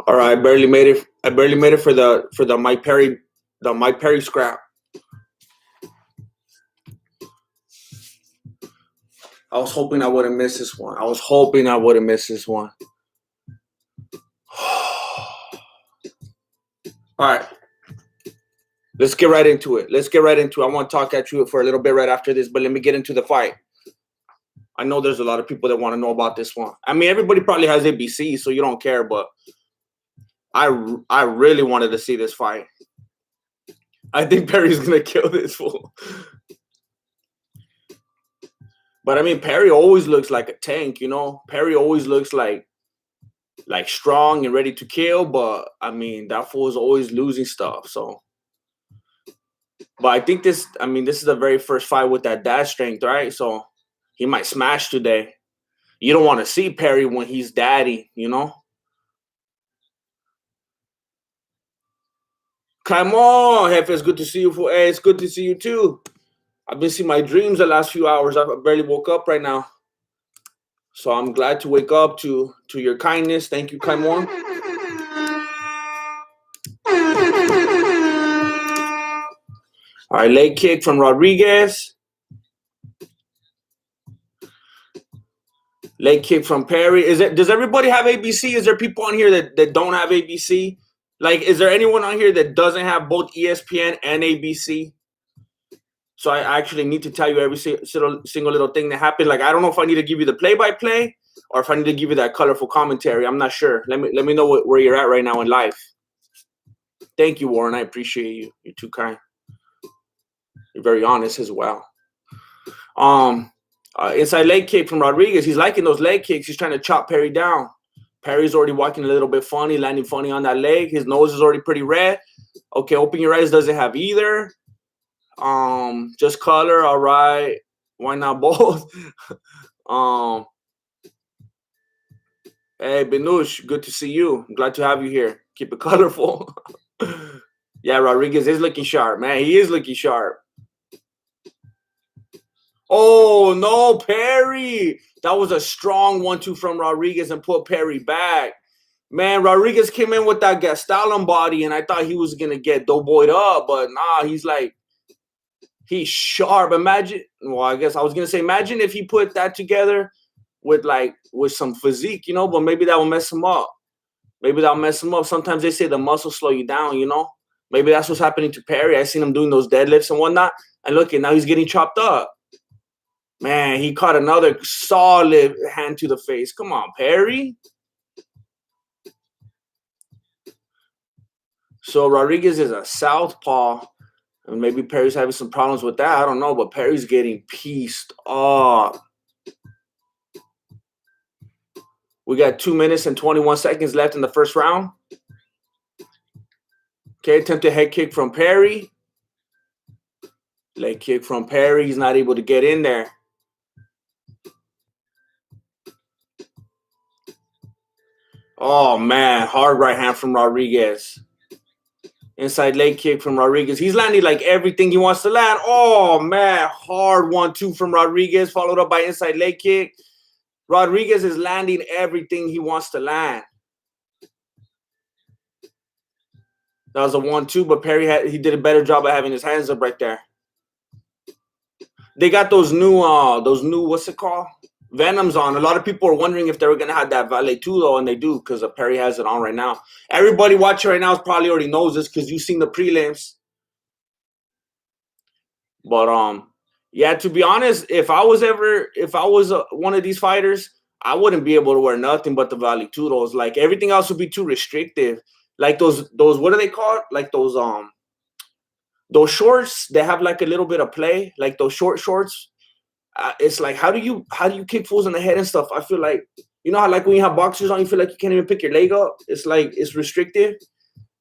All right, I barely made it. I barely made it for the Mike Perry scrap. I was hoping I wouldn't miss this one. I was hoping I wouldn't miss this one. All right, let's get right into it. I want to talk at you for a little bit right after this, but let me get into the fight. I know there's a lot of people that want to know about this one. I mean, everybody probably has ABC, so you don't care, but I really wanted to see this fight. I think Perry's gonna kill this fool. But I mean, Perry always looks like a tank, you know. Perry always looks like strong and ready to kill, but I mean, that fool is always losing stuff. So, but I think this is the very first fight with that dad strength, right? So he might smash today. You don't want to see Perry when he's daddy, you know. Come on, Jefe, it's good to see you. Hey, it's good to see you too. I've been seeing my dreams the last few hours. I barely woke up right now. So I'm glad to wake up to your kindness. Thank you, Kaimon. All right, leg kick from Rodriguez. Leg kick from Perry. Does everybody have ABC? Is there people on here that don't have ABC? Like, is there anyone on here that doesn't have both ESPN and ABC? So I actually need to tell you every single little thing that happened. Like, I don't know if I need to give you the play-by-play or if I need to give you that colorful commentary. I'm not sure. Let me know where you're at right now in life. Thank you, Warren. I appreciate you. You're too kind. You're very honest as well. Inside leg kick from Rodriguez. He's liking those leg kicks. He's trying to chop Perry down. Perry's already walking a little bit funny, landing funny on that leg. His nose is already pretty red. Okay, open your eyes doesn't have either. Just color. All right. Why not both? Hey, Benush, good to see you. I'm glad to have you here. Keep it colorful. Yeah, Rodriguez is looking sharp, man. He is looking sharp. Oh, no, Perry. That was a strong 1-2 from Rodriguez and put Perry back. Man, Rodriguez came in with that Gastelum body, and I thought he was going to get doughboyed up, but nah, he's sharp. Imagine if he put that together with some physique, you know, but maybe that will mess him up. Sometimes they say the muscles slow you down, you know. Maybe that's what's happening to Perry. I seen him doing those deadlifts and whatnot, and look, now he's getting chopped up. Man, he caught another solid hand to the face. Come on, Perry. So Rodriguez is a southpaw, and maybe Perry's having some problems with that. I don't know, but Perry's getting pieced up. We got 2 minutes and 21 seconds left in the first round. Okay, attempted head kick from Perry. Leg kick from Perry. He's not able to get in there. Oh, man. Hard right hand from Rodriguez. Inside leg kick from Rodriguez. He's landing like everything he wants to land. Oh, man. Hard 1-2 from Rodriguez, followed up by inside leg kick. Rodriguez is landing everything he wants to land. That was a 1-2, but Perry he did a better job of having his hands up right there. They got those new what's it called? Venoms on. A lot of people are wondering if they were gonna have that Valet 2 though, and they do because Perry has it on right now. Everybody watching right now probably already knows this because you've seen the prelims. But yeah, to be honest, if I was one of these fighters, I wouldn't be able to wear nothing but the Valet 2. Like everything else would be too restrictive. Like those what are they called? Like those shorts that have like a little bit of play, like those short shorts. It's like how do you kick fools in the head and stuff? I feel like, you know how like when you have boxers on, you feel like you can't even pick your leg up. It's like it's restrictive.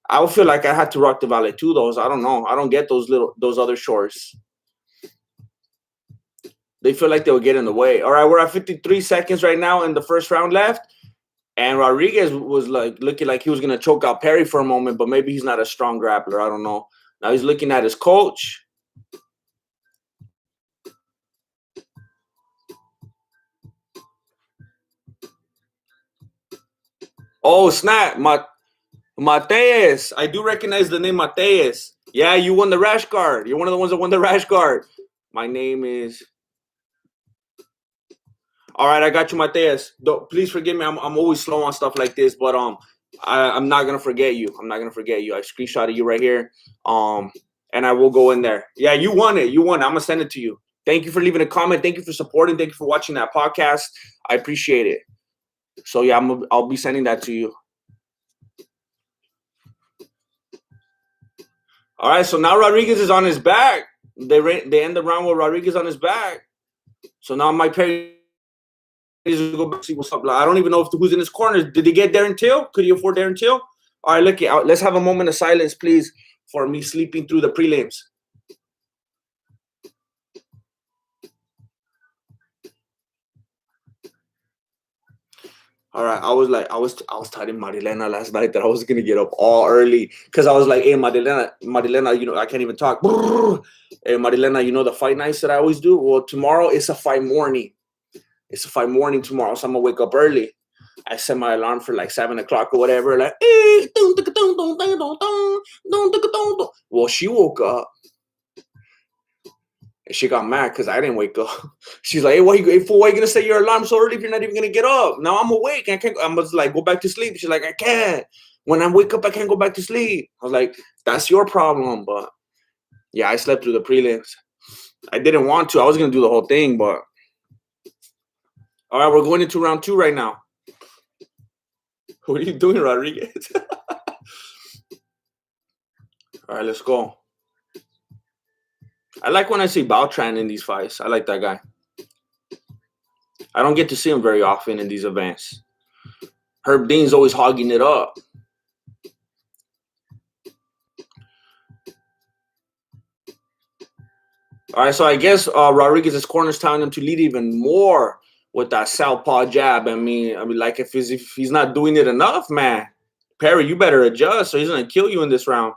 I would feel like I had to rock the Valet 2. I don't know. I don't get those other shorts. They feel like they would get in the way. All right, we're at 53 seconds right now in the first round left. And Rodriguez was like looking like he was gonna choke out Perry for a moment, but maybe he's not a strong grappler. I don't know. Now he's looking at his coach. Oh snap! Mateus. I do recognize the name Mateus. Yeah, you won the rash guard. You're one of the ones that won the rash guard. My name is. All right, I got you, Mateus. Please forgive me. I'm always slow on stuff like this, but I'm not gonna forget you. I'm not gonna forget you. I screenshotted you right here. And I will go in there. Yeah, you won it. You won. I'm gonna send it to you. Thank you for leaving a comment. Thank you for supporting. Thank you for watching that podcast. I appreciate it. So yeah, I'll be sending that to you. All right. So now Rodriguez is on his back. They end the round with Rodriguez on his back. So now Mike Perry needs to go back and see what's up. I don't even know who's in his corner. Did he get Darren Till? Could he afford Darren Till? All right, look. Let's have a moment of silence, please, for me sleeping through the prelims. All right, I was telling Marilena last night that I was gonna get up all early because I was like, hey, Marilena, you know, I can't even talk. Hey, Marilena, you know the fight nights that I always do? Well, tomorrow it's a fight morning. It's a fight morning tomorrow, so I'm gonna wake up early. I set my alarm for like 7 o'clock or whatever. Like, well, she woke up. And she got mad because I didn't wake up. She's like, hey, why you gonna set your alarm so early if you're not even gonna get up? Now I'm awake. I can't. I'm just like, go back to sleep. She's like, I can't. When I wake up, I can't go back to sleep. I was like, that's your problem. But yeah, I slept through the prelims. I didn't want to. I was gonna do the whole thing, but all right, we're going into round 2 right now. What are you doing, Rodriguez? All right, let's go. I like when I see Bautran in these fights. I like that guy. I don't get to see him very often in these events. Herb Dean's always hogging it up. All right, so I guess Rodriguez's corner's telling him to lead even more with that southpaw jab. I mean, like if he's not doing it enough, man, Perry, you better adjust, or he's gonna kill you in this round.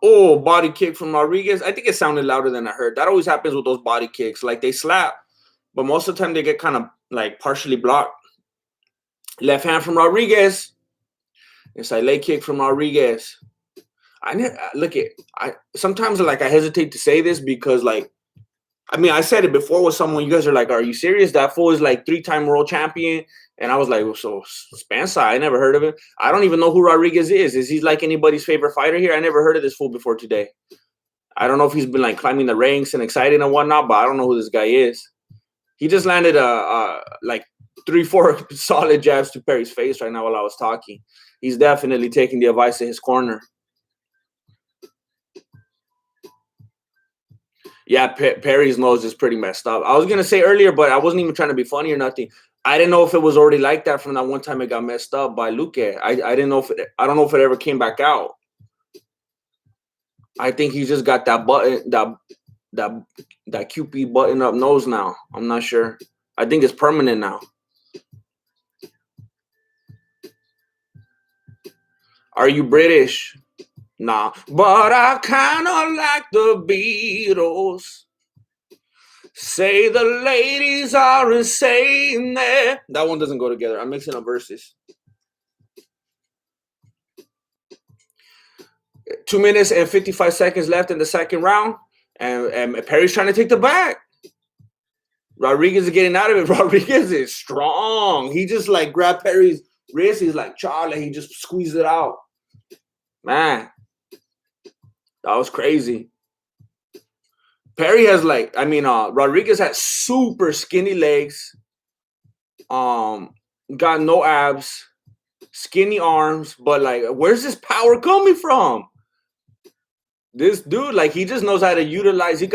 Oh, body kick from Rodriguez. I think it sounded louder than I heard. That always happens with those body kicks. Like they slap, but most of the time they get kind of like partially blocked. Left hand from Rodriguez. It's like leg kick from Rodriguez. I sometimes like I hesitate to say this because like I mean I said it before with someone. You guys are like, are you serious? That fool is like 3-time world champion. And I was like, well, so Spencer, I never heard of him. I don't even know who Rodriguez is. Is he like anybody's favorite fighter here? I never heard of this fool before today. I don't know if he's been like climbing the ranks and excited and whatnot, but I don't know who this guy is. He just landed like 3-4 solid jabs to Perry's face right now while I was talking. He's definitely taking the advice of his corner. Yeah, Perry's nose is pretty messed up. I was gonna say earlier, but I wasn't even trying to be funny or nothing. I didn't know if it was already like that from that one time it got messed up by Luque. I didn't know if I don't know if it ever came back out. I think he just got that button, that QP button up nose now. I'm not sure. I think it's permanent now. Are you British? Nah, but I kind of like the Beatles. Say the ladies are insane there. That one doesn't go together. I'm mixing up verses. 2 minutes and 55 seconds left in the second round. And Perry's trying to take the back. Rodriguez is getting out of it. Rodriguez is strong. He just like grabbed Perry's wrist. He's like, Charlie. He just squeezed it out. Man, that was crazy. Perry has like, I mean, Rodriguez has super skinny legs. Got no abs, skinny arms, but like, where's this power coming from? This dude, like, he just knows how to utilize. He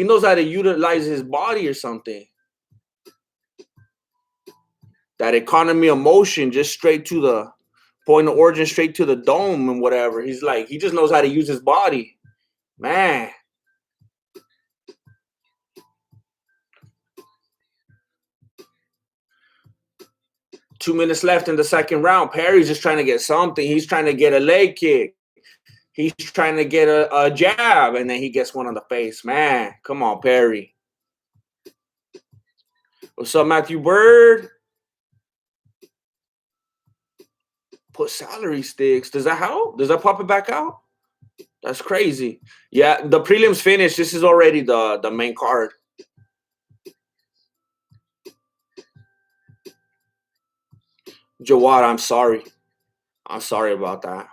knows how to utilize his body or something. That economy of motion, just straight to the point of origin, straight to the dome and whatever. He's like, he just knows how to use his body. Man. Two minutes left in the second round. Perry's just trying to get something. He's trying to get a leg kick. He's trying to get a jab, and then he gets one on the face. Man, come on, Perry. What's up, Matthew Bird? Put salary sticks. Does that help? Does that pop it back out? That's crazy. Yeah, the prelims finished. This is already the main card. Jawad, I'm sorry. I'm sorry about that.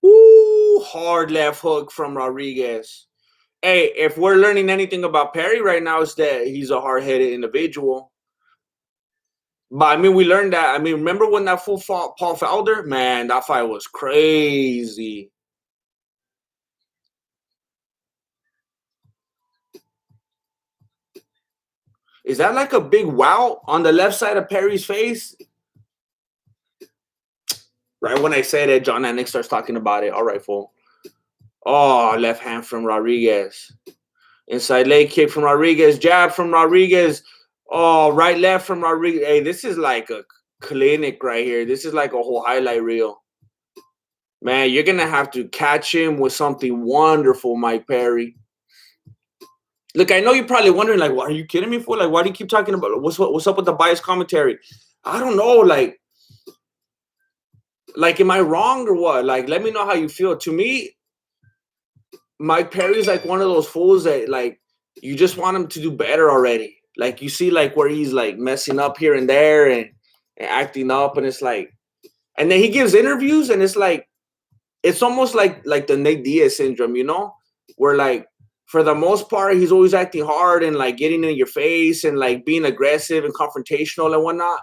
Ooh, hard left hook from Rodriguez. Hey, if we're learning anything about Perry right now, it's that he's a hard-headed individual. But I mean, we learned that. I mean, remember when that fool fought Paul Felder? Man, that fight was crazy. Is that like a big wow on the left side of Perry's face? Right when I say that, John Anik starts talking about it. All right, fool. Oh, left hand from Rodriguez. Inside leg kick from Rodriguez. Jab from Rodriguez. Oh, right left from Rodriguez. Hey, this is like a clinic right here. This is like a whole highlight reel. Man, you're going to have to catch him with something wonderful, Mike Perry. Look, I know you're probably wondering, like, what, are you kidding me, fool? Like, why do you keep talking about it? What's up with the biased commentary? I don't know, like, am I wrong or what? Like, let me know how you feel. To me, Mike Perry's like one of those fools that, like, you just want him to do better already. Like, you see, like, where he's, like, messing up here and there and acting up, and it's like, and then he gives interviews, and it's like, it's almost like the Nate Diaz syndrome, you know? Where, like, for the most part, he's always acting hard and, like, getting in your face and, like, being aggressive and confrontational and whatnot.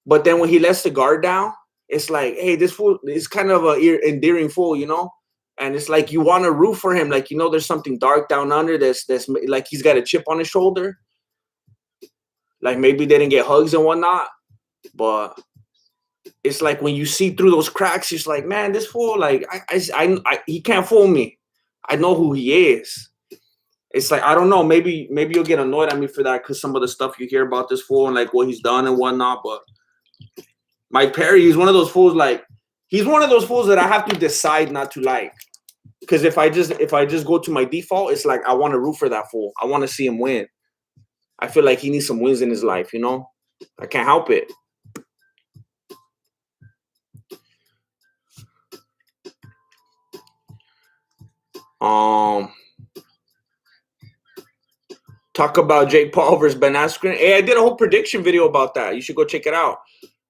But then when he lets the guard down, it's like, hey, this fool is kind of a endearing fool, you know? And it's like you want to root for him. Like, you know, there's something dark down under that's like he's got a chip on his shoulder. Like maybe they didn't get hugs and whatnot. But it's like when you see through those cracks, it's like, man, this fool, like, he can't fool me. I know who he is. It's like, I don't know. Maybe you'll get annoyed at me for that because some of the stuff you hear about this fool and like what he's done and whatnot. But Mike Perry, he's one of those fools. Like, he's one of those fools that I have to decide not to like. Because if I just go to my default, it's like I want to root for that fool. I want to see him win. I feel like he needs some wins in his life, you know? I can't help it. Talk about Jake Paul versus Ben Askren. Hey, I did a whole prediction video about that. You should go check it out.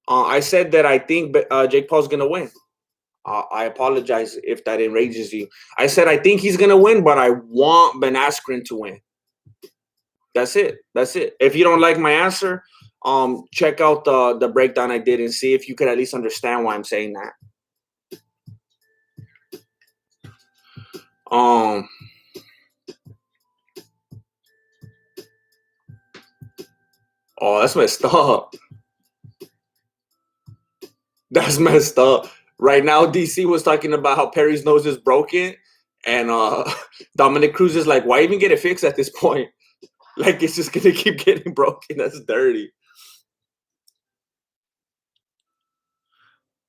I said that I think Jake Paul's going to win. I apologize if that enrages you. I said I think he's going to win, but I want Ben Askren to win. That's it. That's it. If you don't like my answer, check out the breakdown I did and see if you could at least understand why I'm saying that. Oh, that's messed up. That's messed up. Right now, DC was talking about how Perry's nose is broken, and Dominic Cruz is like, why even get it fixed at this point? Like, it's just gonna keep getting broken. That's dirty.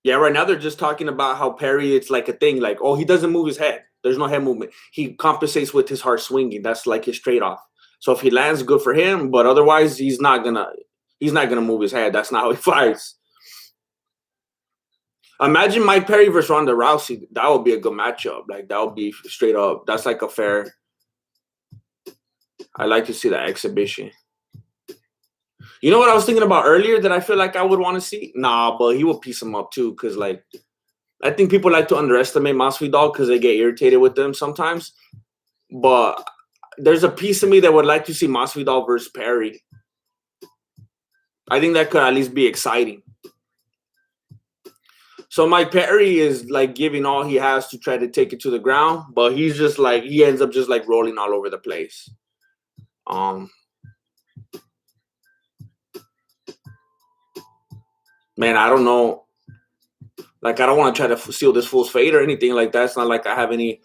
Yeah, right now they're just talking about how Perry, it's like a thing, like, oh, he doesn't move his head. There's no head movement. He compensates with his heart swinging. That's like his trade-off. So if he lands, good for him. But otherwise, he's not gonna move his head. That's not how he fights. Imagine Mike Perry versus Ronda Rousey. That would be a good matchup. Like, that would be straight up. That's like a fair. I like to see that exhibition. You know what I was thinking about earlier that I feel like I would want to see? Nah, but he will piece him up too. Because, like, I think people like to underestimate Masvidal because they get irritated with them sometimes. But there's a piece of me that would like to see Masvidal versus Perry. I think that could at least be exciting. So Mike Perry is like giving all he has to try to take it to the ground, but he's just like, he ends up just like rolling all over the place. Man, I don't know. Like, I don't want to try to seal this fool's fate or anything like that. It's not like I have any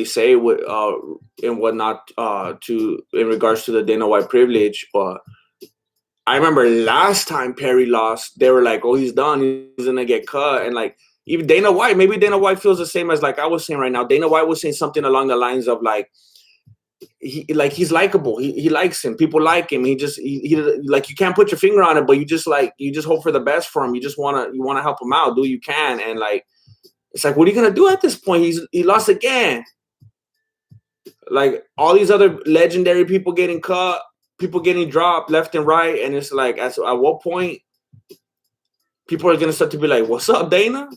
say with and whatnot in regards to the Dana White privilege. But I remember last time Perry lost, they were like, "Oh, he's done. He's gonna get cut." And like, even Dana White, maybe Dana White feels the same as like I was saying right now. Dana White was saying something along the lines of like, he's likable. He likes him. People like him. He like, you can't put your finger on it, but you just hope for the best for him. You wanna help him out, do what you can, and like it's like, what are you gonna do at this point? He lost again. Like all these other legendary people getting cut, people getting dropped left and right, and it's like at what point people are gonna start to be like, "What's up, Dana?"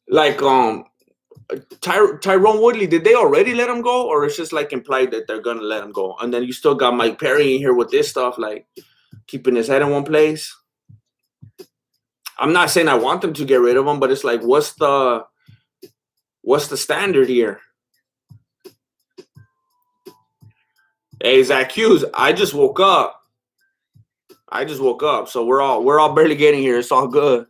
Like Tyrone Woodley, did they already let him go, or it's just like implied that they're gonna let him go? And then you still got Mike Perry in here with this stuff, like keeping his head in one place. I'm not saying I want them to get rid of him, but it's like, what's the standard here? Hey, Zach Hughes, I just woke up. So we're all barely getting here. It's all good.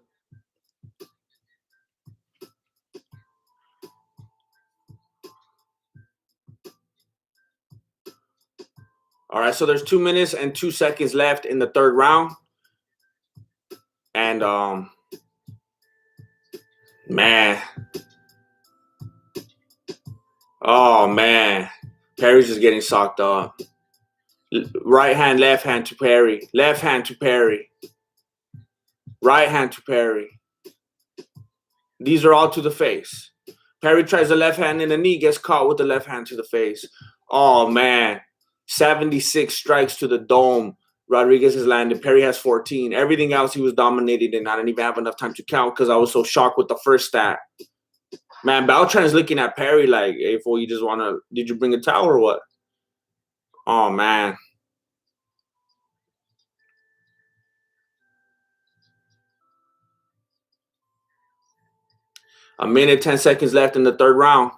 All right, so there's 2 minutes and 2 seconds left in the third round. And man. Oh man. Perry's just getting socked up. Right hand, left hand to Perry. Left hand to Perry. Right hand to Perry. These are all to the face. Perry tries the left hand in the knee, gets caught with the left hand to the face. Oh man. 76 strikes to the dome. Rodriguez has landed. Perry has 14. Everything else he was dominated, and I didn't even have enough time to count because I was so shocked with the first stat. Man, Beltran's looking at Perry like, hey, fool, you just want to, did you bring a towel or what? Oh, man. A minute, 10 seconds left in the third round.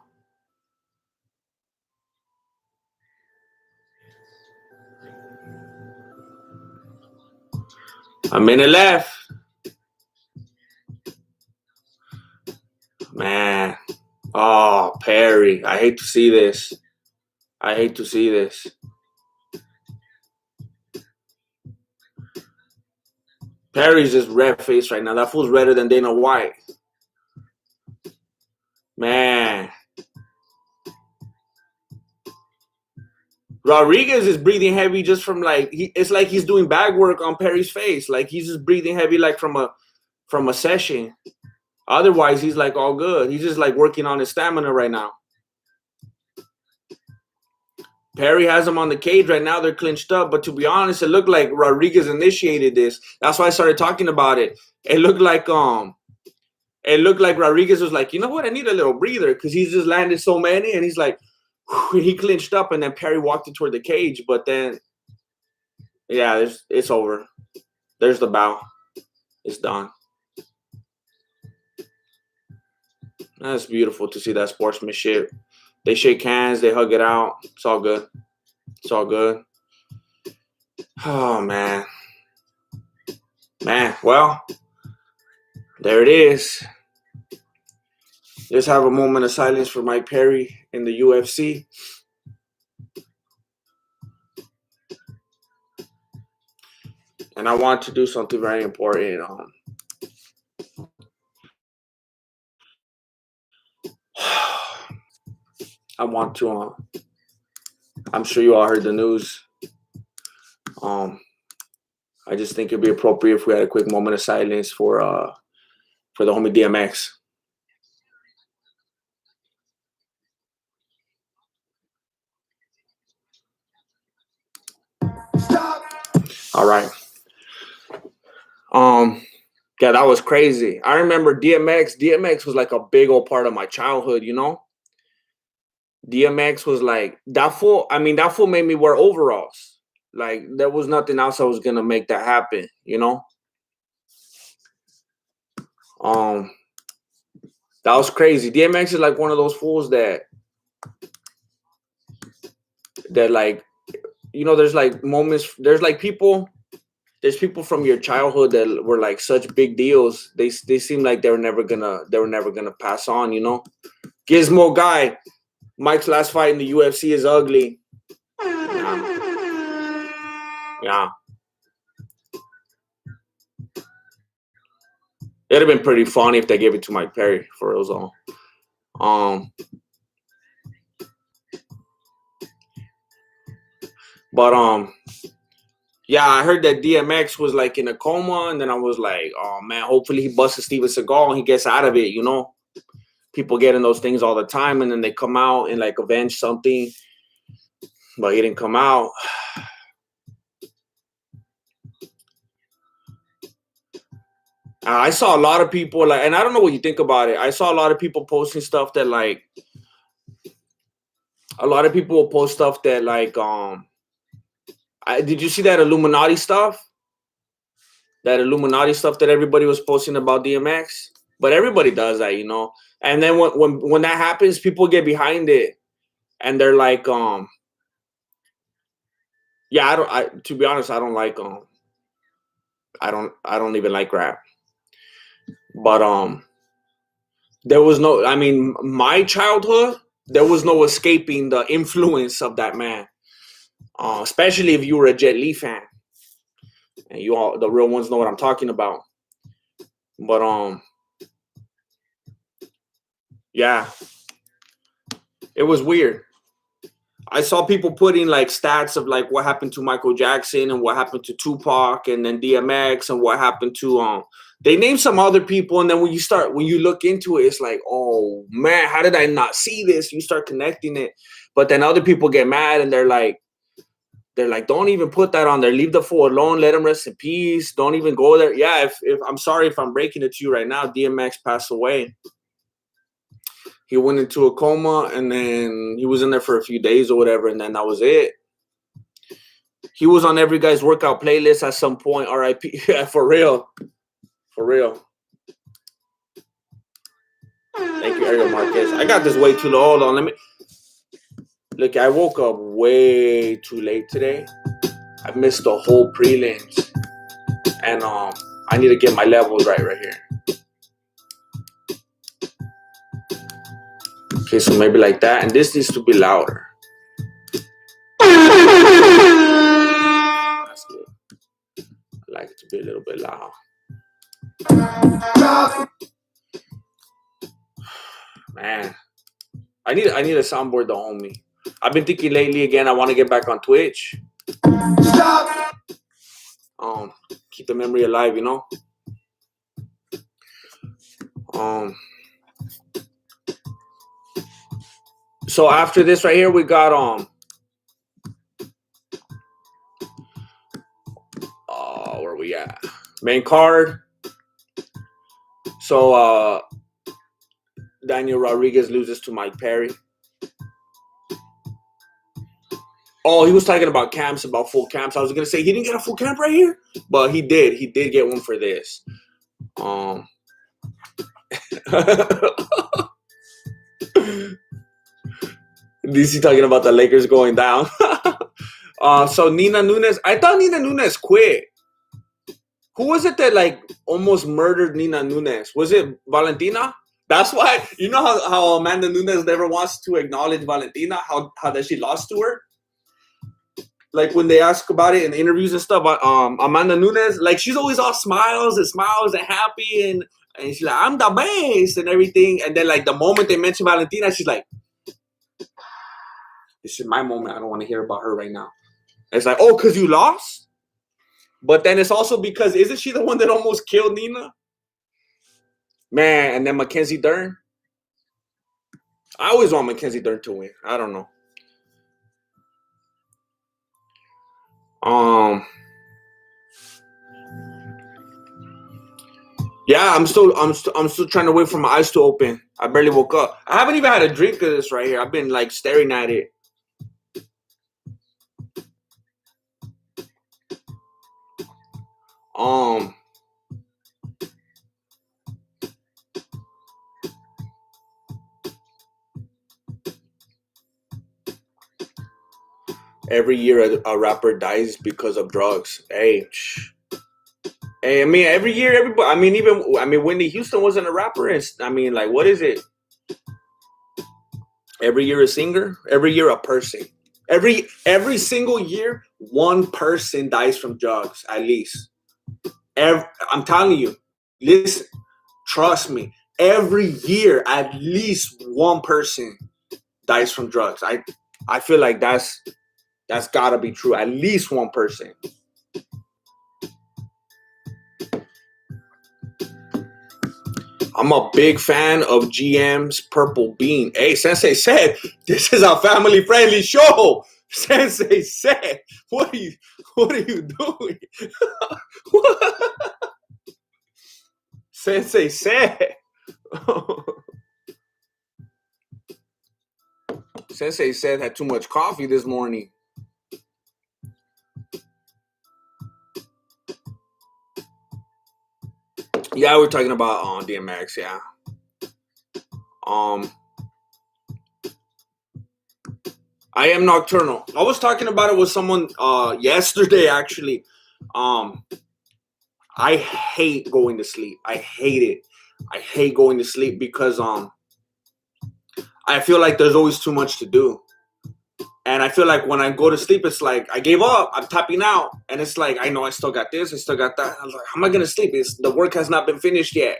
A minute left. Man. Oh, Perry. I hate to see this. Perry's just red face right now. That fool's redder than Dana White. Man. Rodriguez is breathing heavy just from like, it's like he's doing bag work on Perry's face. Like he's just breathing heavy like from a session. Otherwise, he's like all good. He's just like working on his stamina right now. Perry has him on the cage right now. They're clinched up. But to be honest, it looked like Rodriguez initiated this. That's why I started talking about it. It looked like Rodriguez was like, you know what? I need a little breather because he's just landed so many. And he's like, whew, he clinched up, and then Perry walked it toward the cage. But then, yeah, it's over. There's the bow. It's done. That's beautiful to see that sportsmanship. They shake hands. They hug it out. It's all good. It's all good. Oh, man. Man, well, there it is. Let's have a moment of silence for Mike Perry in the UFC. And I want to do something very important. I want to. I'm sure you all heard the news. I just think it'd be appropriate if we had a quick moment of silence for the homie DMX. Stop. All right. Yeah, that was crazy. I remember DMX. DMX was like a big old part of my childhood, you know? DMX was like, that fool, I mean, that fool made me wear overalls. Like, there was nothing else I was going to make that happen, you know? That was crazy. DMX is like one of those fools that like, you know, there's like moments, there's people from your childhood that were like such big deals. They seem like they were never gonna pass on, you know? Gizmo Guy, Mike's last fight in the UFC is ugly. Yeah. It'd have been pretty funny if they gave it to Mike Perry for real. But yeah, I heard that DMX was like in a coma, and then I was like, oh man, hopefully he busts Steven Seagal and he gets out of it. You know, people get in those things all the time, and then they come out and like avenge something, but he didn't come out. I saw a lot of people like, and I don't know what you think about it. I saw a lot of people posting stuff that like, a lot of people will post stuff that like, did you see that Illuminati stuff? That Illuminati stuff that everybody was posting about DMX, but everybody does that, you know. And then when that happens, people get behind it, and they're like, yeah, to be honest, I don't like I don't even like rap, but there was no, I mean, my childhood, there was no escaping the influence of that man, especially if you were a Jet Li fan, and you all, the real ones, know what I'm talking about. But yeah, it was weird. I saw people putting like stats of like what happened to Michael Jackson and what happened to Tupac and then DMX and what happened to they named some other people, and then when you look into it, it's like, oh man, how did I not see this? You start connecting it, but then other people get mad and they're like, don't even put that on there. Leave the fool alone. Let him rest in peace. Don't even go there. Yeah, if I'm sorry if I'm breaking it to you right now, DMX passed away. He went into a coma, and then he was in there for a few days or whatever, and then that was it. He was on every guy's workout playlist at some point. R.I.P. Yeah, for real. For real. Thank you, Ariel Marquez. I got this way too low. Hold on, let me... Look, I woke up way too late today. I missed the whole prelims. And I need to get my levels right here. Okay, so maybe like that. And this needs to be louder. That's good. I like it to be a little bit loud. Man, I need a soundboard to own me. I've been thinking lately again, I want to get back on Twitch. Keep the memory alive, you know. So after this right here, we got where we at? Main card. So Daniel Rodriguez loses to Mike Perry. Oh, he was talking about camps, about full camps. I was gonna say he didn't get a full camp right here, but he did. He did get one for this. DC talking about the Lakers going down. So Nina Nunes, I thought Nina Nunes quit. Who was it that like almost murdered Nina Nunes? Was it Valentina? That's why, you know how Amanda Nunes never wants to acknowledge Valentina, how that she lost to her? Like when they ask about it in interviews and stuff, Amanda Nunes, like she's always all smiles and happy, and she's like, I'm the best and everything. And then like the moment they mention Valentina, she's like, this is my moment. I don't want to hear about her right now. And it's like, oh, because you lost? But then it's also because, isn't she the one that almost killed Nina? Man, and then Mackenzie Dern. I always want Mackenzie Dern to win. I don't know. Yeah, I'm still trying to wait for my eyes to open. I barely woke up. I haven't even had a drink of this right here. I've been like staring at it. Every year a rapper dies because of drugs. Hey, I mean, every year, everybody. I mean, Whitney Houston wasn't a rapper. I mean, like, what is it? Every year a singer. Every year a person. Every single year, one person dies from drugs at least. I'm telling you, listen, trust me. Every year, at least one person dies from drugs. I feel like that's That's gotta be true. At least one person. I'm a big fan of GM's Purple Bean. Hey, Sensei said this is a family-friendly show. Sensei said, what are you doing? Sensei said. Sensei said had too much coffee this morning. Yeah, we're talking about DMX. Yeah. I am nocturnal. I was talking about it with someone yesterday. Actually, I hate going to sleep. I hate it. I hate going to sleep because I feel like there's always too much to do. And I feel like when I go to sleep, it's like I gave up. I'm tapping out. And it's like, I know I still got this. I still got that. I was like, how am I going to sleep? The work has not been finished yet.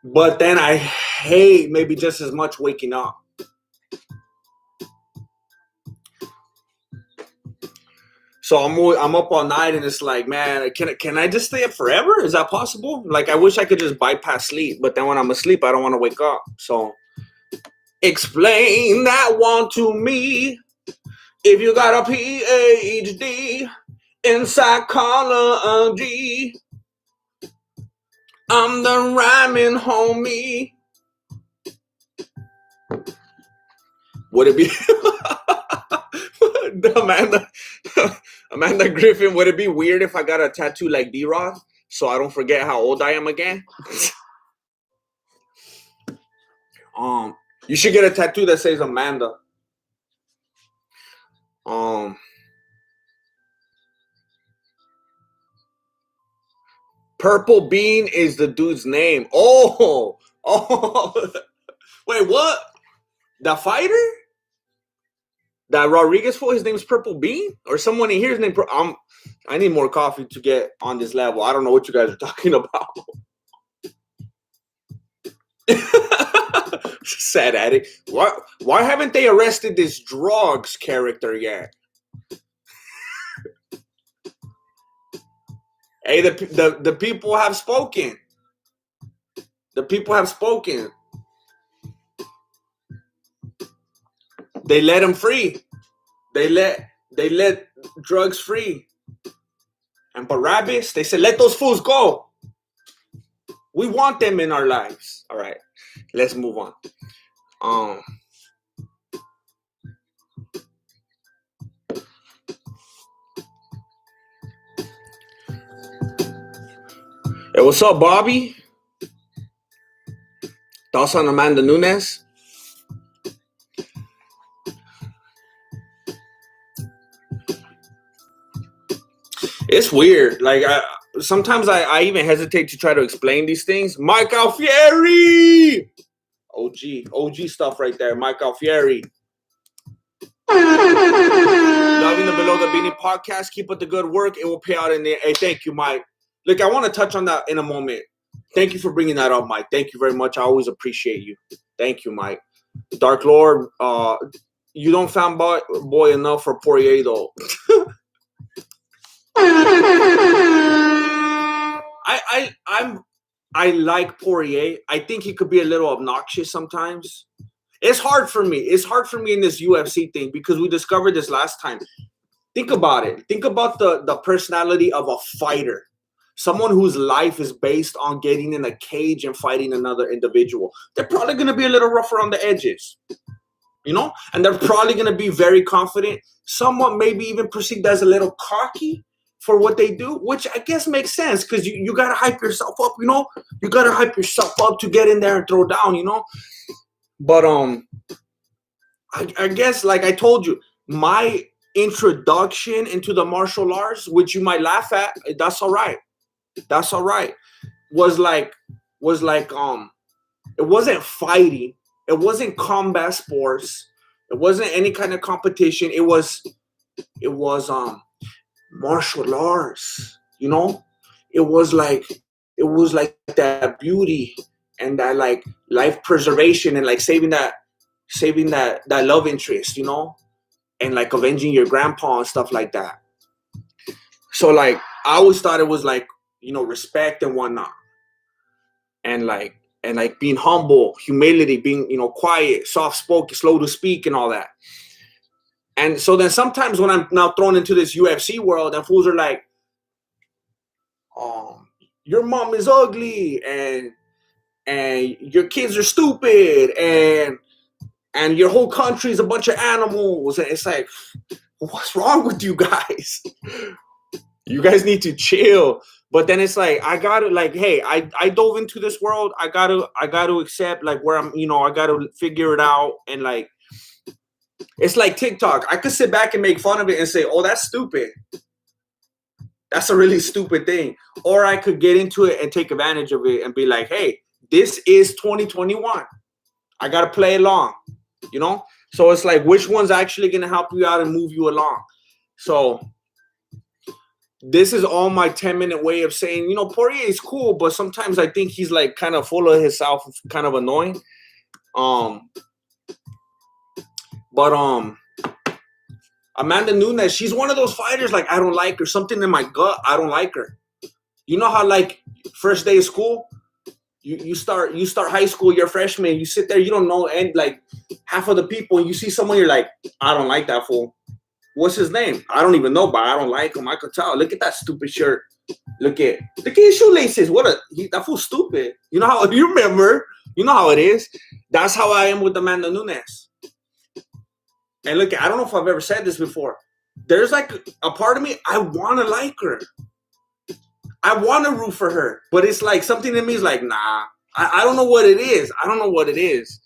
But then I hate maybe just as much waking up. So I'm up all night, and it's like, man, can I just stay up forever? Is that possible? Like, I wish I could just bypass sleep. But then when I'm asleep, I don't want to wake up. So explain that one to me. If you got a PhD in psychology, I'm the rhyming homie. Would it be Amanda Griffin? Would it be weird if I got a tattoo like D-Rod so I don't forget how old I am again? You should get a tattoo that says Amanda. Purple Bean is the dude's name. Oh, wait, what? The fighter? That Rodriguez fool, his name's Purple Bean? Or someone in here's name? I need more coffee to get on this level. I don't know what you guys are talking about. Sad addict. Why haven't they arrested this drugs character yet? Hey, the people have spoken. The people have spoken. They let him free. They let drugs free. And Barabbas, they said, let those fools go. We want them in our lives. All right, let's move on. Hey, what's up, Bobby? Thoughts on Amanda Nunes? It's weird. Like, sometimes I even hesitate to try to explain these things. Mike Alfieri! OG stuff right there. Mike Alfieri. Loving the Below the Beanie podcast. Keep up the good work. It will pay out in the... Hey, thank you, Mike. Look, I want to touch on that in a moment. Thank you for bringing that up, Mike. Thank you very much. I always appreciate you. Thank you, Mike. Dark Lord, you don't fanboy enough for Poirier, though. I like Poirier. I think he could be a little obnoxious sometimes. It's hard for me. It's hard for me in this UFC thing because we discovered this last time. Think about it. Think about the personality of a fighter. Someone whose life is based on getting in a cage and fighting another individual. They're probably going to be a little rough around the edges. You know? And they're probably going to be very confident. Somewhat maybe even perceived as a little cocky for what they do, which I guess makes sense because you got to hype yourself up, you know? You got to hype yourself up to get in there and throw down, you know? But I guess, like I told you, my introduction into the martial arts, which you might laugh at, that's all right. That's all right. Was like it wasn't fighting. It wasn't combat sports. It wasn't any kind of competition. It was martial arts, you know? It was like that beauty and that like life preservation and like saving that love interest, you know? and like avenging your grandpa and stuff like that. So like I always thought it was like, respect and whatnot, and like being humble, humility, being quiet, soft spoken, slow to speak, and all that. And so then sometimes when I'm now thrown into this UFC world, and fools are like, your mom is ugly, and your kids are stupid, and your whole country is a bunch of animals. And it's like, what's wrong with you guys? You guys need to chill. But then it's like, I gotta, like, hey, I dove into this world. I gotta accept like where I'm, I gotta figure it out. And like, it's like TikTok. I could sit back and make fun of it and say, oh, that's stupid. That's a really stupid thing. Or I could get into it and take advantage of it and be like, hey, this is 2021. I got to play along, So it's like, which one's actually going to help you out and move you along? So this is all my 10-minute way of saying, Poirier is cool, but sometimes I think he's like kind of full of himself, kind of annoying. But Amanda Nunes, she's one of those fighters, like, I don't like her. Something in my gut, I don't like her. You know how, like, first day of school, you start high school, you're a freshman, you sit there, you don't know, and like half of the people, and you see someone, you're like, I don't like that fool. What's his name? I don't even know, but I don't like him. I could tell. Look at that stupid shirt. Look at his shoelaces. That fool's stupid. You know how, you remember, you know how it is. That's how I am with Amanda Nunes. And look, I don't know if I've ever said this before. There's like a part of me, I want to like her. I want to root for her. But it's like something in me is like, nah. I don't know what it is. I don't know what it is.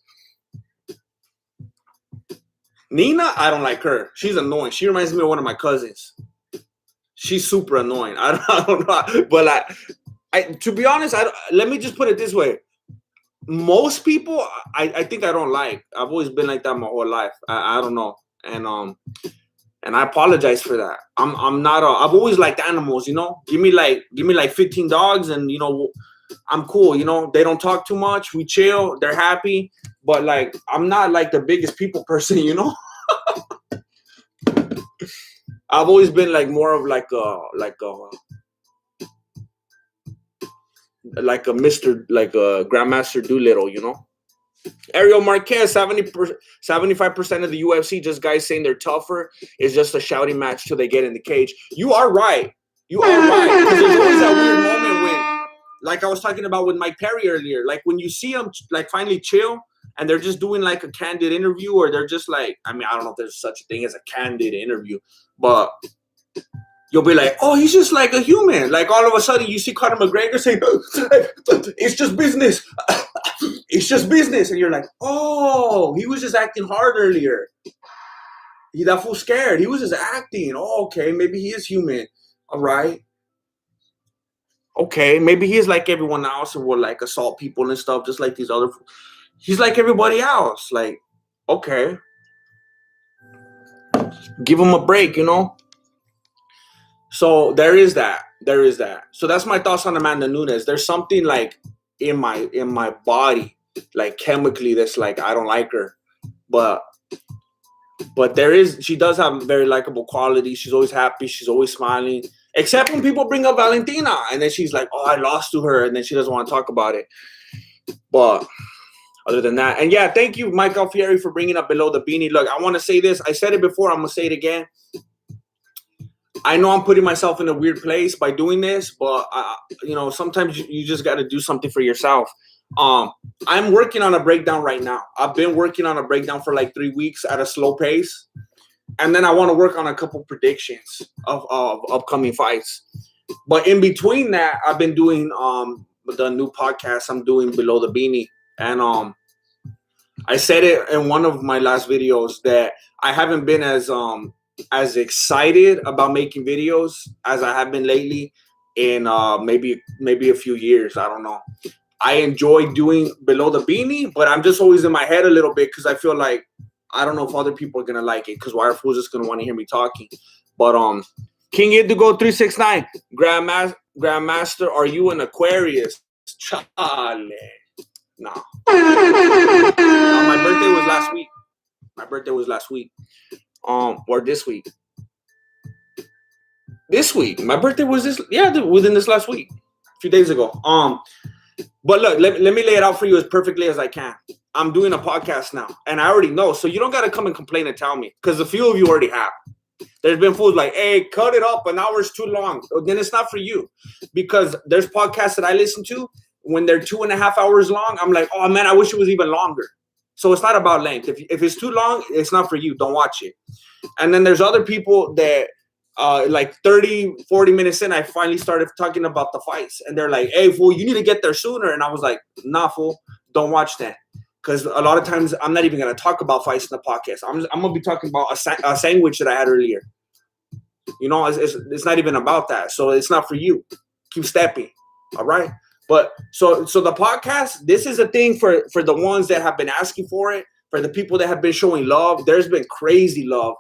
Nina, I don't like her. She's annoying. She reminds me of one of my cousins. She's super annoying. I don't know. But to be honest, let me just put it this way. Most people, I think I don't like. I've always been like that my whole life. I don't know, and I apologize for that. I'm not. I've always liked animals. Give me like 15 dogs, and I'm cool. They don't talk too much. We chill. They're happy. But like, I'm not like the biggest people person. I've always been like more of like a Grandmaster Doolittle, Ariel Marquez, 75% of the UFC, just guys saying they're tougher. It's just a shouting match till they get in the cage. You are right. Because there's always that weird moment when, like I was talking about with Mike Perry earlier, like when you see them like finally chill and they're just doing like a candid interview, or they're just like, I don't know if there's such a thing as a candid interview, but you'll be like, oh, he's just like a human. Like all of a sudden you see Conor McGregor say, it's just business. It's just business. And you're like, oh, he was just acting hard earlier. That fool scared. He was just acting. Oh, okay, maybe he is human. All right. Okay, maybe he is like everyone else and will like assault people and stuff, just like these other. He's like everybody else. Like, okay. Give him a break, So there is that. So that's my thoughts on Amanda Nunes. There's something like in my body, like chemically, that's like I don't like her, but she does have very likable qualities. She's always happy. She's always smiling, except when people bring up Valentina, and then she's like, oh, I lost to her, and then she doesn't want to talk about it. But other than that, and yeah, thank you, Mike Alfieri, for bringing up Below the Beanie. Look, I want to say this. I said it before. I'm gonna say it again. I know I'm putting myself in a weird place by doing this, but sometimes you just got to do something for yourself. I'm working on a breakdown right now. I've been working on a breakdown for like 3 weeks at a slow pace, and then I want to work on a couple predictions of upcoming fights. But in between that, I've been doing the new podcast I'm doing, Below the Beanie, and I said it in one of my last videos that I haven't been as excited about making videos as I have been lately in maybe a few years. I don't know. I enjoy doing Below the Beanie, but I'm just always in my head a little bit because I feel like I don't know if other people are gonna like it, because why are fools just gonna want to hear me talking? But King Indigo 369, Grandmaster, are you an Aquarius? Chale. No. My birthday was last week. or this week. This week. My birthday was within this last week, a few days ago. But look, let me lay it out for you as perfectly as I can. I'm doing a podcast now, and I already know, so you don't got to come and complain and tell me, because a few of you already have. There's been fools like, hey, cut it up, an hour's too long. Then it's not for you, because there's podcasts that I listen to, when they're 2.5 hours long, I'm like, oh, man, I wish it was even longer. So it's not about length. If it's too long, it's not for you. Don't watch it. And then there's other people that, like 30, 40 minutes in, I finally started talking about the fights. And they're like, hey, fool, you need to get there sooner. And I was like, nah, fool, don't watch that. Because a lot of times I'm not even going to talk about fights in the podcast. I'm going to be talking about a sandwich that I had earlier. You know, it's not even about that. So it's not for you. Keep stepping. All right. But so the podcast, this is a thing for the ones that have been asking for it, for the people that have been showing love. There's been crazy love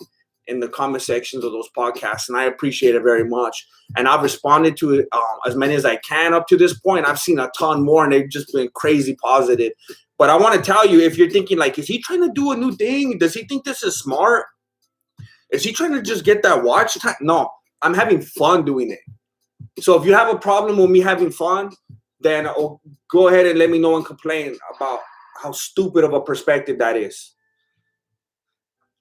in the comment sections of those podcasts, and I appreciate it very much. And I've responded to it as many as I can up to this point. I've seen a ton more, and they've just been crazy positive. But I want to tell you, if you're thinking like, is he trying to do a new thing? Does he think this is smart? Is he trying to just get that watch time? No, I'm having fun doing it. So if you have a problem with me having fun, then go ahead and let me know and complain about how stupid of a perspective that is.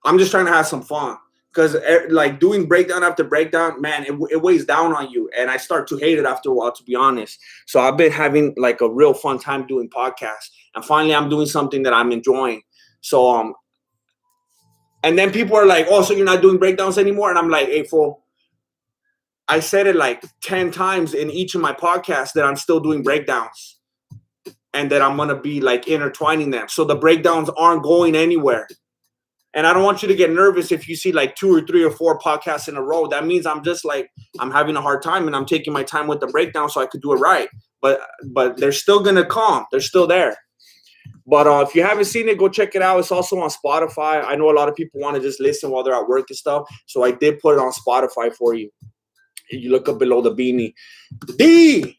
I'm just trying to have some fun. Because like doing breakdown after breakdown, man, it weighs down on you. And I start to hate it after a while, to be honest. So I've been having like a real fun time doing podcasts. And finally, I'm doing something that I'm enjoying. So, and then people are like, oh, so you're not doing breakdowns anymore? And I'm like, hey, fool, I said it like 10 times in each of my podcasts that I'm still doing breakdowns. And that I'm going to be like intertwining them. So the breakdowns aren't going anywhere. And I don't want you to get nervous if you see like 2 or 3 or 4 podcasts in a row. That means I'm just like, I'm having a hard time and I'm taking my time with the breakdown so I could do it right. But they're still going to come. They're still there. But if you haven't seen it, go check it out. It's also on Spotify. I know a lot of people want to just listen while they're at work and stuff. So I did put it on Spotify for you. You look up below the beanie. D!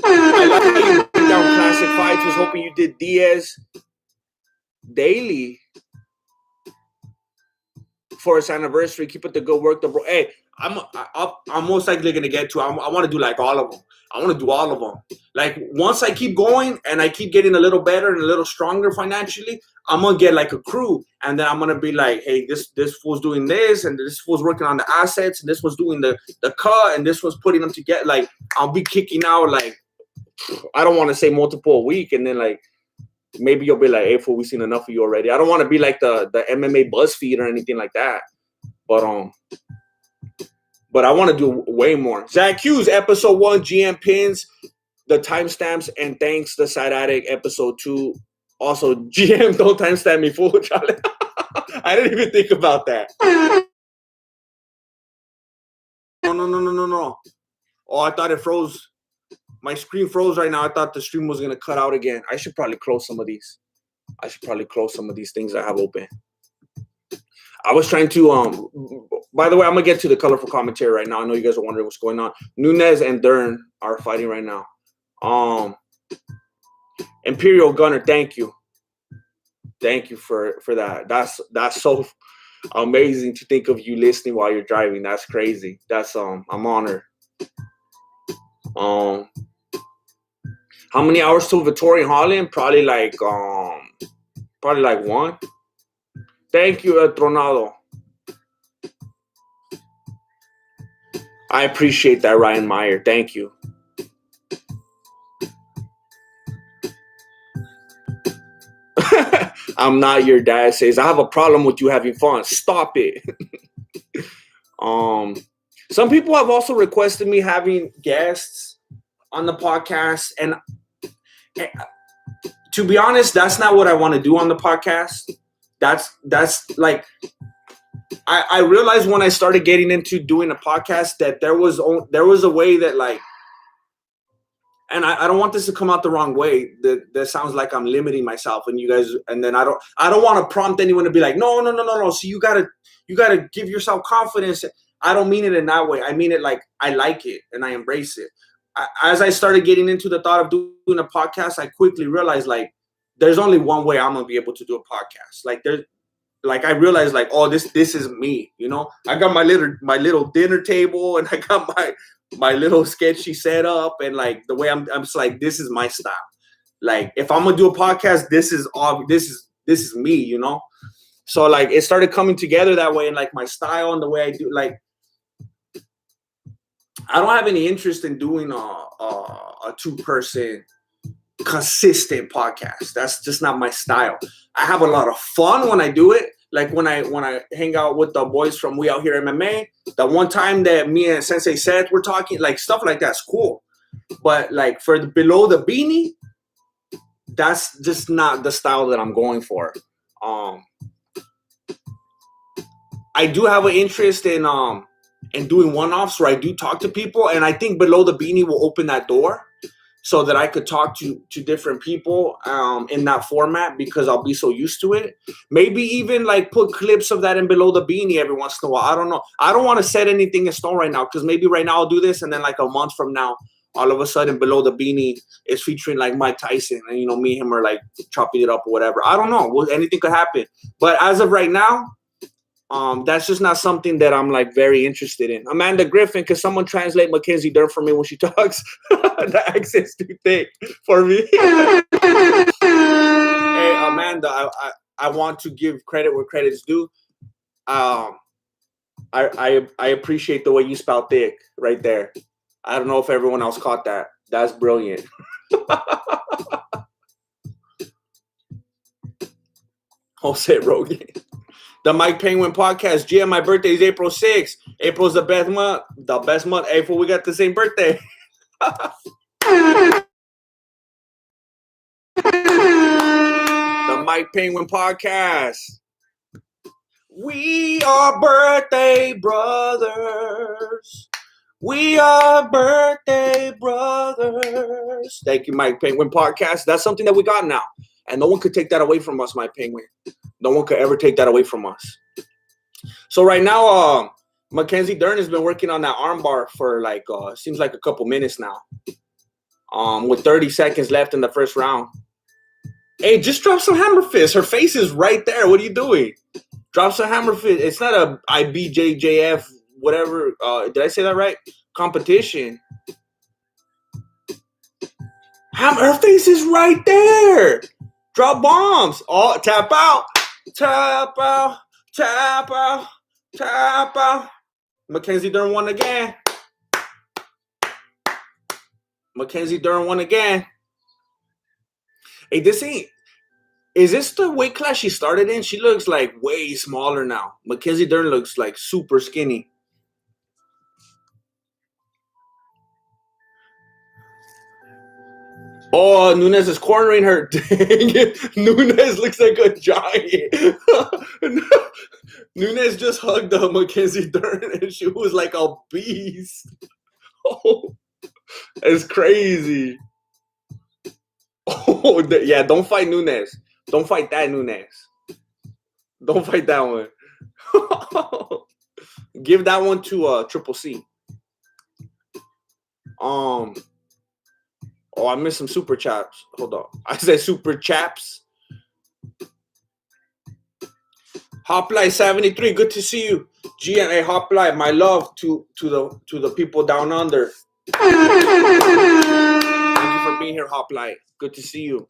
I like how you break down classic fights. Was hoping you did Diaz daily for its anniversary. Keep it the good work, bro. Hey, I'm most likely gonna get to. I want to do like all of them. I want to do all of them. Like once I keep going and I keep getting a little better and a little stronger financially, I'm gonna get like a crew, and then I'm gonna be like, hey, this fool's doing this, and this fool's working on the assets, and this was doing the cut, and this was putting them together. Like I'll be kicking out like, I don't want to say multiple a week, and then like maybe you'll be like, hey, fool, we've seen enough of you already. I don't want to be like the MMA BuzzFeed or anything like that. But I want to do way more. Zach Hughes, episode 1, GM pins, the timestamps, and thanks the Side Addict, episode 2. Also, GM, don't timestamp me, fool, Charlie. I didn't even think about that. No. Oh, I thought it froze. My screen froze right now. I thought the stream was going to cut out again. I should probably close some of these. Things I have open. I was trying to, by the way, I'm going to get to the colorful commentary right now. I know you guys are wondering what's going on. Nunes and Dern are fighting right now. Imperial Gunner, thank you. Thank you for that. That's so amazing to think of you listening while you're driving. That's crazy. That's, I'm honored. How many hours till Vettori and Holland? Probably like 1. Thank you, Tronado. I appreciate that, Ryan Meyer. Thank you. I'm not your dad says, I have a problem with you having fun. Stop it. Some people have also requested me having guests on the podcast, and to be honest, that's not what I want to do on the podcast. That's like, I realized when I started getting into doing a podcast that there was a way that like, and I don't want this to come out the wrong way. That sounds like I'm limiting myself, and you guys, and then I don't want to prompt anyone to be like, no. So you gotta give yourself confidence. I don't mean it in that way. I mean it like I like it and I embrace it. As I started getting into the thought of doing a podcast, I quickly realized like there's only one way I'm gonna be able to do a podcast. Like like I realized like, oh, this is me, you know. I got my little dinner table, and I got my little sketchy setup, and like the way I'm just like, this is my style. Like if I'm gonna do a podcast, this is me, you know. So like it started coming together that way, and like my style and the way I do, like I don't have any interest in doing a 2-person consistent podcast. That's just not my style. I have a lot of fun when I do it. Like when I hang out with the boys from We Out Here MMA, the one time that me and Sensei Seth were talking, like stuff like that's cool. But like for the Below the Beanie, that's just not the style that I'm going for. I do have an interest in doing one-offs where I do talk to people, and I think Below the Beanie will open that door so that I could talk to different people in that format, because I'll be so used to it. Maybe even like put clips of that in Below the Beanie every once in a while. I don't know. I don't want to set anything in stone right now, because maybe right now I'll do this, and then like a month from now, all of a sudden Below the Beanie is featuring like Mike Tyson, and you know, me and him are like chopping it up or whatever. I don't know. Well, anything could happen. But as of right now, that's just not something that I'm like very interested in. Amanda Griffin, could someone translate Mackenzie Dern for me when she talks? The accent's too thick for me. Hey, Amanda, I want to give credit where credit's due. I appreciate the way you spell thick right there. I don't know if everyone else caught that. That's brilliant. Jose Rogan. The Mike Penguin Podcast. Gia, my birthday is April 6th. April's the best month. The best month. April, we got the same birthday. The Mike Penguin Podcast. We are birthday brothers. We are birthday brothers. Thank you, Mike Penguin Podcast. That's something that we got now. And no one could take that away from us, Mike Penguin. No one could ever take that away from us. So right now, Mackenzie Dern has been working on that armbar for like, seems like a couple minutes now. With 30 seconds left in the first round. Hey, just drop some hammer fist. Her face is right there. What are you doing? Drop some hammer fist. It's not a IBJJF, whatever. Did I say that right? Competition. Her face is right there. Drop bombs. Oh, tap out. Tap out. Tap out. Tap out. Mackenzie Dern won again. Mackenzie Dern won again. Hey, is this the weight class she started in? She looks like way smaller now. Mackenzie Dern looks like super skinny. Oh, Nunes is cornering her. Dang it. Nunes looks like a giant. Nunes just hugged Mackenzie Dern, and she was like a beast. Oh, it's crazy. Oh, yeah, don't fight Nunes. Don't fight that Nunes. Don't fight that one. Give that one to Triple C. Oh, I missed some super chaps. Hold on. I said super chaps. Hoplite 73, good to see you. GNA Hoplite, my love to the people down under. Thank you for being here, Hoplite. Good to see you.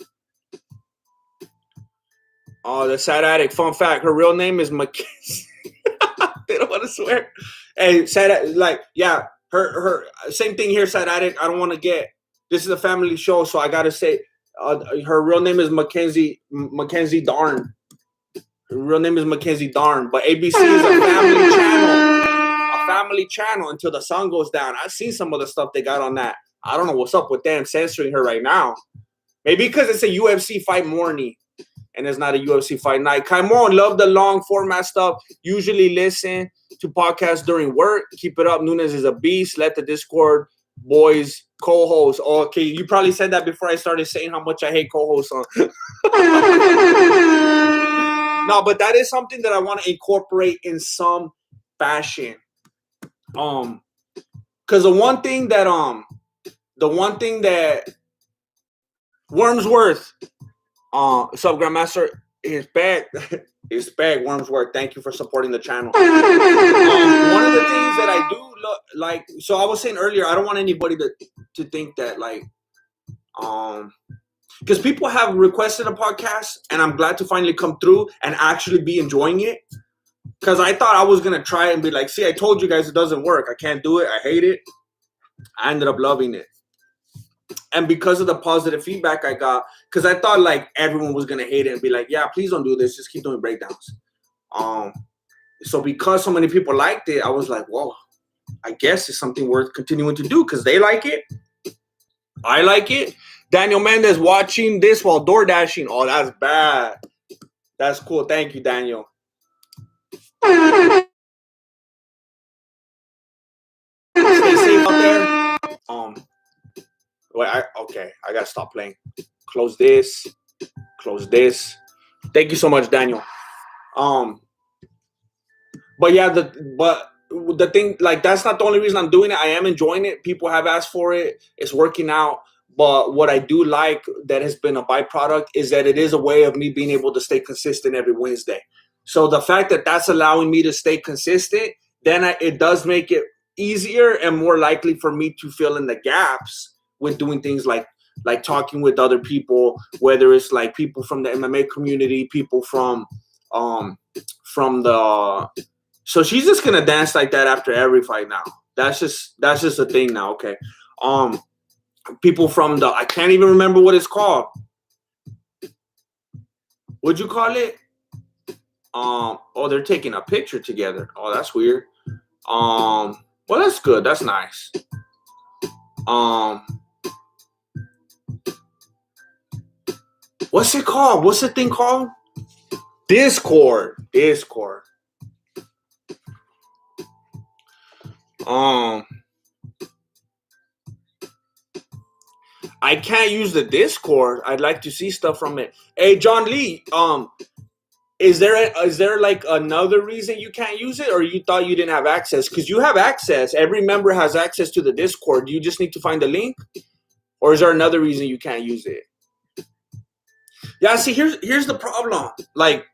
Oh, the Sad Addict. Fun fact, her real name is Mackenzie. They don't want to swear. Hey, Sad, like, yeah, her same thing here, Sad Addict. I don't want to get. This is a family show, so I gotta say, her real name is Mackenzie Darn. Her real name is Mackenzie Darn, but ABC is a family channel until the sun goes down. I've seen some of the stuff they got on that. I don't know what's up with them censoring her right now. Maybe because it's a UFC fight morning and it's not a UFC fight night. Come on, love the long format stuff. Usually listen to podcasts during work. Keep it up. Nunes is a beast. Let the Discord boys co-host. Oh, okay, you probably said that before I started saying how much I hate co-hosts on. No, but that is something that I want to incorporate in some fashion. Because the one thing that Wormsworth, sub Grandmaster, Respect, respect, Wormsworth. Thank you for supporting the channel. One of the things that I do like, so I was saying earlier, I don't want anybody to think that like, because people have requested a podcast, and I'm glad to finally come through and actually be enjoying it. Because I thought I was gonna try it and be like, see, I told you guys it doesn't work. I can't do it. I hate it. I ended up loving it. And because of the positive feedback I got, because I thought like everyone was gonna hate it and be like, yeah, please don't do this, just keep doing breakdowns. So because so many people liked it, I was like, whoa, I guess it's something worth continuing to do because they like it. I like it. Daniel Mendez watching this while door dashing. Oh, that's bad. That's cool. Thank you, Daniel. Stay safe out there. Wait, okay, I gotta stop playing. Close this. Close this. Thank you so much, Daniel. But yeah, the thing, like, that's not the only reason I'm doing it. I am enjoying it. People have asked for it. It's working out. But what I do like that has been a byproduct is that it is a way of me being able to stay consistent every Wednesday. So the fact that that's allowing me to stay consistent, then it does make it easier and more likely for me to fill in the gaps with doing things like talking with other people, whether it's like people from the MMA community, people from the. So she's just gonna dance like that after every fight now. That's just a thing now. Okay. People from the, I can't even remember what it's called. What'd you call it? Oh, they're taking a picture together. Oh, that's weird. Well, that's good. That's nice. What's it called? What's the thing called? Discord. I can't use the Discord. I'd like to see stuff from it. Hey, John Lee, is there like another reason you can't use it, or you thought you didn't have access? Because you have access. Every member has access to the Discord. You just need to find the link, or is there another reason you can't use it? Yeah, see, here's the problem. Like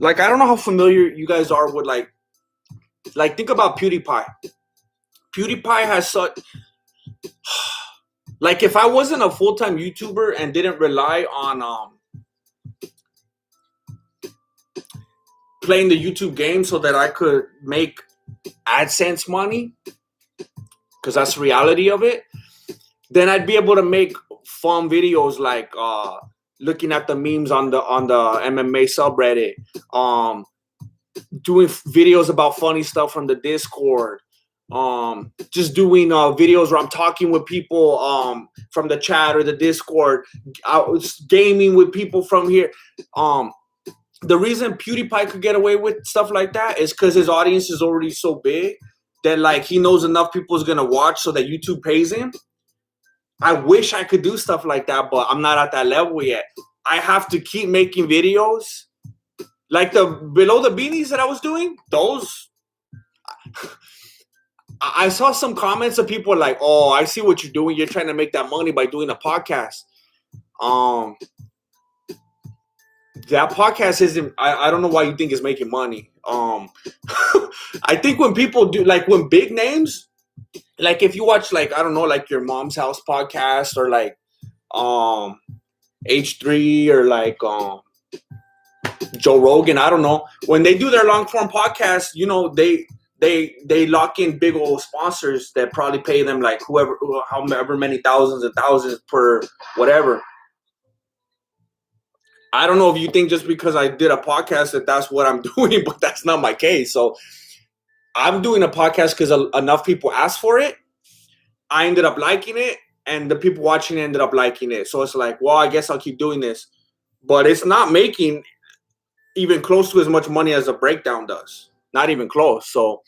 I don't know how familiar you guys are with like think about PewDiePie. PewDiePie has such. Like, if I wasn't a full-time YouTuber and didn't rely on playing the YouTube game so that I could make AdSense money, because that's the reality of it, then I'd be able to make fun videos like looking at the memes on the MMA subreddit, doing videos about funny stuff from the Discord, just doing videos where I'm talking with people from the chat or the Discord. I was gaming with people from here. The reason PewDiePie could get away with stuff like that is because his audience is already so big that like he knows enough people is gonna watch so that YouTube pays him. I wish I could do stuff like that, but I'm not at that level yet. I have to keep making videos like the below the beanies that I was doing. Those. I saw some comments of people like, "Oh, I see what you're doing. You're trying to make that money by doing a podcast." That podcast isn't. I don't know why you think it's making money. I think when people do, like, when big names, like if you watch, like, I don't know, like your Mom's House podcast or like H3 or like Joe Rogan. I don't know, when they do their long form podcast, you know, they lock in big old sponsors that probably pay them like however many thousands and thousands per whatever. I don't know if you think just because I did a podcast that that's what I'm doing, but that's not my case. So I'm doing a podcast because enough people asked for it. I ended up liking it, and the people watching ended up liking it. So it's like, well, I guess I'll keep doing this. But it's not making even close to as much money as a breakdown does. Not even close. So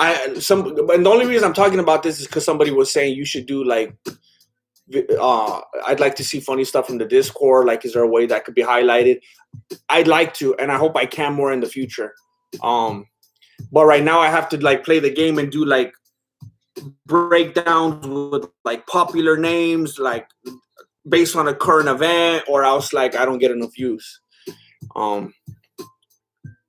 and the only reason I'm talking about this is because somebody was saying you should do like I'd like to see funny stuff from the Discord. Like, is there a way that could be highlighted? I'd like to, and I hope I can more in the future. But right now I have to like play the game and do like breakdowns with like popular names, like based on a current event, or else like I don't get enough views.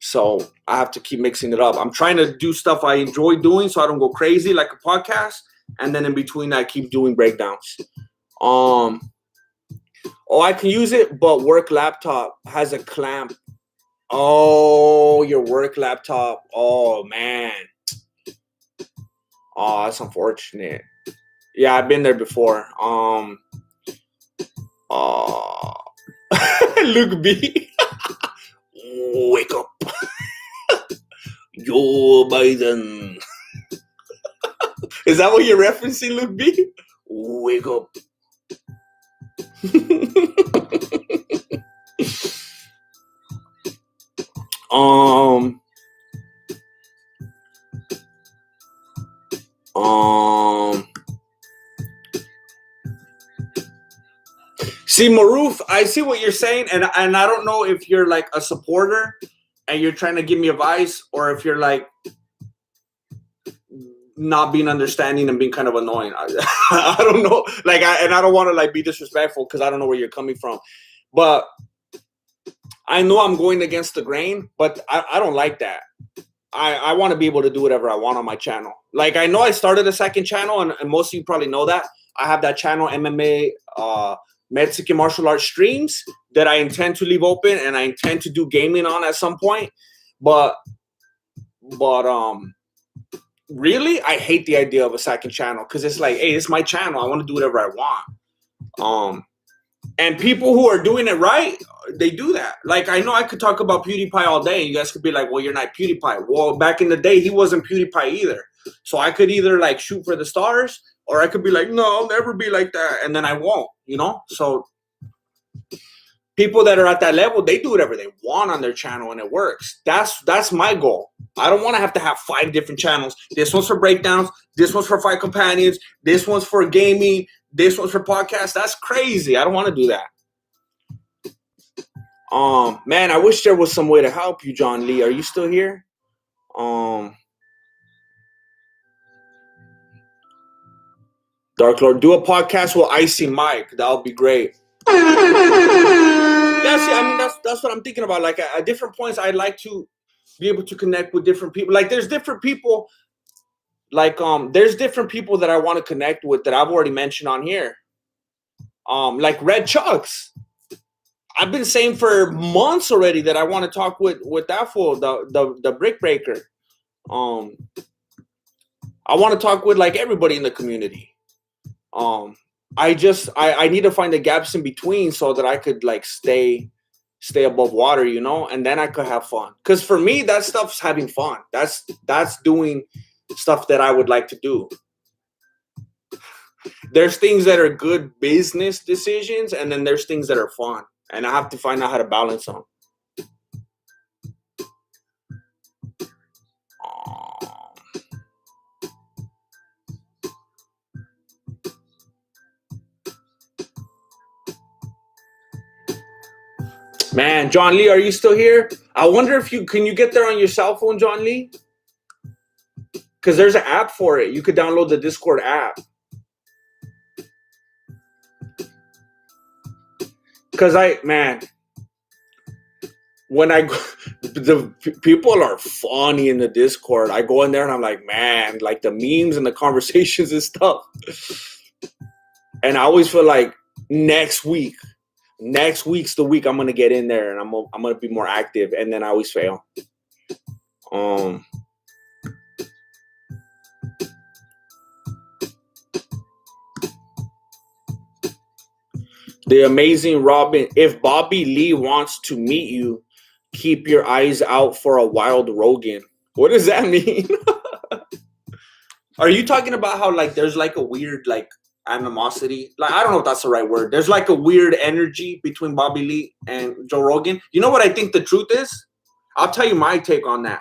So I have to keep mixing it up. I'm trying to do stuff I enjoy doing so I don't go crazy like a podcast. And then in between I keep doing breakdowns. Oh, I can use it, but work laptop has a clamp. Oh, your work laptop. Oh, man. Oh, that's unfortunate. Yeah, I've been there before. Luke B. Wake up. Joe Biden. Is that what you're referencing, Luke B? Wake up. See, Maruf, I see what you're saying, and I don't know if you're like a supporter and you're trying to give me advice, or if you're like not being understanding and being kind of annoying. I don't know. Like, I don't want to like be disrespectful because I don't know where you're coming from, but I know I'm going against the grain, but I don't like that. I want to be able to do whatever I want on my channel. Like, I know I started a second channel, and most of you probably know that. I have that channel, MMA, Mexican martial arts streams, that I intend to leave open, and I intend to do gaming on at some point. But really, I hate the idea of a second channel, because it's like, hey, it's my channel. I want to do whatever I want. And people who are doing it right, they do that. Like, I know I could talk about PewDiePie all day, and you guys could be like, well, you're not PewDiePie. Well, back in the day, he wasn't PewDiePie either. So I could either like shoot for the stars, or I could be like, no, I'll never be like that. And then I won't, you know? So people that are at that level, they do whatever they want on their channel, and it works. That's my goal. I don't want to have 5 different channels. This one's for breakdowns. This one's for fight companions. This one's for gaming. This one's for podcasts. That's crazy. I don't want to do that. Man, I wish there was some way to help you, John Lee. Are you still here? Dark Lord, do a podcast with Icy Mike. That would be great. Yeah, see, I mean, that's what I'm thinking about. Like, at different points, I'd like to be able to connect with different people. Like, there's different people. Like, there's different people that I want to connect with that I've already mentioned on here. Like Red Chucks. I've been saying for months already that I want to talk with that fool, the brick breaker. I want to talk with like everybody in the community. I need to find the gaps in between so that I could like stay above water, you know, and then I could have fun. Because for me, that stuff's having fun. That's doing stuff that I would like to do. There's things that are good business decisions, and then there's things that are fun, and I have to find out how to balance them. Man, John Lee, are you still here? I wonder if can you get there on your cell phone, John Lee? Because there's an app for it. You could download the Discord app. Because when I go, the people are funny in the Discord. I go in there and I'm like, man, like the memes and the conversations and stuff. And I always feel like next week's the week I'm gonna get in there and I'm gonna be more active, and then I always fail. The amazing Robin, if Bobby Lee wants to meet you, keep your eyes out for a wild Rogan. What does that mean? Are you talking about how like there's like a weird like animosity? Like, I don't know if that's the right word. There's like a weird energy between Bobby Lee and Joe Rogan. You know what I think the truth is? I'll tell you my take on that.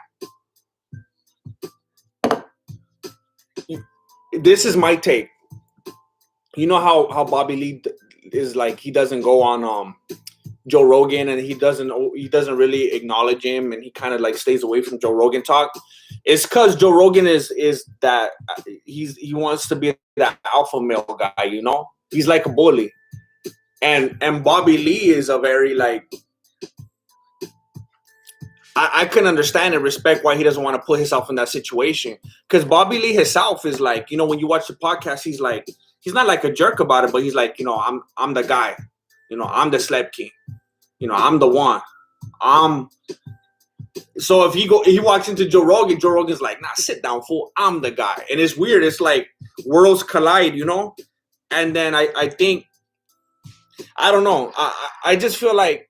This is my take. You know how Bobby Lee is like, he doesn't go on Joe Rogan, and he doesn't really acknowledge him, and he kind of like stays away from Joe Rogan talk. It's because Joe Rogan is that he wants to be that alpha male guy, you know. He's like a bully, and Bobby Lee is a very like. I can understand and respect why he doesn't want to put himself in that situation, because Bobby Lee himself is like, you know, when you watch the podcast, he's like, he's not like a jerk about it, but he's like, you know, I'm the guy, you know, I'm the slap king, you know, I'm the one. So if he walks into Joe Rogan's like, nah, sit down, fool. I'm the guy. And it's weird. It's like worlds collide, you know? And then I think, I don't know. I just feel like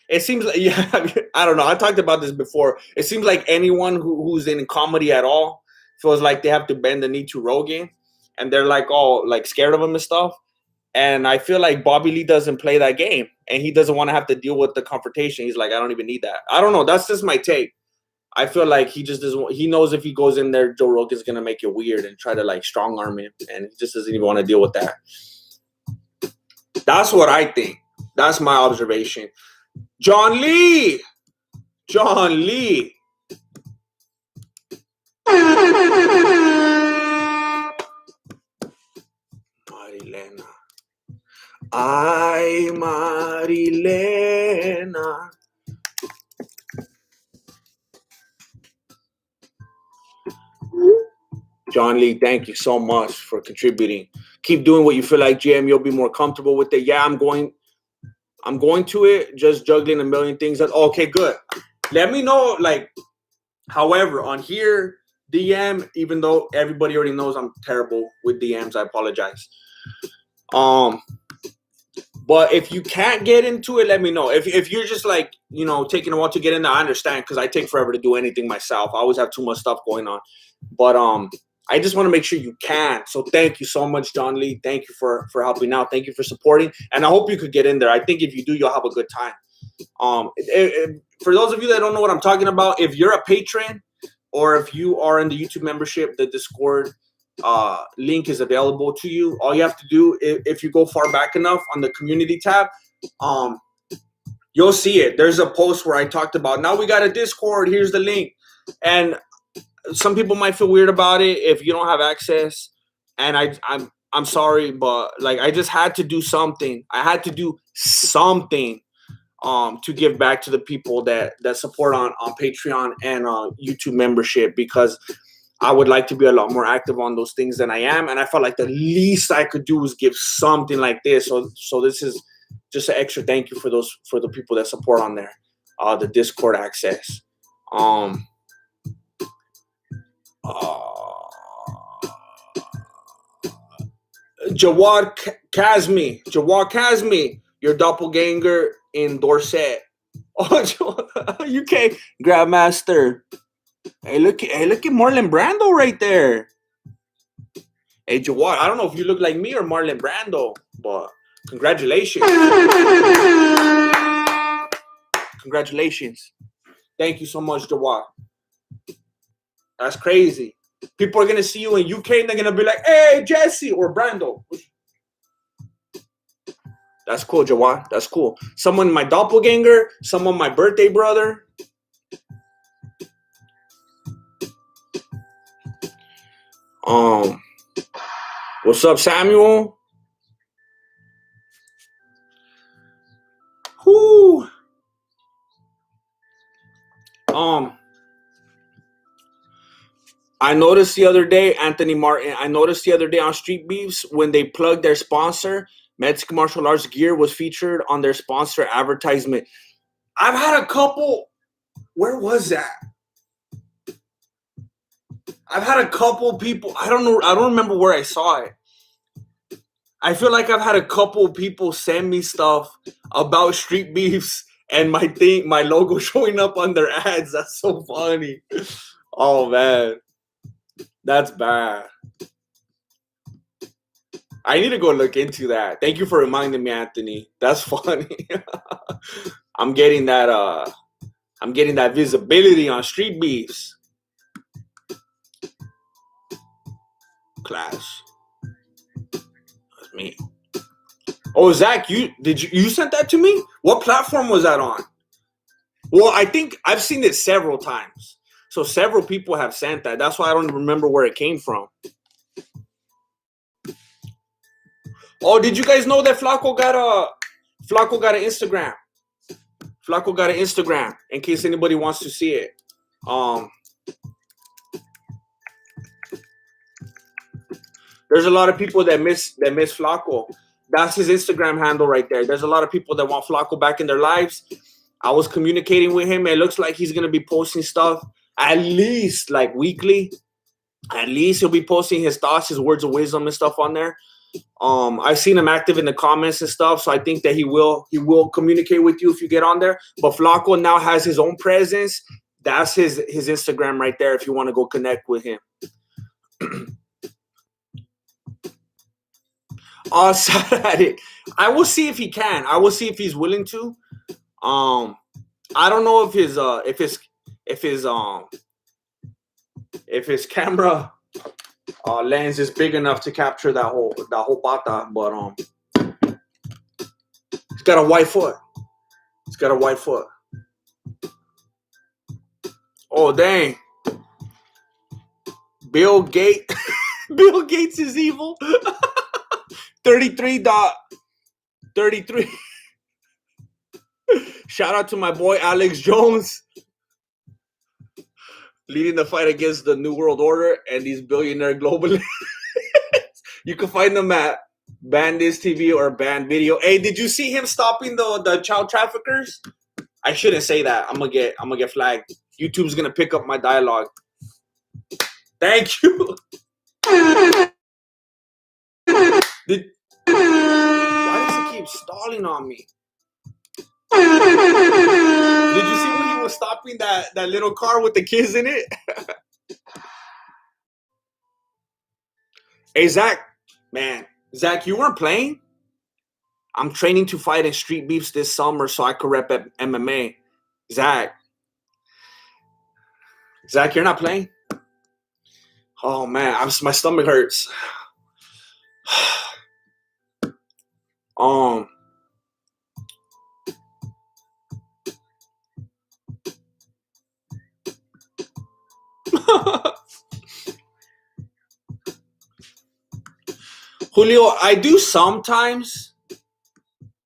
it seems like, yeah, I don't know. I talked about this before. It seems like anyone who's in comedy at all feels like they have to bend the knee to Rogan, and they're like all like scared of him and stuff. And I feel like Bobby Lee doesn't play that game, and he doesn't want to have to deal with the confrontation. He's like, I don't even need that. I don't know. That's just my take. I feel like he just doesn't. He knows if he goes in there, Joe Rogan's gonna make it weird and try to like strong arm him, and he just doesn't even want to deal with that. That's what I think. That's my observation. John Lee. Marilena. Ay, Marilena. John Lee, thank you so much for contributing. Keep doing what you feel like, GM. You'll be more comfortable with it. Yeah, I'm going to it. Just juggling a million things. Okay, good. Let me know. Like, however, on here, DM. Even though everybody already knows I'm terrible with DMs, I apologize. But if you can't get into it, let me know. If you're just like, you know, taking a while to get in there, I understand, because I take forever to do anything myself. I always have too much stuff going on. But I just want to make sure you can. So thank you so much, John Lee. Thank you for helping out. Thank you for supporting. And I hope you could get in there. I think if you do, you'll have a good time. For those of you that don't know what I'm talking about, if you're a patron or if you are in the YouTube membership, the Discord link is available to you. All you have to do, if you go far back enough on the community tab, you'll see it. There's a post where I talked about, now we got a Discord, here's the link. And some people might feel weird about it if you don't have access, and I'm sorry, but like, I just had to do something. I had to do something to give back to the people that support on Patreon and YouTube membership, because I would like to be a lot more active on those things than I am, and I felt like the least I could do was give something like this. So this is just an extra thank you for the people that support on there, the Discord access. Jawad Kazmi, your doppelganger in Dorset. Oh, UK Grandmaster. Hey, look at Marlon Brando right there. Hey, Jawad, I don't know if you look like me or Marlon Brando, but congratulations. Congratulations. Thank you so much, Jawad. That's crazy. People are going to see you in UK and they're going to be like, hey, Jesse or Brando. That's cool, Jawad. That's cool. Someone my doppelganger, someone my birthday brother. What's up, Samuel? Whoo. I noticed the other day, Anthony Martin, on Street Beefs, when they plugged their sponsor, Mexican Martial Arts Gear was featured on their sponsor advertisement. I've had a couple. Where was that? I've had a couple people. I don't know. I don't remember where I saw it. I feel like I've had a couple people send me stuff about Street Beefs and my logo showing up on their ads. That's so funny. Oh, man. That's bad. I need to go look into that. Thank you for reminding me, Anthony. That's funny. I'm getting that visibility on Street Beefs. Class. That's me. Oh, Zach, you sent that to me? What platform was that on? Well, I think I've seen it several times. So several people have sent that. That's why I don't remember where it came from. Oh, did you guys know that Flacco got an Instagram? Flacco got an Instagram. In case anybody wants to see it. There's a lot of people that miss Flacco. That's his Instagram handle right there. There's a lot of people that want Flacco back in their lives. I was communicating with him. It looks like he's gonna be posting stuff at least like weekly. At least he'll be posting his thoughts, his words of wisdom and stuff on there. I've seen him active in the comments and stuff, so I think that he will communicate with you if you get on there. But Flacco now has his own presence. That's his Instagram right there if you want to go connect with him. Saturday. I will see if he can. I will see if he's willing to. I don't know if his camera lens is big enough to capture that whole pata, but he's got a white foot. He's got a white foot. Oh dang. Bill Gates. Bill Gates is evil. 33.33. Shout out to my boy Alex Jones leading the fight against the New World Order and these billionaire globalists. You can find them at Ban This TV or Ban Video. Hey, did you see him stopping the child traffickers? I shouldn't say that. I'm gonna get flagged. YouTube's gonna pick up my dialogue. Thank you. Why does he keep stalling on me? Did you see when he was stopping that little car with the kids in it? Hey, Zach. Man, Zach, you weren't playing? I'm training to fight in street beefs this summer so I could rep at MMA. Zach, you're not playing? Oh, man, my stomach hurts. Julio, I do sometimes.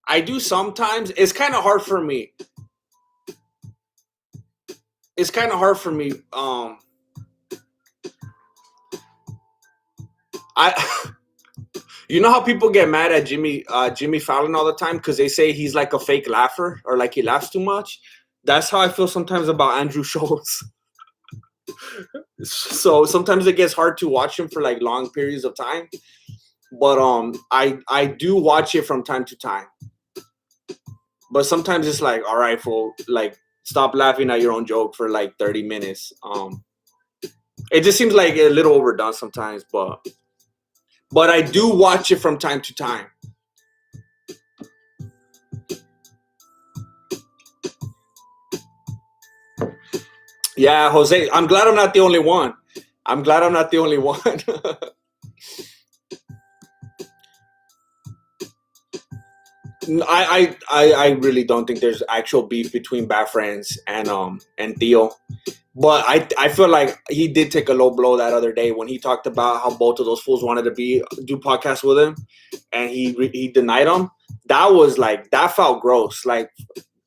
It's kind of hard for me. You know how people get mad at Jimmy Fallon all the time because they say he's like a fake laugher or like he laughs too much? That's how I feel sometimes about Andrew Schultz. So sometimes it gets hard to watch him for like long periods of time. But I do watch it from time to time. But sometimes it's like, all right, fool, like stop laughing at your own joke for like 30 minutes. It just seems like a little overdone sometimes, but I do watch it from time to time. Yeah, Jose, I'm glad I'm not the only one. I really don't think there's actual beef between Bad Friends and Theo. But I feel like he did take a low blow that other day when he talked about how both of those fools wanted to do podcasts with him, and he denied them. That felt gross. Like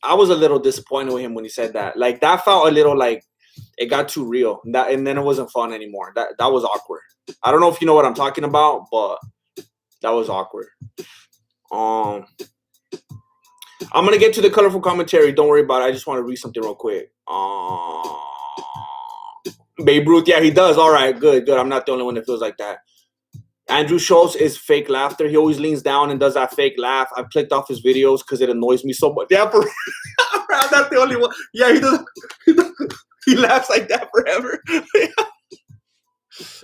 I was a little disappointed with him when he said that. Like that felt a little like it got too real. And then it wasn't fun anymore. That was awkward. I don't know if you know what I'm talking about, but that was awkward. I'm gonna get to the colorful commentary. Don't worry about it. I just want to read something real quick. Babe Ruth, yeah, he does. All right, good. I'm not the only one that feels like that. Andrew Schultz is fake laughter. He always leans down and does that fake laugh. I've clicked off his videos because it annoys me so much. Yeah, I'm not the only one. Yeah, he does. He laughs like that forever.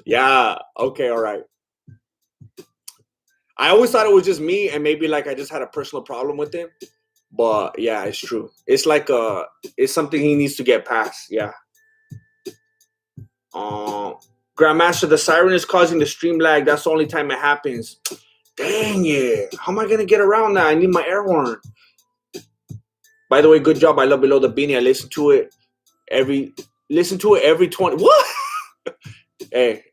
Yeah. Okay. All right. I always thought it was just me, and maybe like I just had a personal problem with him. But yeah, it's true. It's like it's something he needs to get past. Yeah. Grandmaster, the siren is causing the stream lag. That's the only time it happens. Dang it. How am I going to get around that? I need my air horn. By the way, good job. I love Below the Beanie. I listen to it every 20. What? Hey,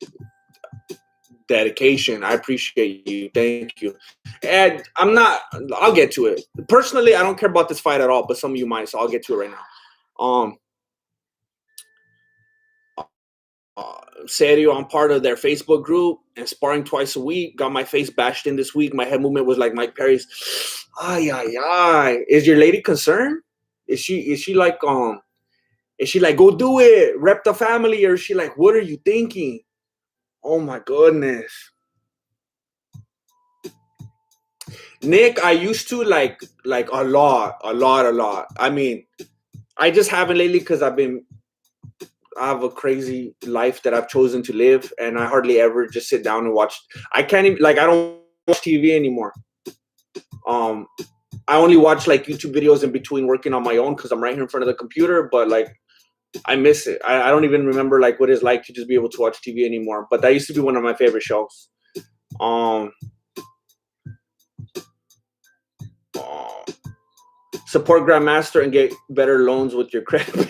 dedication. I appreciate you. Thank you. And I'll get to it. Personally, I don't care about this fight at all, but some of you might, so I'll get to it right now. Serio, I'm part of their Facebook group and sparring twice a week. Got my face bashed in this week. My head movement was like Mike Perry's. Ay, ay, ay. Is your lady concerned? Is she like, go do it, rep the family? Or is she like, what are you thinking? Oh my goodness. Nick, I used to like a lot. I mean, I just haven't lately because I have a crazy life that I've chosen to live, and I hardly ever just sit down and watch. I can't even, I don't watch TV anymore. I only watch like YouTube videos in between working on my own because I'm right here in front of the computer, but like I miss it. I don't even remember like what it's like to just be able to watch TV anymore. But that used to be one of my favorite shows. Support Grandmaster and get better loans with your credit.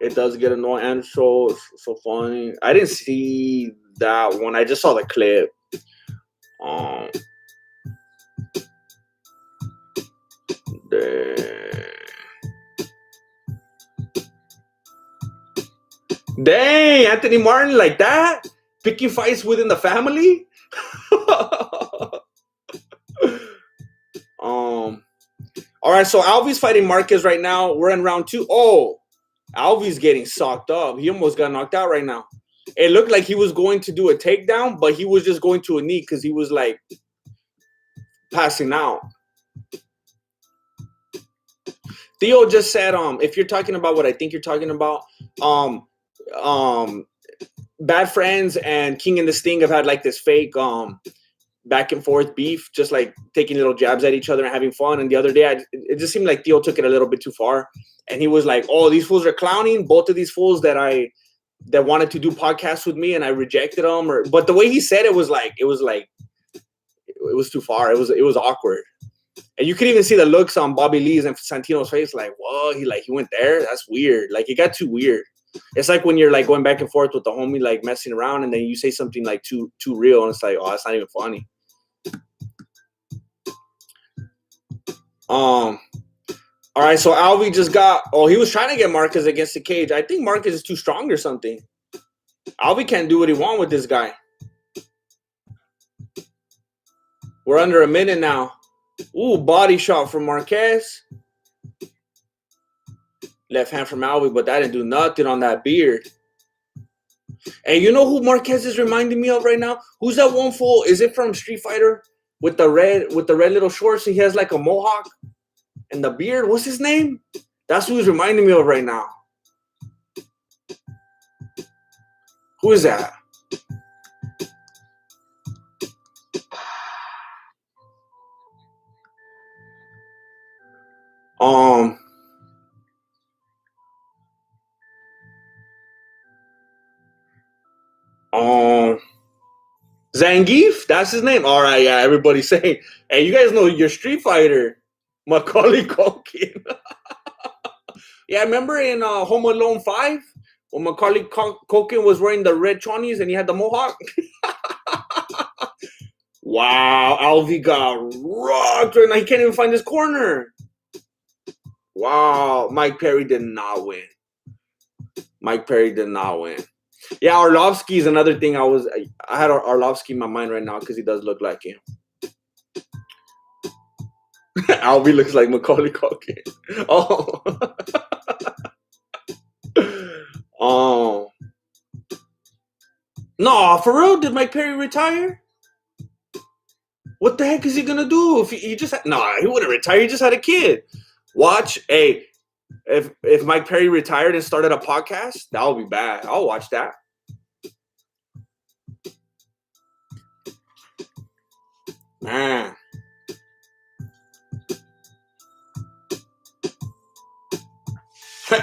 It does get annoying and so funny. I didn't see that one. I just saw the clip. Dang, Anthony Martin like that? Picking fights within the family? All right, so Alvy's fighting Marquez right now. We're in round 2. Oh, Alvy's getting socked up. He almost got knocked out right now. It looked like he was going to do a takedown, but he was just going to a knee because he was like passing out. Theo just said, if you're talking about what I think you're talking about, Bad Friends and King and the Sting have had like this fake back and forth beef, just like taking little jabs at each other and having fun. And the other day, it just seemed like Theo took it a little bit too far. And he was like, oh, these fools are clowning. Both of these fools that wanted to do podcasts with me, and I rejected them. But the way he said it was too far. It was awkward. And you could even see the looks on Bobby Lee's and Santino's face, like, whoa, he went there? That's weird. Like, it got too weird. It's like when you're like going back and forth with the homie, like messing around, and then you say something like too real, and it's like, oh, that's not even funny. All right, so Alvy just he was trying to get Marquez against the cage. I think Marquez is too strong or something. Alvy can't do what he wants with this guy. We're under a minute now. Ooh, body shot from Marquez. Left hand from Alvy, but that didn't do nothing on that beard. And you know who Marquez is reminding me of right now? Who's that one fool? Is it from Street Fighter with the red little shorts? He has like a mohawk and the beard. What's his name? That's who he's reminding me of right now. Who is that? Zangief? That's his name. All right, yeah. Everybody's saying, hey, you guys know your Street Fighter, Macaulay Culkin. Yeah, remember in Home Alone 5 when Macaulay Culkin was wearing the red chonies and he had the mohawk? Wow, Alvy got rocked right now. He can't even find his corner. Wow, Mike Perry did not win. Yeah, Arlovsky is another thing. I had Arlovsky in my mind right now because he does look like him. Alvy looks like Macaulay Culkin. Oh. No, for real? Did Mike Perry retire? What the heck is he gonna do if he just he wouldn't retire. He just had a kid. Watch, hey, if Mike Perry retired and started a podcast, that would be bad. I'll watch that. Man.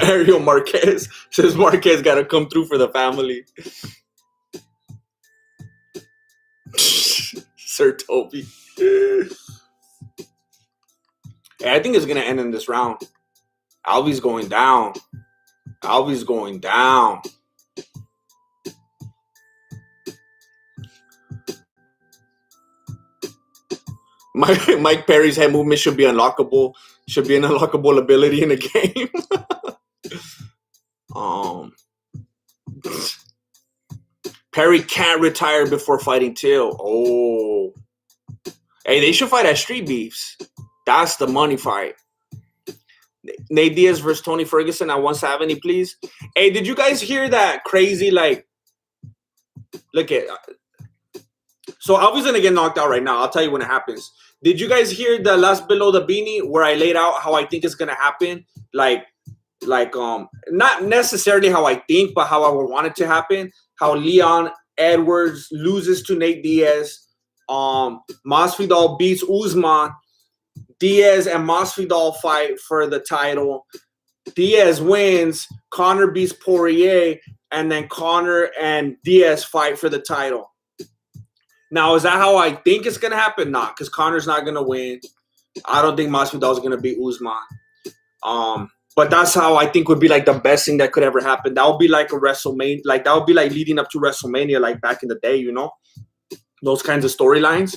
Ariel Marquez says Marquez got to come through for the family. Sir Toby. Hey, I think it's gonna end in this round. Alvy's going down. Alvy's going down. Mike Perry's head movement should be unlockable. Should be an unlockable ability in a game. Perry can't retire before fighting Till. Oh. Hey, they should fight at Street Beefs. That's the money fight. Nate Diaz versus Tony Ferguson at 170, please. Hey, did you guys hear that crazy, like, look at, so Alvy's going to get knocked out right now. I'll tell you when it happens. Did you guys hear the last below the beanie where I laid out how I think it's going to happen? Like, not necessarily how I think, but how I would want it to happen. How Leon Edwards loses to Nate Diaz. Masvidal beats Usman. Diaz and Masvidal fight for the title. Diaz wins. Conor beats Poirier. And then Conor and Diaz fight for the title. Now, is that how I think it's going to happen? Nah, because Conor's not going to win. I don't think Masvidal's going to beat Usman. But that's how I think would be like the best thing that could ever happen. That would be like a WrestleMania. Like that would be like leading up to WrestleMania, like back in the day, you know? Those kinds of storylines.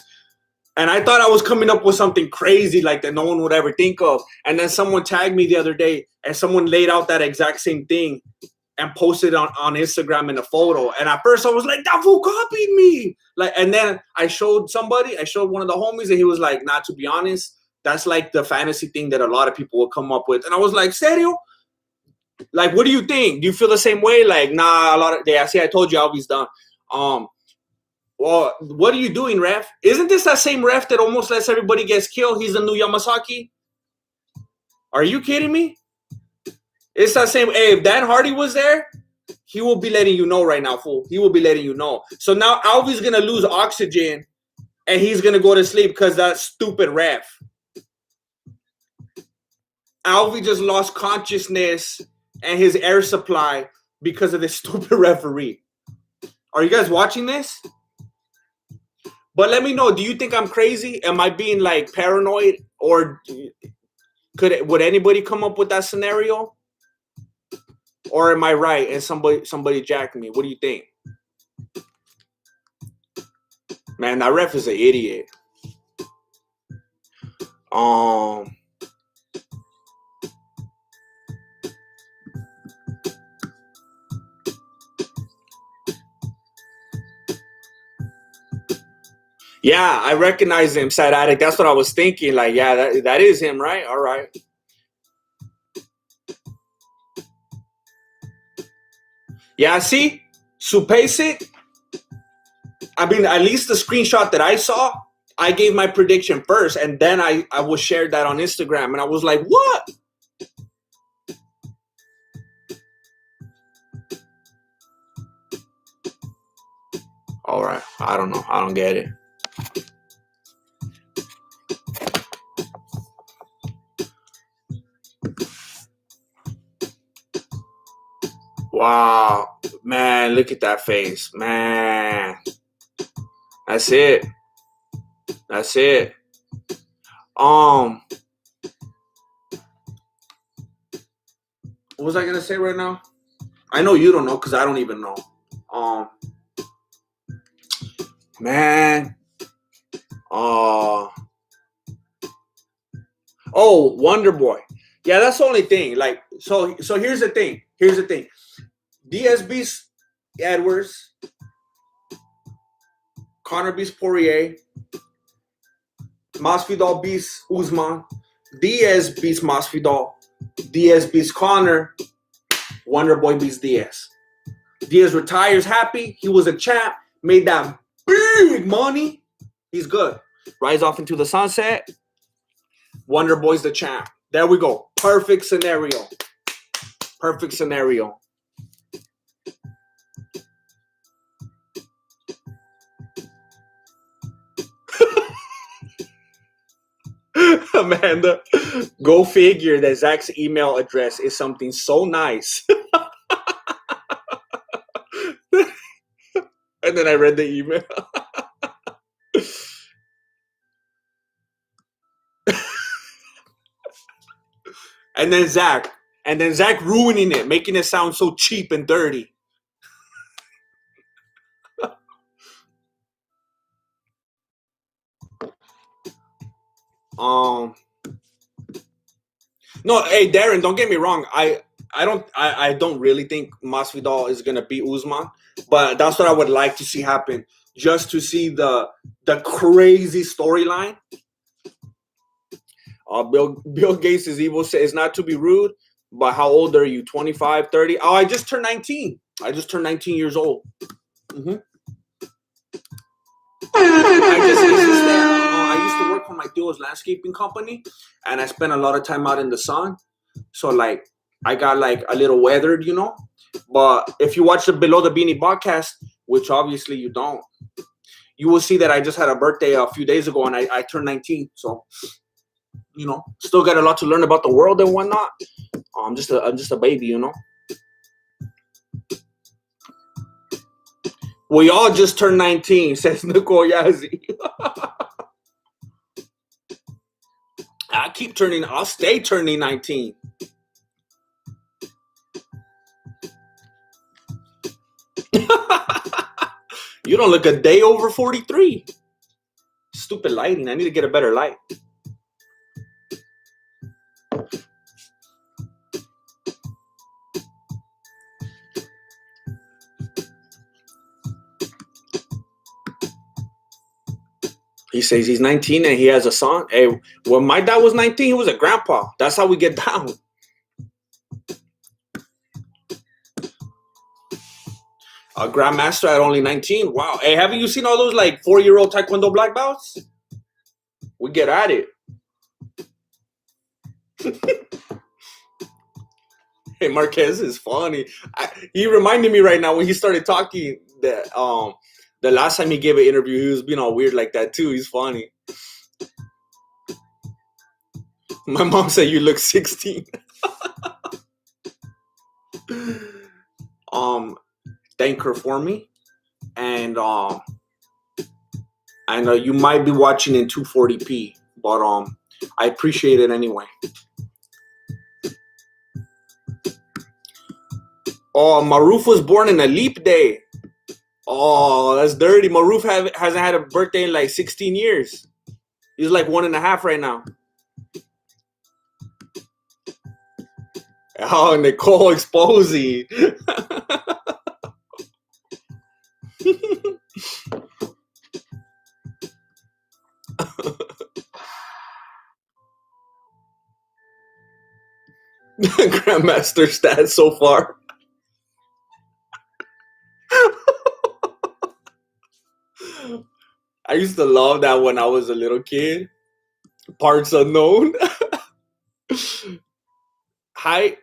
And I thought I was coming up with something crazy like that no one would ever think of. And then someone tagged me the other day and someone laid out that exact same thing and posted on Instagram in a photo. And at first I was like, that fool copied me. Like, and then I showed one of the homies, and he was like, nah, to be honest, that's like the fantasy thing that a lot of people will come up with. And I was like, serio? Like, what do you think? Do you feel the same way? Like, nah, I told you Alvy's done. Well, what are you doing, ref? Isn't this that same ref that almost lets everybody get killed? He's the new Yamasaki? Are you kidding me? It's that same. Hey, if Dan Hardy was there, he will be letting you know right now, fool. He will be letting you know. So now Alvy's going to lose oxygen, and he's going to go to sleep because that stupid ref. Alvy just lost consciousness and his air supply because of this stupid referee. Are you guys watching this? But let me know, do you think I'm crazy? Am I being like paranoid? Or would anybody come up with that scenario? Or am I right and somebody jacked me? What do you think? Man, that ref is an idiot. Yeah, I recognize him, Sad Addict. That's what I was thinking. Like, yeah, that is him, right? All right. Yeah, see? Supasic. I mean, at least the screenshot that I saw, I gave my prediction first, and then I was shared that on Instagram, and I was like, what? All right. I don't know. I don't get it. Wow. Man, look at that face. Man. That's it. That's it. What was I going to say right now? I know you don't know because I don't even know. Man. Oh, Wonder Boy. Yeah, that's the only thing. Like, so here's the thing. Diaz beats Edwards. Conor beats Poirier. Masvidal beats Usman. Diaz beats Masvidal. Diaz beats Conor. Wonder Boy beats Diaz. Diaz retires happy. He was a champ. Made that big money. He's good. Rise off into the sunset. Wonder Boy's the champ. There we go. Perfect scenario. Perfect scenario. Amanda, go figure that Zach's email address is something so nice. And then I read the email. And then Zach ruining it, making it sound so cheap and dirty. Um, no, hey Darren, don't get me wrong. I don't really think Masvidal is gonna beat Usman, but that's what I would like to see happen, just to see the crazy storyline. Bill Gates is evil. Says not to be rude, but how old are you? 25, 30? Oh, I just turned 19. I just turned 19 years old. Mm-hmm. I used to work for my tío's landscaping company, and I spent a lot of time out in the sun. So like I got like a little weathered, you know. But if you watch the Below the Beanie podcast, which obviously you don't, you will see that I just had a birthday a few days ago, and I turned 19. So you know, still got a lot to learn about the world and whatnot. I'm just a baby, you know. We all just turned 19, says Nicole Yazzie. I'll stay turning 19. You don't look a day over 43. Stupid lighting. I need to get a better light. He says he's 19 and he has a son. Hey, when my dad was 19, he was a grandpa. That's how we get down. A grandmaster at only 19. Wow. Hey, haven't you seen all those like 4-year-old Taekwondo black belts? We get at it. Hey, Marquez is funny. He reminded me right now when he started talking that the last time he gave an interview, he was being all weird like that too. He's funny. My mom said you look 16. Thank her for me, and I know you might be watching in 240p, but I appreciate it anyway. Oh, Maruf was born in a leap day. Oh, that's dirty. Maruf hasn't had a birthday in like 16 years. He's like 1.5 right now. Oh, Nicole exposing. Grandmaster stats so far. I used to love that when I was a little kid. Parts unknown. Height.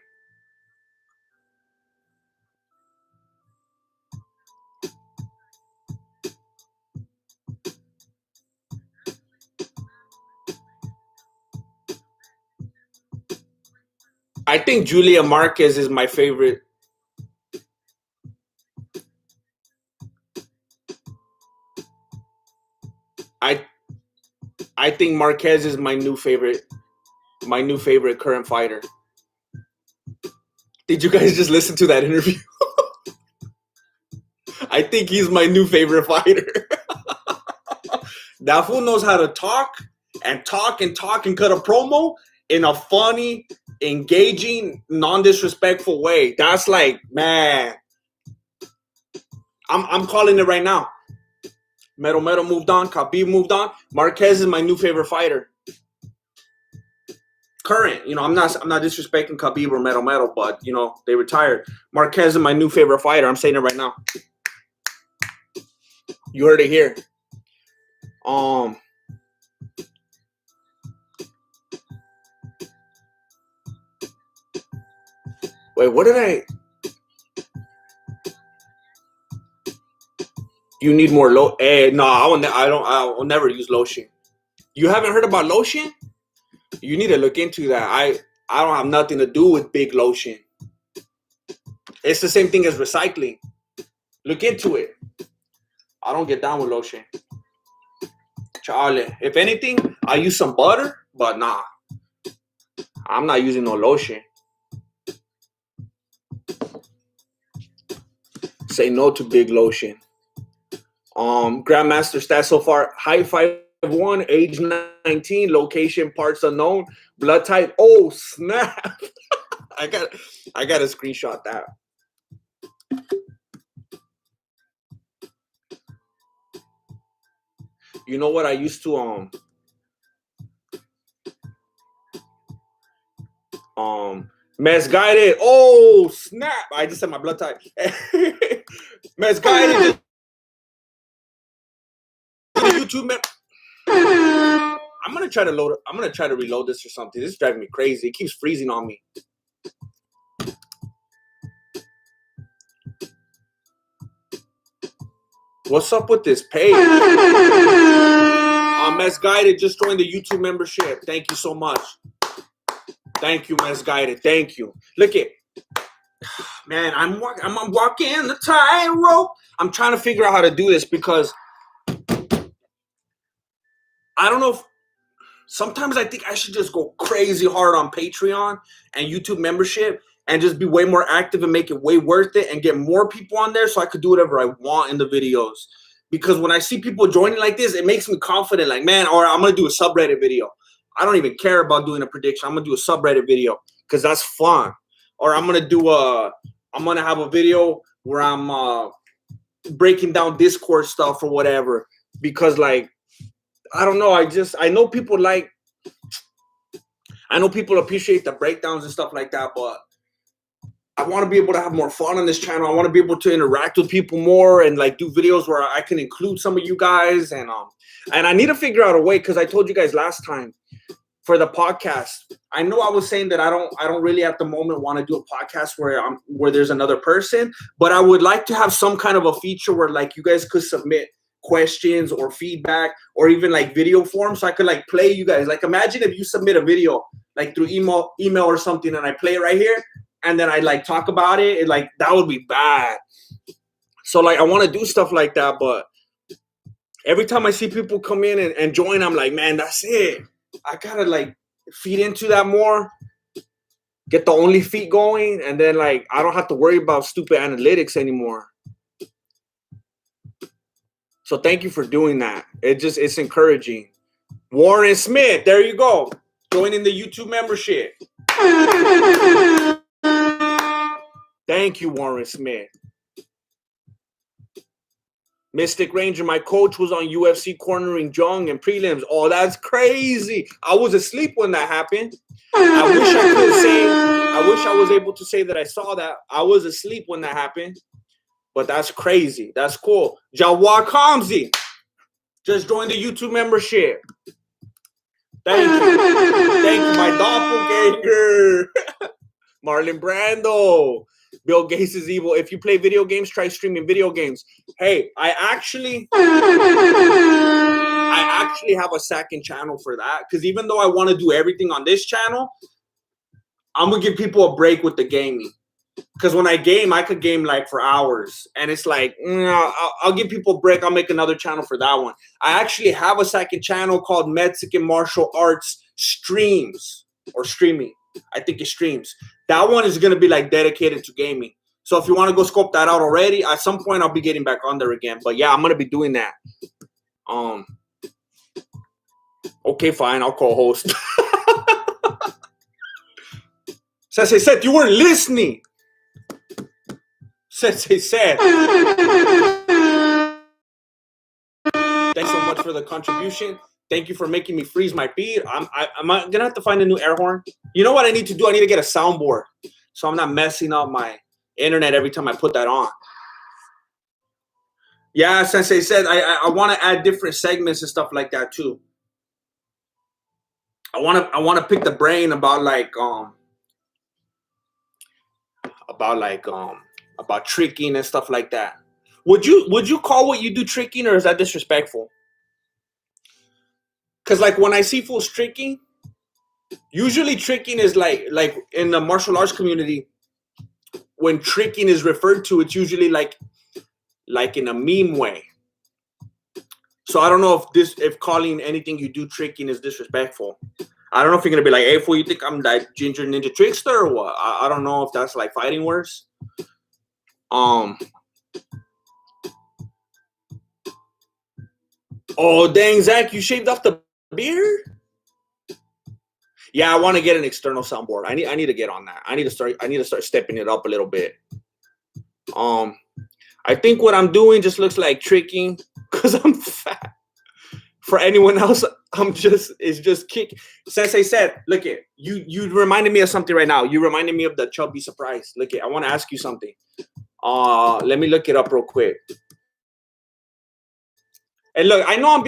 I think Julia Marquez is my favorite. I think Marquez is my new favorite current fighter. Did you guys just listen to that interview? I think he's my new favorite fighter. That fool knows how to talk and cut a promo in a funny, engaging, non-disrespectful way. That's like, man. I'm calling it right now. Metal moved on. Khabib moved on. Marquez is my new favorite fighter. Current, you know, I'm not disrespecting Khabib or Metal, but you know they retired. Marquez is my new favorite fighter. I'm saying it right now. You heard it here. Wait, what did I? You need more lotion. No, I will never use lotion. You haven't heard about lotion? You need to look into that. I don't have nothing to do with big lotion. It's the same thing as recycling. Look into it. I don't get down with lotion. Charlie, if anything, I use some butter, but nah. I'm not using no lotion. Say no to big lotion. Grandmaster stats so far: height 5'1", age 19, location parts unknown, blood type. Oh snap! I got to screenshot that. You know what I used to misguided. Oh snap! I just said my blood type. Misguided. YouTube man. I'm gonna try to reload this or something. This is driving me crazy. It keeps freezing on me. What's up with this page? Misguided just joined the YouTube membership. Thank you so much. Thank you, Misguided. Thank you. Look it. Man, I'm walking the tightrope. I'm trying to figure out how to do this because I don't know if sometimes I think I should just go crazy hard on Patreon and YouTube membership and just be way more active and make it way worth it and get more people on there so I could do whatever I want in the videos. Because when I see people joining like this, it makes me confident. Like, man, or I'm going to do a subreddit video. I don't even care about doing a prediction. I'm going to do a subreddit video because that's fun. Or I'm going to have a video where I'm breaking down Discord stuff or whatever. Because, like, I don't know. I know people appreciate the breakdowns and stuff like that, but I want to be able to have more fun on this channel. I want to be able to interact with people more and like do videos where I can include some of you guys. And I need to figure out a way, because I told you guys last time for the podcast. I know I was saying that I don't really at the moment want to do a podcast where there's another person, but I would like to have some kind of a feature where like you guys could submit questions or feedback or even like video form, so I could like play you guys. Like imagine if you submit a video like through email or something and I play it right here and then I like talk about it, like that would be bad. So like I want to do stuff like that, but every time I see people come in and join, I'm like, man, that's it. I gotta like feed into that more, get the only feet going, and then like I don't have to worry about stupid analytics anymore. So thank you for doing that. It's encouraging. Warren Smith, there you go. Joining the YouTube membership. Thank you, Warren Smith. Mystic Ranger, my coach was on UFC cornering Jung and prelims. Oh, that's crazy. I was asleep when that happened. I wish I was able to say that I saw that. I was asleep when that happened. But that's crazy. That's cool. Jawad Kamzi just joined the YouTube membership. Thank you. Thank you, my doppelganger. Marlon Brando. Bill Gates is evil. If you play video games, try streaming video games. Hey, I actually have a second channel for that. Because even though I want to do everything on this channel, I'm going to give people a break with the gaming. Because when I game, I could game like for hours. And it's like, I'll give people a break. I'll make another channel for that one. I actually have a second channel called Mexican Martial Arts Streams. Or Streaming. I think it streams. That one is going to be like dedicated to gaming. So if you want to go scope that out already, at some point I'll be getting back on there again. But yeah, I'm going to be doing that. Okay, fine. I'll co-host. Sensei said you weren't listening. Sensei said. Thanks so much for the contribution. Thank you for making me freeze my feed. I'm gonna have to find a new air horn. You know what I need to do? I need to get a soundboard so I'm not messing up my internet every time I put that on. Yeah, Sensei said I want to add different segments and stuff like that too. I want to pick the brain about tricking and stuff like that. Would you call what you do tricking, or is that disrespectful? Because like when I see fools tricking, usually tricking is like in the martial arts community, when tricking is referred to, it's usually like in a meme way. So I don't know if calling anything you do tricking is disrespectful. I don't know if you're gonna be like, hey, fool, you think I'm that ginger ninja trickster or what? I don't know if that's like fighting words. Oh dang, Zach, you shaved off the beard? Yeah, I want to get an external soundboard. I need to get on that. I need to start stepping it up a little bit. I think what I'm doing just looks like tricking because I'm fat. For anyone else, it's just kick. Sensei said, look it, you reminded me of something right now. You reminded me of the chubby surprise. Look it, I want to ask you something. Let me look it up real quick. And look, I know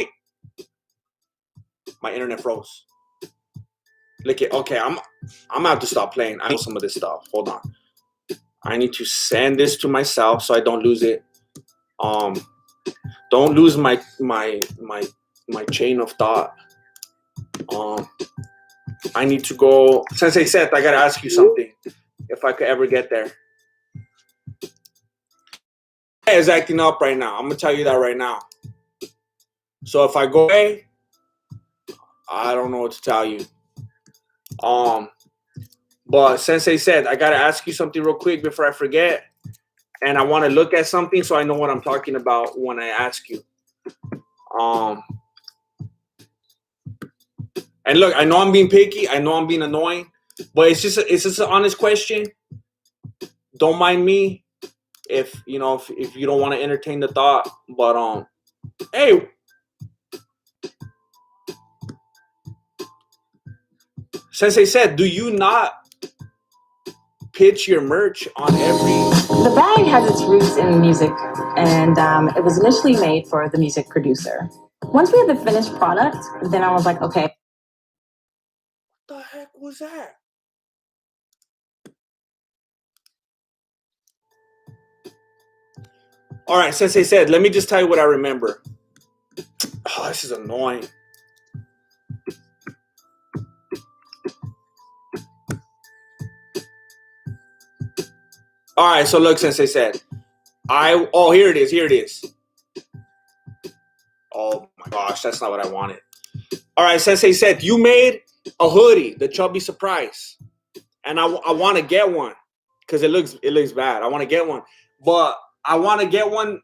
my internet froze. Look it, okay, I'm gonna have to stop playing. I know some of this stuff. Hold on. I need to send this to myself so I don't lose it. Don't lose my chain of thought. I need to go. Sensei Seth, I gotta ask you something. If I could ever get there. It's acting up right now. I'm gonna tell you that right now. So if I go away, I don't know what to tell you. But Sensei said, I gotta ask you something real quick before I forget. And I want to look at something so I know what I'm talking about when I ask you. And look, I know I'm being picky. I know I'm being annoying. But it's just an honest question. Don't mind me if you don't want to entertain the thought. But hey. Sensei said, do you not pitch your merch on every... The bag has its roots in music, and it was initially made for the music producer. Once we had the finished product, then I was like, okay. What the heck was that? All right, Sensei said, let me just tell you what I remember. Oh, this is annoying. All right, so look, Sensei said, here it is. Oh my gosh, that's not what I wanted. All right, Sensei said, you made a hoodie, the chubby surprise. And I want to get one because it looks bad. I want to get one. But I want to get one.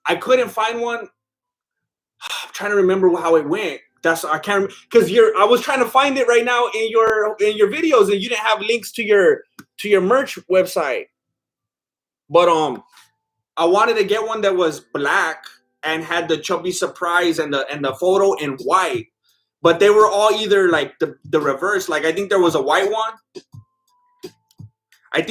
I couldn't find one. I'm trying to remember how it went. I can't, because I was trying to find it right now in your videos, and you didn't have links to your merch website. But I wanted to get one that was black and had the chubby surprise and the photo in white. But they were all either like the reverse. Like I think there was a white one. And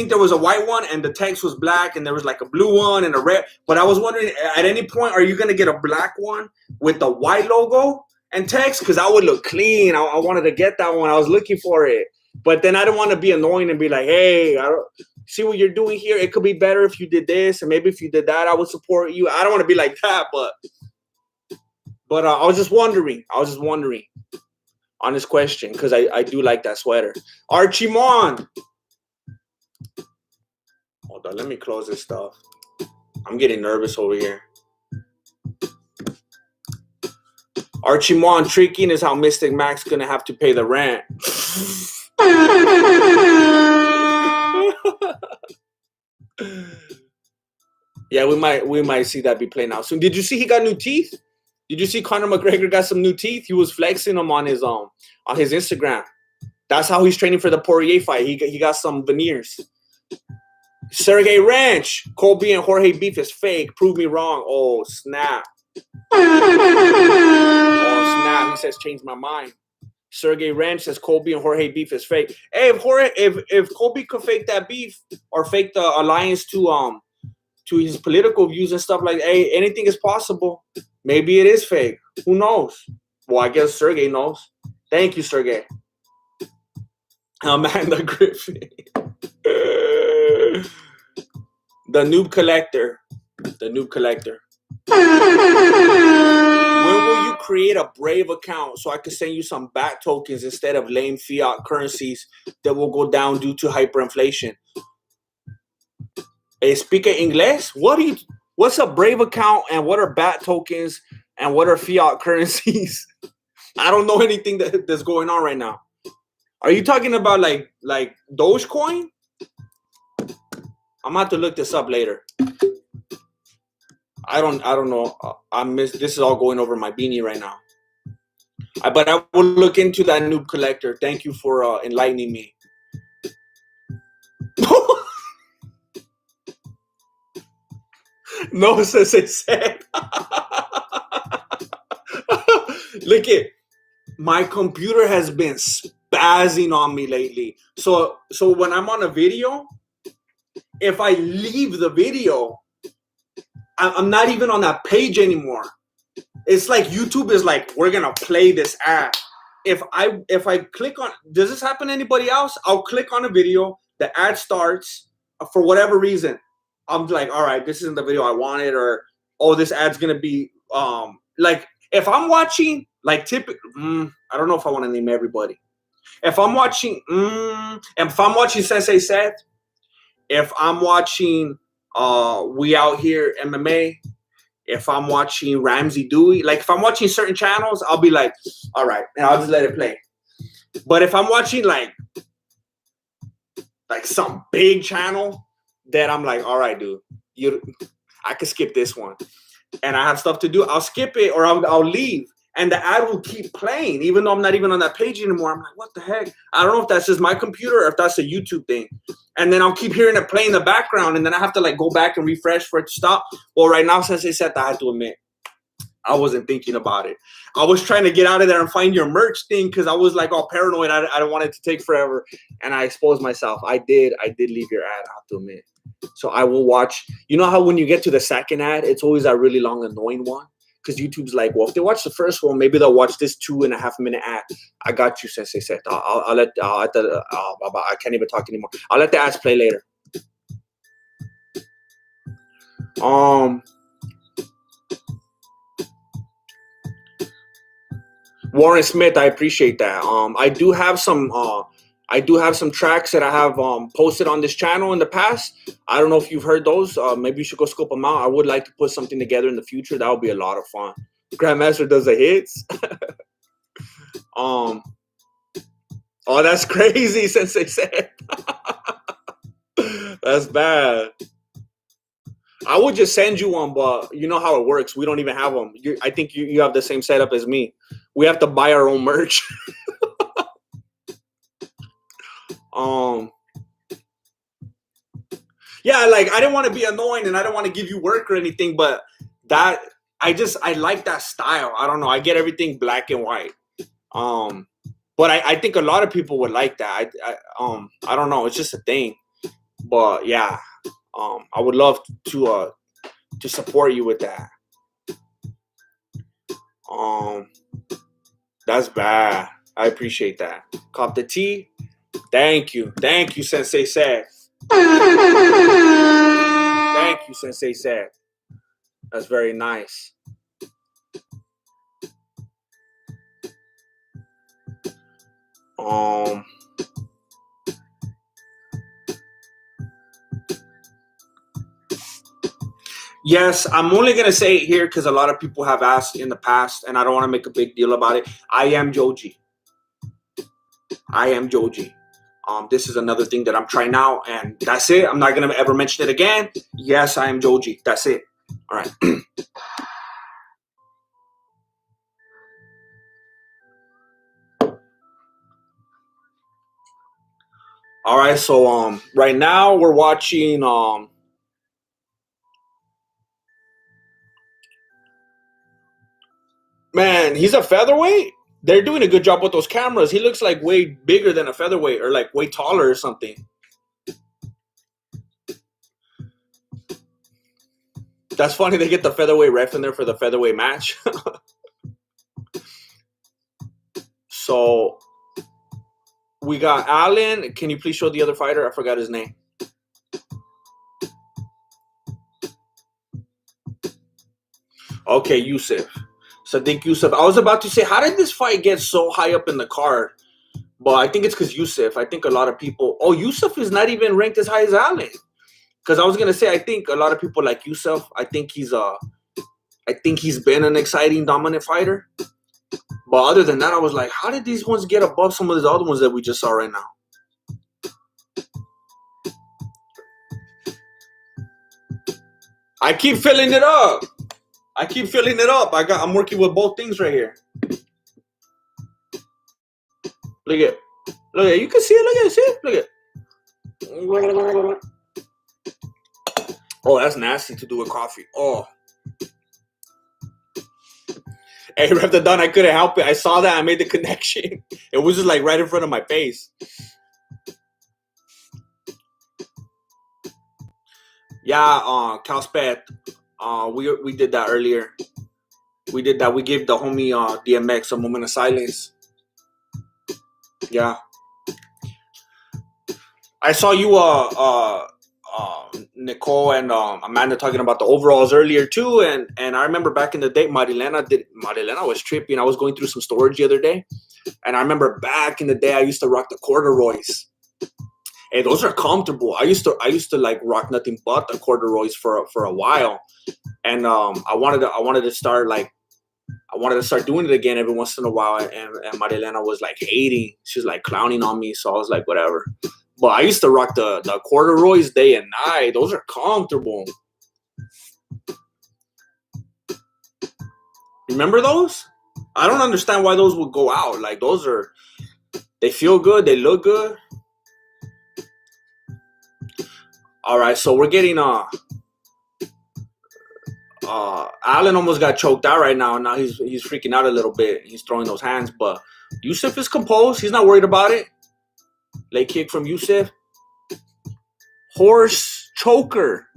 the text was black, and there was like a blue one and a red. But I was wondering, at any point, are you gonna get a black one with the white logo and text? Because that would look clean. I wanted to get that one. I was looking for it. But then I don't want to be annoying and be like, hey, I don't see what you're doing here. It could be better if you did this, and maybe if you did that, I would support you. I don't want to be like that, but I was just wondering. On this question, because I do like that sweater. Archimon. Hold on, let me close this stuff. I'm getting nervous over here. Archimon, tricking is how Mystic Mac's gonna have to pay the rent. Yeah, we might see that be playing out soon. Did you see he got new teeth? Did you see Conor McGregor got some new teeth? He was flexing them on his Instagram. That's how he's training for the Poirier fight. He got some veneers. Sergey Ranch, Colby and Jorge beef is fake. Prove me wrong. Oh snap! Oh snap! He says change my mind. Sergey Ranch says Colby and Jorge beef is fake. Hey, if Colby could fake that beef or fake the alliance to his political views and stuff like, hey, anything is possible. Maybe it is fake. Who knows? Well, I guess Sergey knows. Thank you, Sergey. Amanda Griffin. The noob collector. When will you create a Brave account so I could send you some BAT tokens instead of lame fiat currencies that will go down due to hyperinflation? Speak English? What's a Brave account, and what are BAT tokens, and what are fiat currencies? I don't know anything that's going on right now. Are you talking about like Dogecoin? I'm gonna have to look this up later. I don't know. This is all going over my beanie right now. But I will look into that noob collector. Thank you for enlightening me. No, says it said. Look it. My computer has been spazzing on me lately. So when I'm on a video, if I leave the video, I'm not even on that page anymore. It's like YouTube is like, we're gonna play this ad. If I click on, does this happen to anybody else? I'll click on a video, the ad starts for whatever reason. I'm like, all right, this isn't the video I wanted, or oh, this ad's gonna be like if I'm watching like I don't know if I want to name everybody. If I'm watching Sensei Seth, if I'm watching We Out Here MMA, if I'm watching Ramsey Dewey, like if I'm watching certain channels, I'll be like, all right, and I'll just let it play. But if I'm watching like some big channel, then I'm like, all right, dude, I could skip this one. And I have stuff to do, I'll skip it or I'll leave. And the ad will keep playing, even though I'm not even on that page anymore. I'm like, what the heck? I don't know if that's just my computer or if that's a YouTube thing. And then I'll keep hearing it play in the background, and then I have to like go back and refresh for it to stop. Well, right now, since they said that, I have to admit, I wasn't thinking about it. I was trying to get out of there and find your merch thing because I was like all paranoid. I don't want it to take forever. And I exposed myself. I did leave your ad, I have to admit. So I will watch. You know how when you get to the second ad, it's always that really long, annoying one? Because YouTube's like, well, if they watch the first one, maybe they'll watch this 2.5-minute ad. I got you, Sensei Seth. I can't even talk anymore. I'll let the ads play later. Warren Smith, I appreciate that. I do have some tracks that I have posted on this channel in the past. I don't know if you've heard those. Maybe you should go scope them out. I would like to put something together in the future. That would be a lot of fun. Grandmaster does the hits. Oh, that's crazy, Sensei said. That's bad. I would just send you one, but you know how it works. We don't even have them. I think you have the same setup as me. We have to buy our own merch. Yeah, like I didn't want to be annoying and I don't want to give you work or anything, but that I like that style. I don't know. I get everything black and white. But I think a lot of people would like that. I don't know. It's just a thing. But yeah, I would love to support you with that. That's bad. I appreciate that. Cop the tea. Thank you, Sensei said. Thank you, Sensei said. That's very nice. Yes, I'm only gonna say it here because a lot of people have asked in the past, and I don't want to make a big deal about it. I am Joji. This is another thing that I'm trying out, and that's it. I'm not gonna ever mention it again. Yes, I am Joji. That's it. All right. All right. So right now we're watching man, he's a featherweight. They're doing a good job with those cameras. He looks like way bigger than a featherweight, or like way taller or something. That's funny. They get the featherweight ref in there for the featherweight match. So we got Allen. Can you please show the other fighter? I forgot his name. Okay, Yusuf. Sadiq Yusuf. I was about to say, how did this fight get so high up in the card? But I think it's because Yusuf. I think a lot of people... Oh, Yusuf is not even ranked as high as Allen. Because I was going to say, I think a lot of people like Yusuf. I think he's been an exciting, dominant fighter. But other than that, I was like, how did these ones get above some of these other ones that we just saw right now? I keep filling it up. I'm working with both things right here. Look at, you can see it. Look at it. Oh, that's nasty to do with coffee. Oh. Hey, Rev the Don, I couldn't help it. I saw that. I made the connection. It was just like right in front of my face. Yeah, Calspeth. We did that earlier. We did that. We gave the homie DMX a moment of silence. Yeah. I saw you Nicole and Amanda talking about the overalls earlier too, and I remember back in the day, Marilena was tripping. I was going through some storage the other day, and I remember back in the day I used to rock the corduroys. Hey, those are comfortable. I used to like rock nothing but the corduroys for a while, and I wanted to start doing it again every once in a while, and Marilena was like hating. She was like clowning on me, so I was like, whatever. But I used to rock the corduroys day and night. Those are comfortable. Remember those? I don't understand why those would go out. Like they feel good. They look good. All right, so we're getting Allen almost got choked out right now. Now he's freaking out a little bit. He's throwing those hands, but Yusuf is composed. He's not worried about it. Leg kick from Yusuf. Horse choker.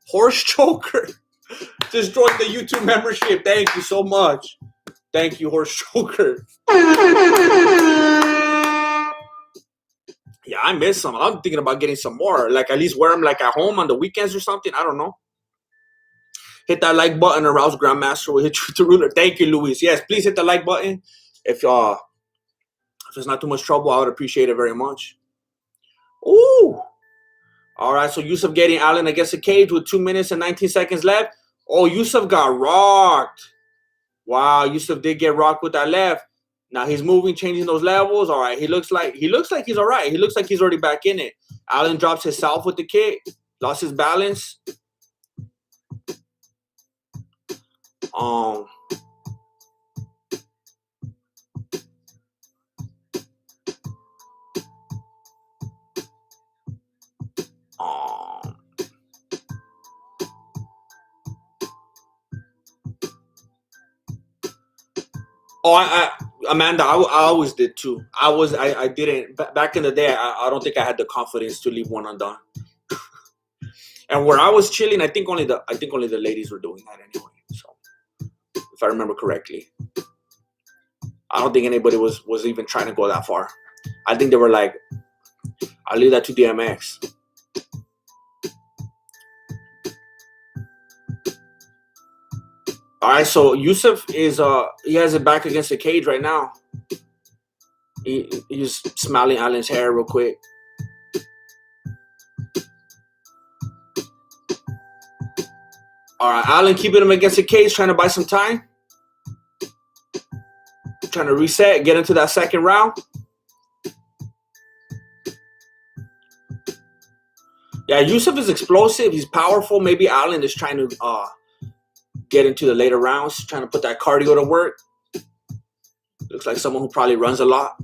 Just joined the YouTube membership. Thank you so much. Thank you, horse choker. Yeah, I miss some. I'm thinking about getting some more. Like at least wear them like at home on the weekends or something. I don't know. Hit that like button. Arouse Grandmaster will hit you to ruler. Thank you, Luis. Yes, please hit the like button. If it's not too much trouble, I would appreciate it very much. Ooh. All right, so Yusuf getting Allen against the cage with 2 minutes and 19 seconds left. Oh, Yusuf got rocked. Wow, Yusuf did get rocked with that left. Now he's moving, changing those levels. All right, he looks like he's all right. He looks like he's already back in it. Allen drops himself with the kick. Lost his balance. Oh, Amanda, I always did too. I didn't back in the day. I don't think I had the confidence to leave one undone. And where I was chilling, I think only the ladies were doing that anyway. So, if I remember correctly, I don't think anybody was even trying to go that far. I think they were like, I'll leave that to DMX. All right, so Yusuf is he has it back against the cage right now. He's smiling Allen's hair real quick. All right, Allen keeping him against the cage, trying to buy some time. Trying to reset, get into that second round. Yeah, Yusuf is explosive. He's powerful. Maybe Allen is trying to get into the later rounds, trying to put that cardio to work. Looks like someone who probably runs a lot.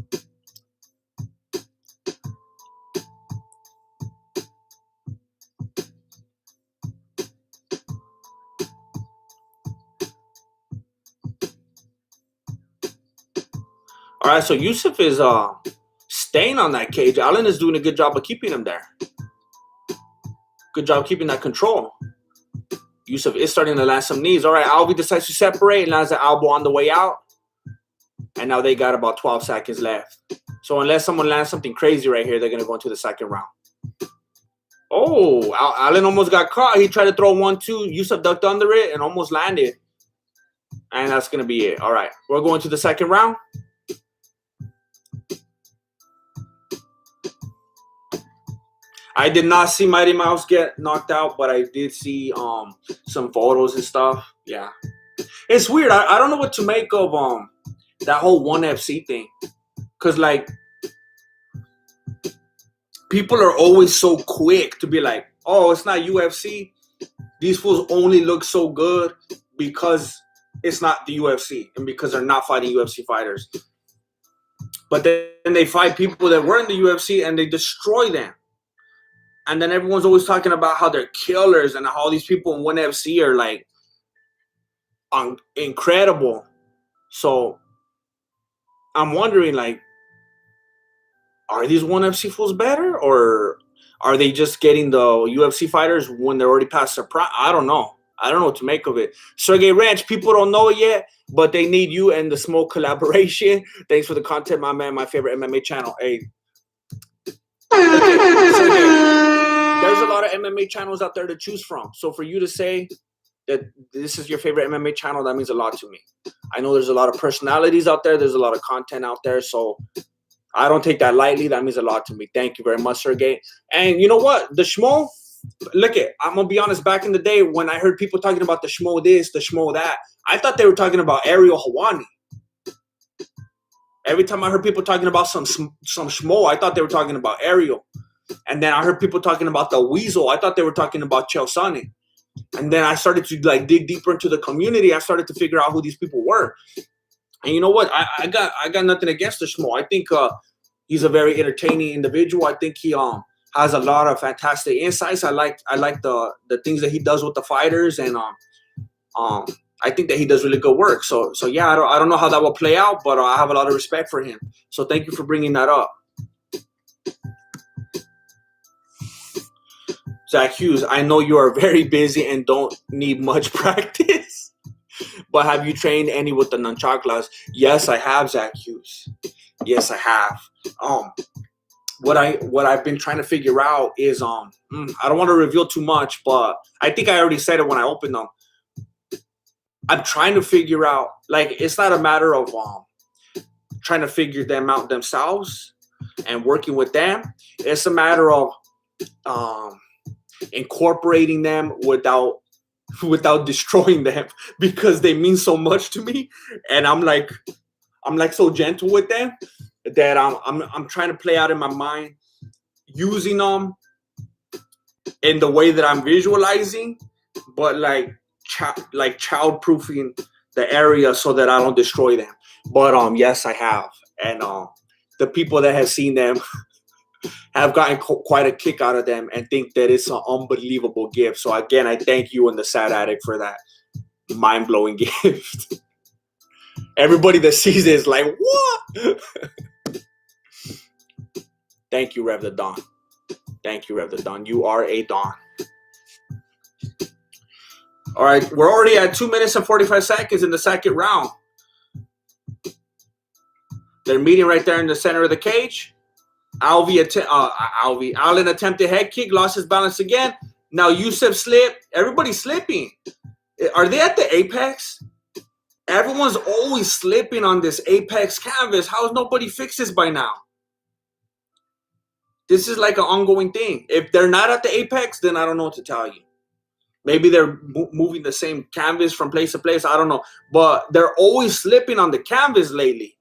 All right, so Yusuf is staying on that cage. Allen is doing a good job of keeping him there. Good job keeping that control. Yusuf is starting to land some knees. All right, Alvey decides to separate, lands the elbow on the way out. And now they got about 12 seconds left. So unless someone lands something crazy right here, they're going to go into the second round. Oh, Allen almost got caught. He tried to throw 1-2. Yusuf ducked under it and almost landed. And that's going to be it. All right, we're going to the second round. I did not see Mighty Mouse get knocked out, but I did see some photos and stuff. Yeah, it's weird. I don't know what to make of that whole ONE FC thing. Because, like, people are always so quick to be like, oh, it's not UFC. These fools only look so good because it's not the UFC and because they're not fighting UFC fighters. But then they fight people that were in the UFC and they destroy them. And then everyone's always talking about how they're killers and how all these people in ONE FC are like incredible. So I'm wondering, like, are these ONE FC fools better, or are they just getting the UFC fighters when they're already past their prime? I don't know. I don't know what to make of it. Sergey Ranch, people don't know it yet, but they need you and the Smoke collaboration. Thanks for the content, my man. My favorite MMA channel. Hey, Sergey, there's a lot of MMA channels out there to choose from. So for you to say that this is your favorite MMA channel, that means a lot to me. I know there's a lot of personalities out there. There's a lot of content out there. So I don't take that lightly. That means a lot to me. Thank you very much, Sergey. And you know what? The Schmo, look it, I'm going to be honest, back in the day when I heard people talking about the Schmo this, the Schmo that, I thought they were talking about Ariel Hawani. Every time I heard people talking about some Schmo, I thought they were talking about Ariel. And then I heard people talking about the Weasel. I thought they were talking about Chael Sonnen. And then I started to like dig deeper into the community. I started to figure out who these people were. And you know what? I got nothing against the Schmo. I think he's a very entertaining individual. I think he has a lot of fantastic insights. I like the things that he does with the fighters, and I think that he does really good work. So yeah, I don't know how that will play out, but I have a lot of respect for him. So thank you for bringing that up. Zach Hughes, I know you are very busy and don't need much practice. But have you trained any with the nunchaklas? Yes, I have, Zach Hughes. Yes, I have. What I've been trying to figure out is I don't want to reveal too much, but I think I already said it when I opened them. I'm trying to figure out, like, it's not a matter of trying to figure them out themselves and working with them. It's a matter of incorporating them without destroying them, because they mean so much to me, and I'm like so gentle with them that I'm trying to play out in my mind using them in the way that I'm visualizing, but like child-proofing the area so that I don't destroy them. But yes, I have, and the people that have seen them have gotten quite a kick out of them and think that it's an unbelievable gift. So again, I thank you and the Sad Addict for that mind-blowing gift. Everybody that sees it is like, what? Thank you, Rev the Don. Thank you, Rev the Don. You are a Don. All right, we're already at 2 minutes and 45 seconds in the second round. They're meeting right there in the center of the cage. Allen attempted head kick, lost his balance again. Now Yusuf slipped. Everybody's slipping. Are they at the apex? Everyone's always slipping on this apex canvas. How has nobody fixed this by now? This is like an ongoing thing. If they're not at the apex, then I don't know what to tell you. Maybe they're moving the same canvas from place to place. I don't know. But they're always slipping on the canvas lately.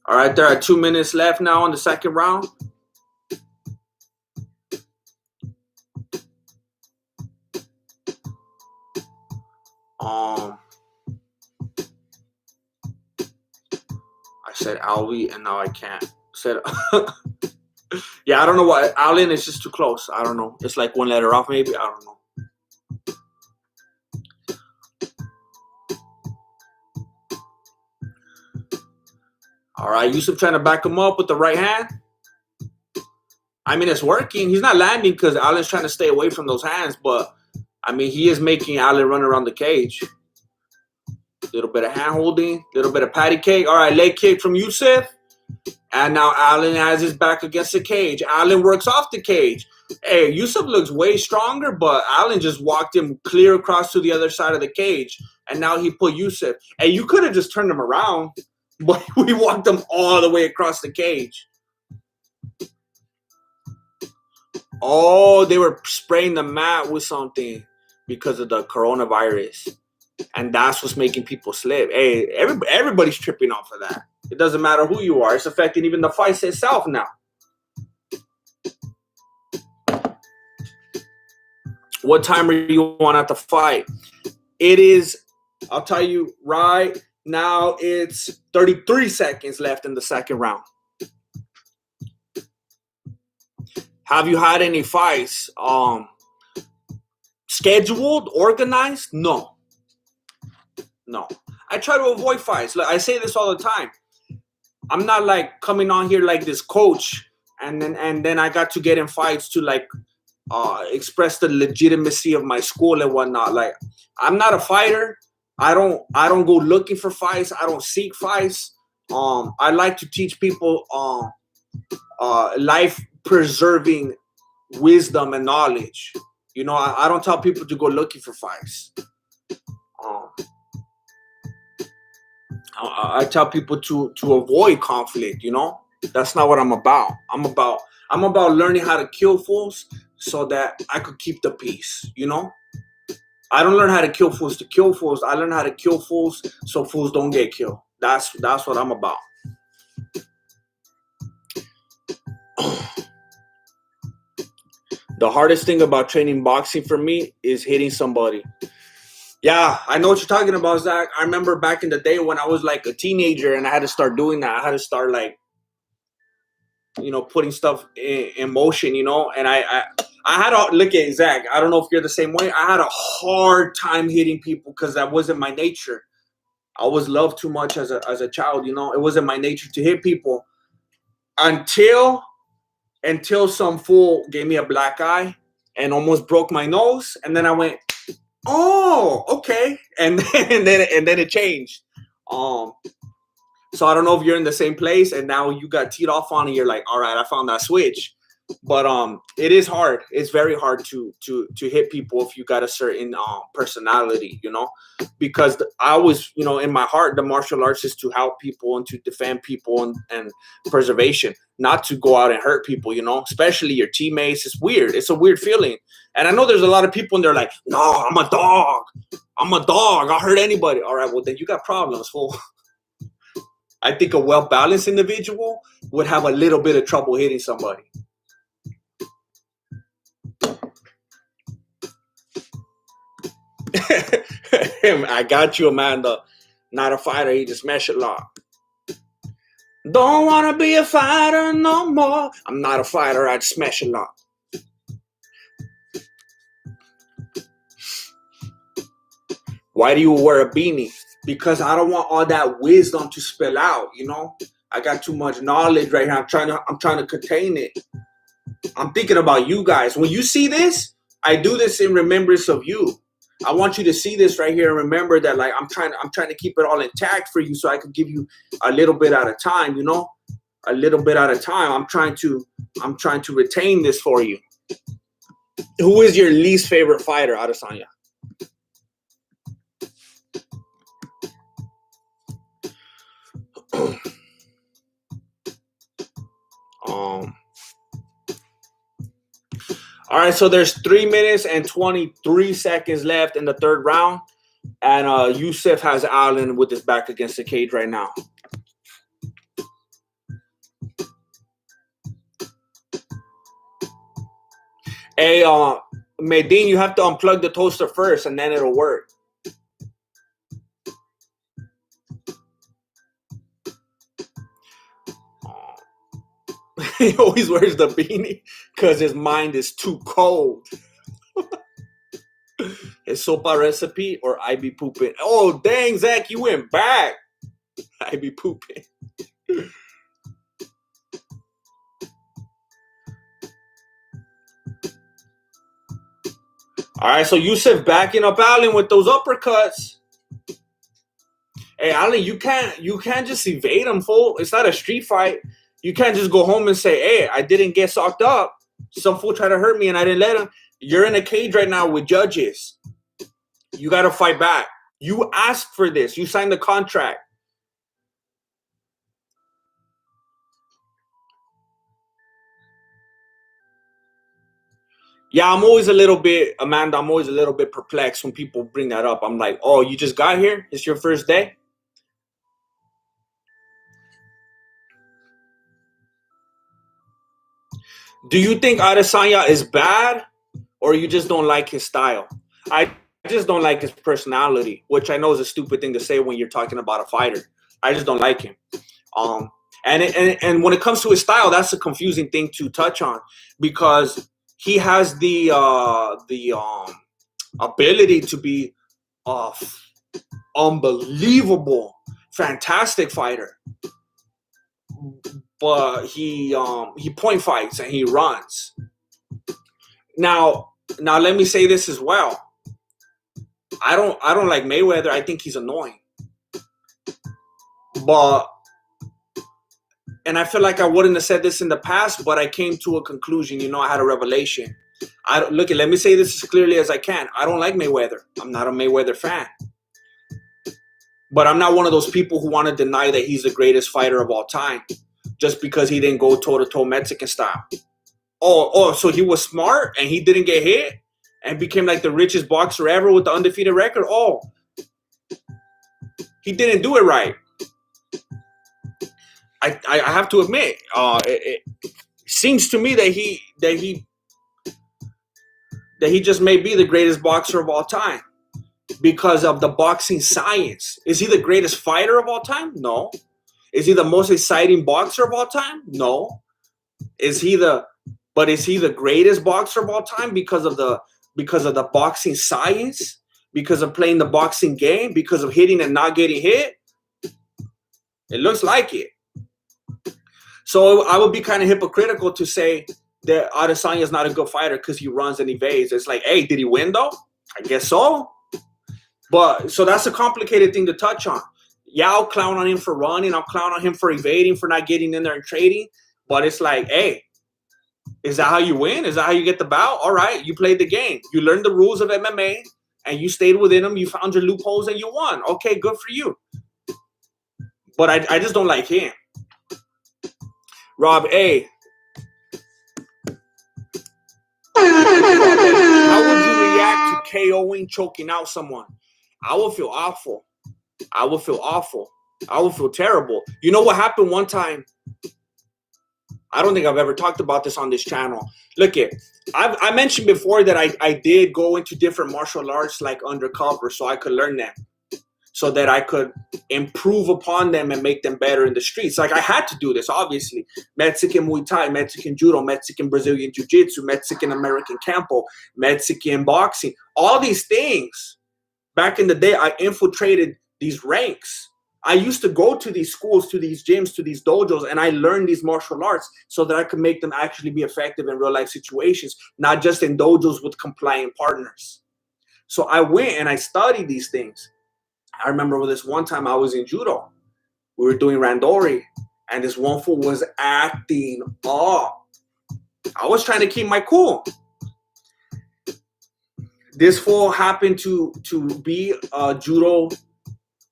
All right, there are 2 minutes left now in the second round. I said Alvi and now I can't. Yeah, I don't know what. Allen is just too close. I don't know. It's like one letter off maybe. I don't know. All right, Yusuf trying to back him up with the right hand. I mean, it's working. He's not landing because Allen's trying to stay away from those hands, but I mean, he is making Allen run around the cage. Little bit of hand holding, little bit of patty cake. All right, leg kick from Yusuf. And now Allen has his back against the cage. Allen works off the cage. Hey, Yusuf looks way stronger, but Allen just walked him clear across to the other side of the cage. And now he put Yusuf. Hey, you could have just turned him around, but we walked him all the way across the cage. Oh, they were spraying the mat with something because of the coronavirus. And that's what's making people slip. Hey, everybody's tripping off of that. It doesn't matter who you are. It's affecting even the fight itself now. What time are you on at the fight? It is, I'll tell you right now, it's 33 seconds left in the second round. Have you had any fights scheduled, organized? No. I try to avoid fights. Like I say this all the time. I'm not like coming on here like this coach and then I got to get in fights to like express the legitimacy of my school and whatnot. Like I'm not a fighter. I don't go looking for fights. I don't seek fights. I like to teach people life preserving wisdom and knowledge. You know, I don't tell people to go looking for fights. I tell people to avoid conflict. You know, that's not what I'm about. I'm about learning how to kill fools so that I could keep the peace. You know, I don't learn how to kill fools to kill fools. I learn how to kill fools so fools don't get killed. That's what I'm about. The hardest thing about training boxing for me is hitting somebody. Yeah, I know what you're talking about, Zach. I remember back in the day when I was like a teenager and I had to start doing that. I had to start like, you know, putting stuff in motion, you know. And I had to look at Zach. I don't know if you're the same way. I had a hard time hitting people because that wasn't my nature. I was loved too much as a child, you know. It wasn't my nature to hit people until some fool gave me a black eye and almost broke my nose, and then I went, oh, okay, and then it changed. So I don't know if you're in the same place and now you got teed off on and you're like, all right, I found that switch. But it is hard. It's very hard to hit people if you got a certain personality, you know, because I was, you know, in my heart, the martial arts is to help people and to defend people and preservation, not to go out and hurt people, you know, especially your teammates. It's weird. It's a weird feeling. And I know there's a lot of people and they're like, no, I'm a dog. I'll hurt anybody. All right, well, then you got problems, fool. I think a well-balanced individual would have a little bit of trouble hitting somebody. I got you, Amanda. Not a fighter, he just smash it lot. Don't want to be a fighter no more. I'm not a fighter, I smash a lot. Why do you wear a beanie? Because I don't want all that wisdom to spill out, you know? I got too much knowledge right here. I'm trying to contain it. I'm thinking about you guys. When you see this, I do this in remembrance of you. I want you to see this right here and remember that, like, I'm trying to keep it all intact for you so I can give you a little bit at a time, you know? A little bit at a time. I'm trying to retain this for you. Who is your least favorite fighter, Adesanya? All right, so there's 3 minutes and 23 seconds left in the third round, and Yusuf has Allen with his back against the cage right now. Hey, Medine, you have to unplug the toaster first, and then it'll work. He always wears the beanie because his mind is too cold. His sopa recipe or I be pooping. Oh, dang, Zach, you went back. I be pooping. All right, so Yusuf backing up Allen with those uppercuts. Hey, Allen, you can't just evade him, fool. It's not a street fight. You can't just go home and say, hey, I didn't get socked up. Some fool tried to hurt me and I didn't let him. You're in a cage right now with judges. You got to fight back. You asked for this. You signed the contract. Yeah, I'm always a little bit, Amanda, I'm always a little bit perplexed when people bring that up. I'm like, oh, you just got here? It's your first day? Do you think Adesanya is bad, or you just don't like his style? I just don't like his personality, which I know is a stupid thing to say when you're talking about a fighter. I just don't like him. Um, and when it comes to his style, that's a confusing thing to touch on because he has the ability to be a unbelievable, fantastic fighter, but he point fights and he runs. Now let me say this as well. I don't like Mayweather. I think he's annoying, but and I feel like I wouldn't have said this in the past, but I came to a conclusion. I had a revelation. I don't, look. Let me say this as clearly as I can. I don't like Mayweather. I'm not a Mayweather fan, but I'm not one of those people who want to deny that he's the greatest fighter of all time just because he didn't go toe to toe Mexican style. So he was smart and he didn't get hit and became like the richest boxer ever with the undefeated record. Oh, he didn't do it right. I have to admit, it seems to me that he just may be the greatest boxer of all time because of the boxing science. Is he the greatest fighter of all time? No. Is he the most exciting boxer of all time? No. Is he the greatest boxer of all time because of the boxing science? Because of playing the boxing game? Because of hitting and not getting hit? It looks like it. So I would be kind of hypocritical to say that Adesanya is not a good fighter because he runs and evades. It's like, hey, did he win though? I guess so. But so that's a complicated thing to touch on. Yeah, I'll clown on him for running. I'll clown on him for evading, for not getting in there and trading. But it's like, hey, is that how you win? Is that how you get the bout? All right, you played the game. You learned the rules of MMA and you stayed within them. You found your loopholes and you won. Okay, good for you. But I just don't like him. Rob A. How would you react to KOing, choking out someone? I would feel awful. I would feel awful. I would feel terrible. You know what happened one time? I don't think I've ever talked about this on this channel. Look, I mentioned before that I did go into different martial arts like undercover so I could learn them, so that I could improve upon them and make them better in the streets. Like I had to do this, obviously. Mexican Muay Thai, Mexican Judo, Mexican Brazilian Jiu-Jitsu, Mexican American Campo, Mexican boxing. All these things. Back in the day, I infiltrated these ranks. I used to go to these schools, to these gyms, to these dojos, and I learned these martial arts so that I could make them actually be effective in real life situations, not just in dojos with compliant partners. So I went and I studied these things. I remember this one time I was in judo. We were doing randori, and this one fool was acting up. I was trying to keep my cool. This fool happened to be a judo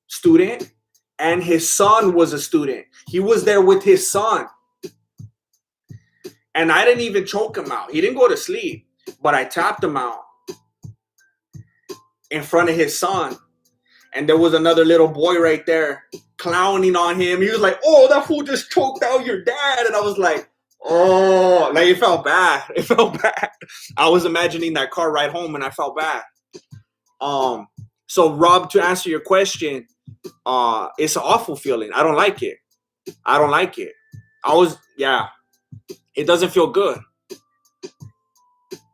student, and his son was a student. He was there with his son. And I didn't even choke him out. He didn't go to sleep, but I tapped him out in front of his son. And there was another little boy right there clowning on him. He was like, oh, that fool just choked out your dad. And I was like, oh, like it felt bad. It felt bad. I was imagining that car ride home and I felt bad. So Rob, to answer your question, it's an awful feeling. I don't like it. I don't like it. It doesn't feel good.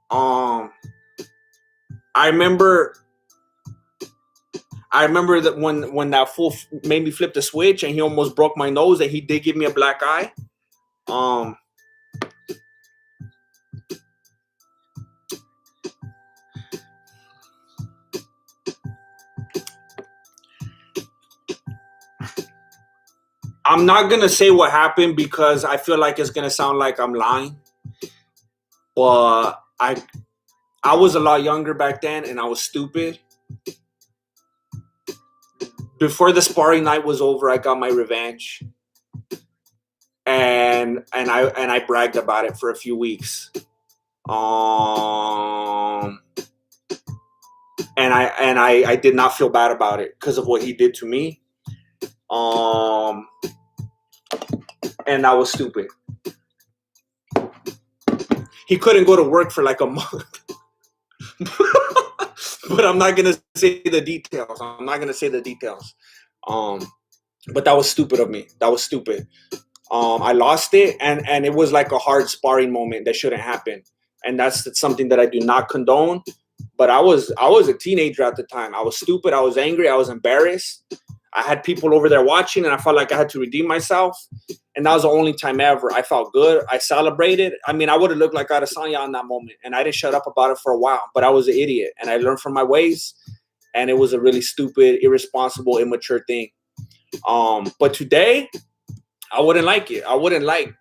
I remember that when that fool made me flip the switch and he almost broke my nose, that he did give me a black eye. I'm not going to say what happened because I feel like it's going to sound like I'm lying. But I was a lot younger back then and I was stupid. Before the sparring night was over, I got my revenge. And I bragged about it for a few weeks. And I did not feel bad about it because of what he did to me. And that was stupid. He couldn't go to work for like a month. But I'm not gonna say the details. But that was stupid of me. That was stupid. I lost it, and it was like a hard sparring moment that shouldn't happen. And that's something that I do not condone. But I was a teenager at the time. I was stupid. I was angry. I was embarrassed. I had people over there watching, and I felt like I had to redeem myself. And that was the only time ever. I felt good. I celebrated. I mean, I would have looked like Adesanya in that moment. And I didn't shut up about it for a while. But I was an idiot. And I learned from my ways. And it was a really stupid, irresponsible, immature thing. But today, I wouldn't like it. I wouldn't like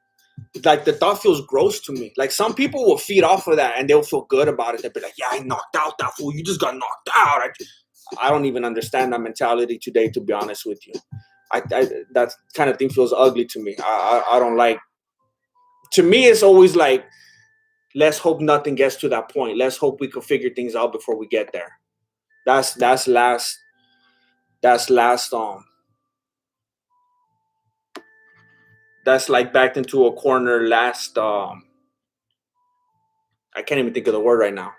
the thought feels gross to me. Like some people will feed off of that and they'll feel good about it. They'll be like, yeah, I knocked out that fool. You just got knocked out. I don't even understand that mentality today, to be honest with you. That kind of thing feels ugly to me. I don't like. To me, it's always like, let's hope nothing gets to that point. Let's hope we can figure things out before we get there. That's last. That's like backed into a corner last. I can't even think of the word right now.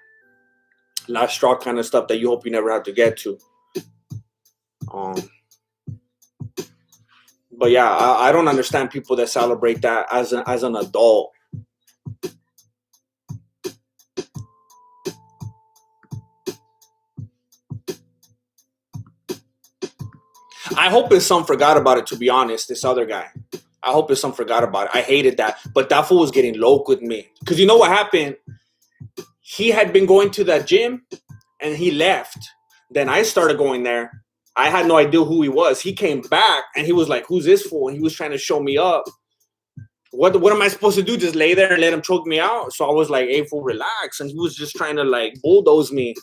Last straw kind of stuff that you hope you never have to get to. But yeah, I don't understand people that celebrate that as an adult. I hope his son forgot about it, to be honest, this other guy. I hope his son forgot about it. I hated that. But that fool was getting low with me. Because you know what happened? He had been going to that gym and he left. Then I started going there. I had no idea who he was. He came back and he was like, who's this fool? And he was trying to show me up. What am I supposed to do? Just lay there and let him choke me out? So I was like, hey, fool, relax. And he was just trying to like bulldoze me.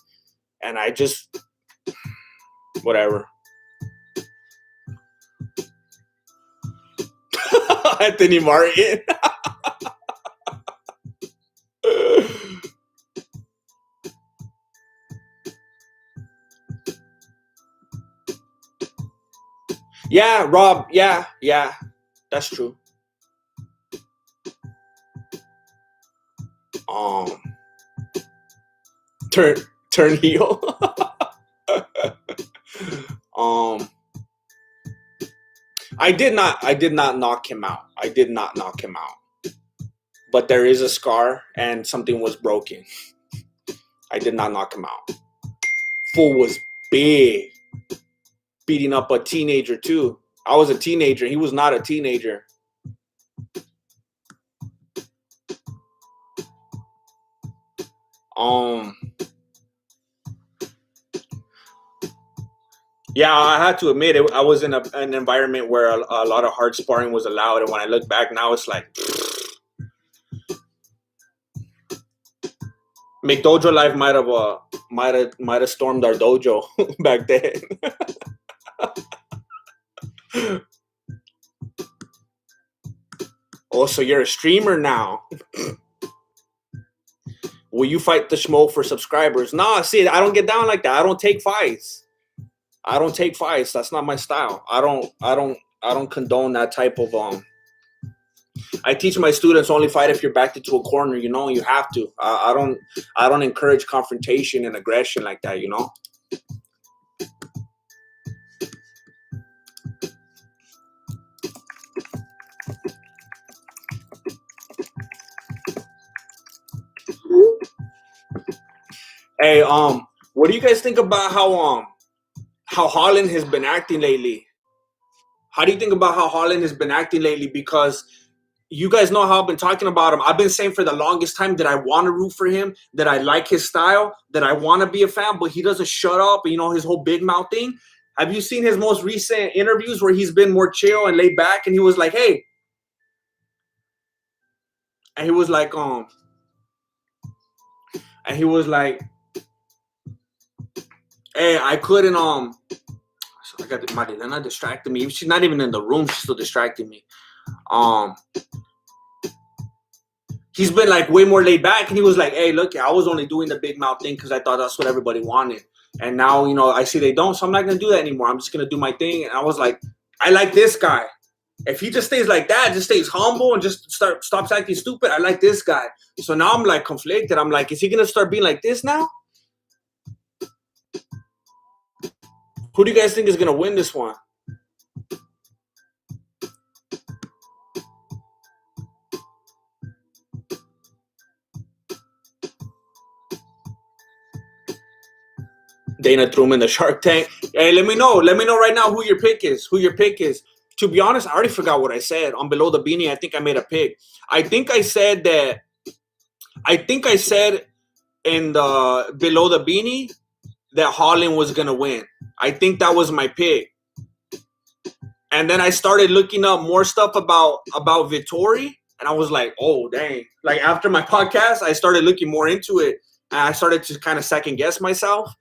And I just, whatever. Anthony Martin. Yeah, Rob. Yeah. That's true. Turn heel. I did not knock him out. But there is a scar and something was broken. I did not knock him out. Fool was big. Beating up a teenager too. I was a teenager. He was not a teenager. Yeah, I had to admit it. I was in an environment where a lot of hard sparring was allowed, and when I look back now, it's like McDojo Life might have stormed our dojo back then. Oh, so you're a streamer now? Will you fight the schmo for subscribers? Nah, see, I don't get down like that. I don't take fights. That's not my style. I don't condone that type of I teach my students only fight if you're backed into a corner, you know, you have to. I don't encourage confrontation and aggression like that, you know. Hey, what do you guys think about how Holland has been acting lately? How do you think about how Holland has been acting lately? Because you guys know how I've been talking about him. I've been saying for the longest time that I want to root for him, that I like his style, that I want to be a fan, but he doesn't shut up. You know, his whole big mouth thing. Have you seen his most recent interviews where he's been more chill and laid back? And he was like, hey. And he was like, hey, I couldn't, I got Marilena distracted me. She's not even in the room. She's still distracting me. he's been like way more laid back, and he was like, hey, look, I was only doing the big mouth thing because I thought that's what everybody wanted. And now, I see they don't, so I'm not going to do that anymore. I'm just going to do my thing. And I was like, I like this guy. If he just stays like that, just stays humble and just stops acting stupid, I like this guy. So now I'm like conflicted. I'm like, is he going to start being like this now? Who do you guys think is going to win this one? Dana threw him in the Shark Tank. Hey, let me know. Let me know right now who your pick is. To be honest, I already forgot what I said. On Below the Beanie, I think I made a pick. I think I said in the Below the Beanie that Holland was going to win. I think that was my pick. And then I started looking up more stuff about Vettori. And I was like, oh, dang. Like, after my podcast, I started looking more into it. And I started to kind of second guess myself.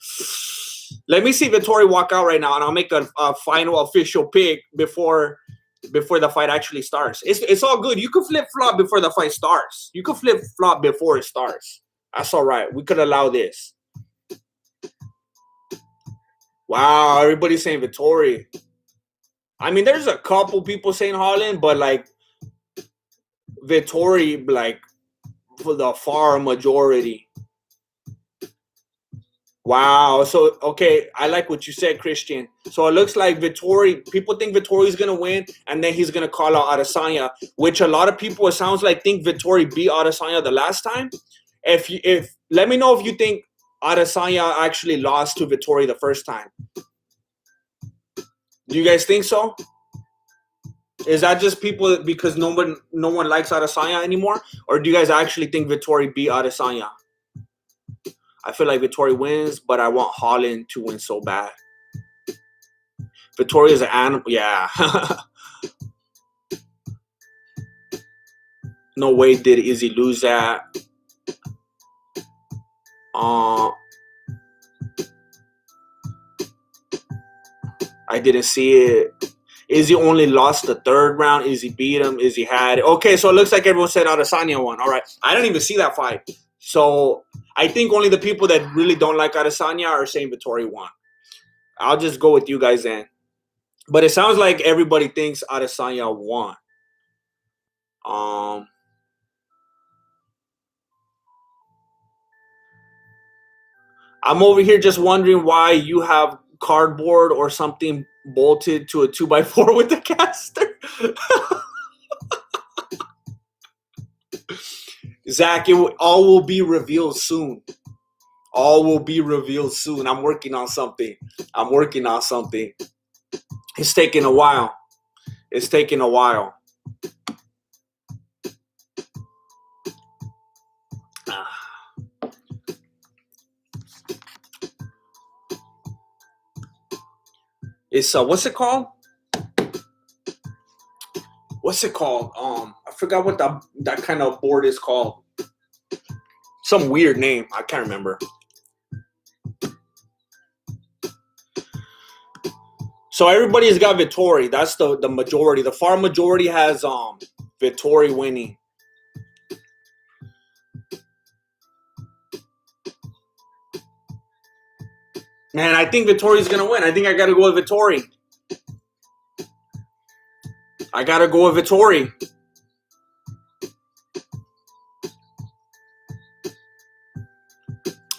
Let me see Vettori walk out right now, and I'll make a final official pick before the fight actually starts. It's all good. You can flip-flop before the fight starts. You can flip-flop before it starts. That's all right. We could allow this. Wow, everybody's saying Vettori. I mean, there's a couple people saying Holland, but, like, Vettori, like, for the far majority. Wow. So, okay, I like what you said, Christian. So it looks like Vettori, people think Vettori is going to win, and then he's going to call out Adesanya, which a lot of people, it sounds like, think Vettori beat Adesanya the last time. Let me know if you think Adesanya actually lost to Vettori the first time. Do you guys think so? Is that just people because no one likes Adesanya anymore? Or do you guys actually think Vettori beat Adesanya? I feel like Vettori wins, but I want Holland to win so bad. Vettori is an animal. Yeah. No way did Izzy lose that. I didn't see it. Izzy only lost the third round. Izzy beat him. Izzy had it. Okay, so it looks like everyone said Adesanya won. All right. I didn't even see that fight. So I think only the people that really don't like Adesanya are saying Vettori won. I'll just go with you guys then. But it sounds like everybody thinks Adesanya won. I'm over here just wondering why you have cardboard or something bolted to a 2x4 with the caster. Zach, all will be revealed soon. All will be revealed soon. I'm working on something. It's taking a while. It's what's it called? I forgot what that kind of board is called. Some weird name. I can't remember. So everybody's got Vettori. That's the majority. The far majority has Vettori winning. Man, I think Vettori's gonna win. I think I gotta go with Vettori.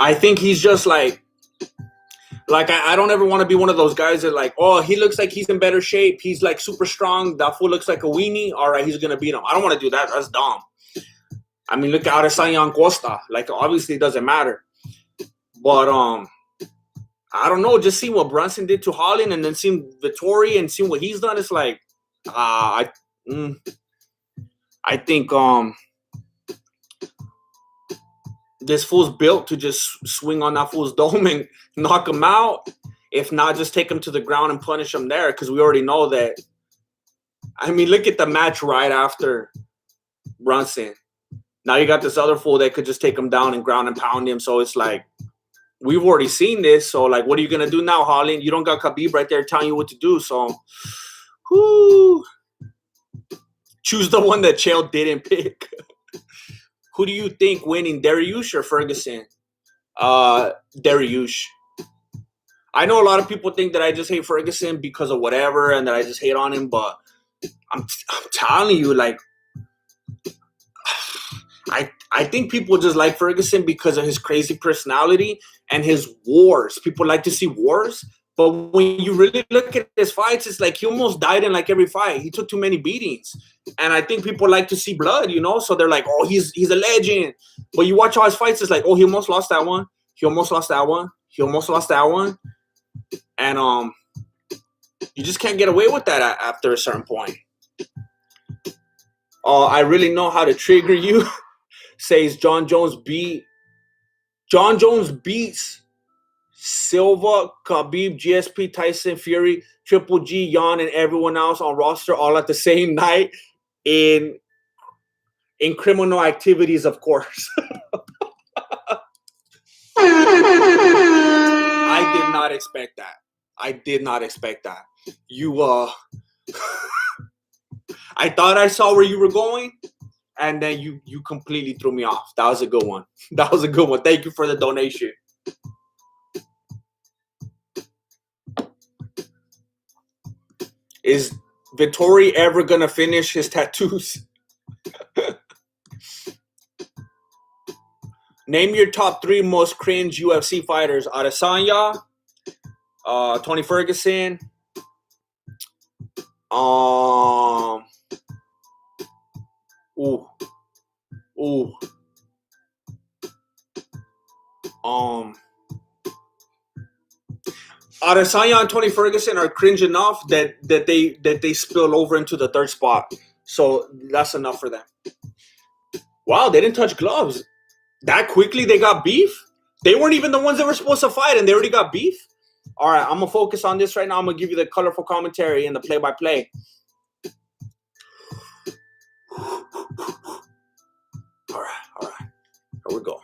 I think he's just like I don't ever want to be one of those guys that like, oh, he looks like he's in better shape. He's like super strong. That fool looks like a weenie. All right, he's going to beat him. I don't want to do that. That's dumb. I mean, look at Adesanya and Costa. Like, obviously it doesn't matter. But I don't know. Just seeing what Brunson did to Holland and then seeing Vettori and seeing what he's done, it's like, I think this fool's built to just swing on that fool's dome and knock him out. If not, just take him to the ground and punish him there, because we already know that. I mean, look at the match right after Brunson. Now you got this other fool that could just take him down and ground and pound him. So it's like, we've already seen this. So, like, what are you going to do now, Holland? You don't got Khabib right there telling you what to do. So, choose the one that Chael didn't pick. Who do you think winning, Dariush or Ferguson? Dariush. I know a lot of people think that I just hate Ferguson because of whatever and that I just hate on him, but I'm telling you, like, I think people just like Ferguson because of his crazy personality and his wars. People like to see wars, but when you really look at his fights, it's like he almost died in like every fight. He took too many beatings, and I think people like to see blood, you know. So they're like, "Oh, he's a legend." But you watch all his fights, it's like, "Oh, he almost lost that one. He almost lost that one. He almost lost that one," and you just can't get away with that after a certain point. I really know how to trigger you. Says John Jones beats Silva, Khabib, GSP, Tyson Fury, Triple G, Jan, and everyone else on roster all at the same night in criminal activities, of course. I did not expect that. You I thought I saw where you were going. And then you completely threw me off. That was a good one. Thank you for the donation. Is Vettori ever going to finish his tattoos? Name your top 3 most cringe UFC fighters. Adesanya, Tony Ferguson, Adesanya and Tony Ferguson are cringe enough that they spill over into the third spot. So that's enough for them. Wow, they didn't touch gloves. That quickly they got beef? They weren't even the ones that were supposed to fight and they already got beef? All right, I'm going to focus on this right now. I'm going to give you the colorful commentary and the play-by-play. All right. Here we go.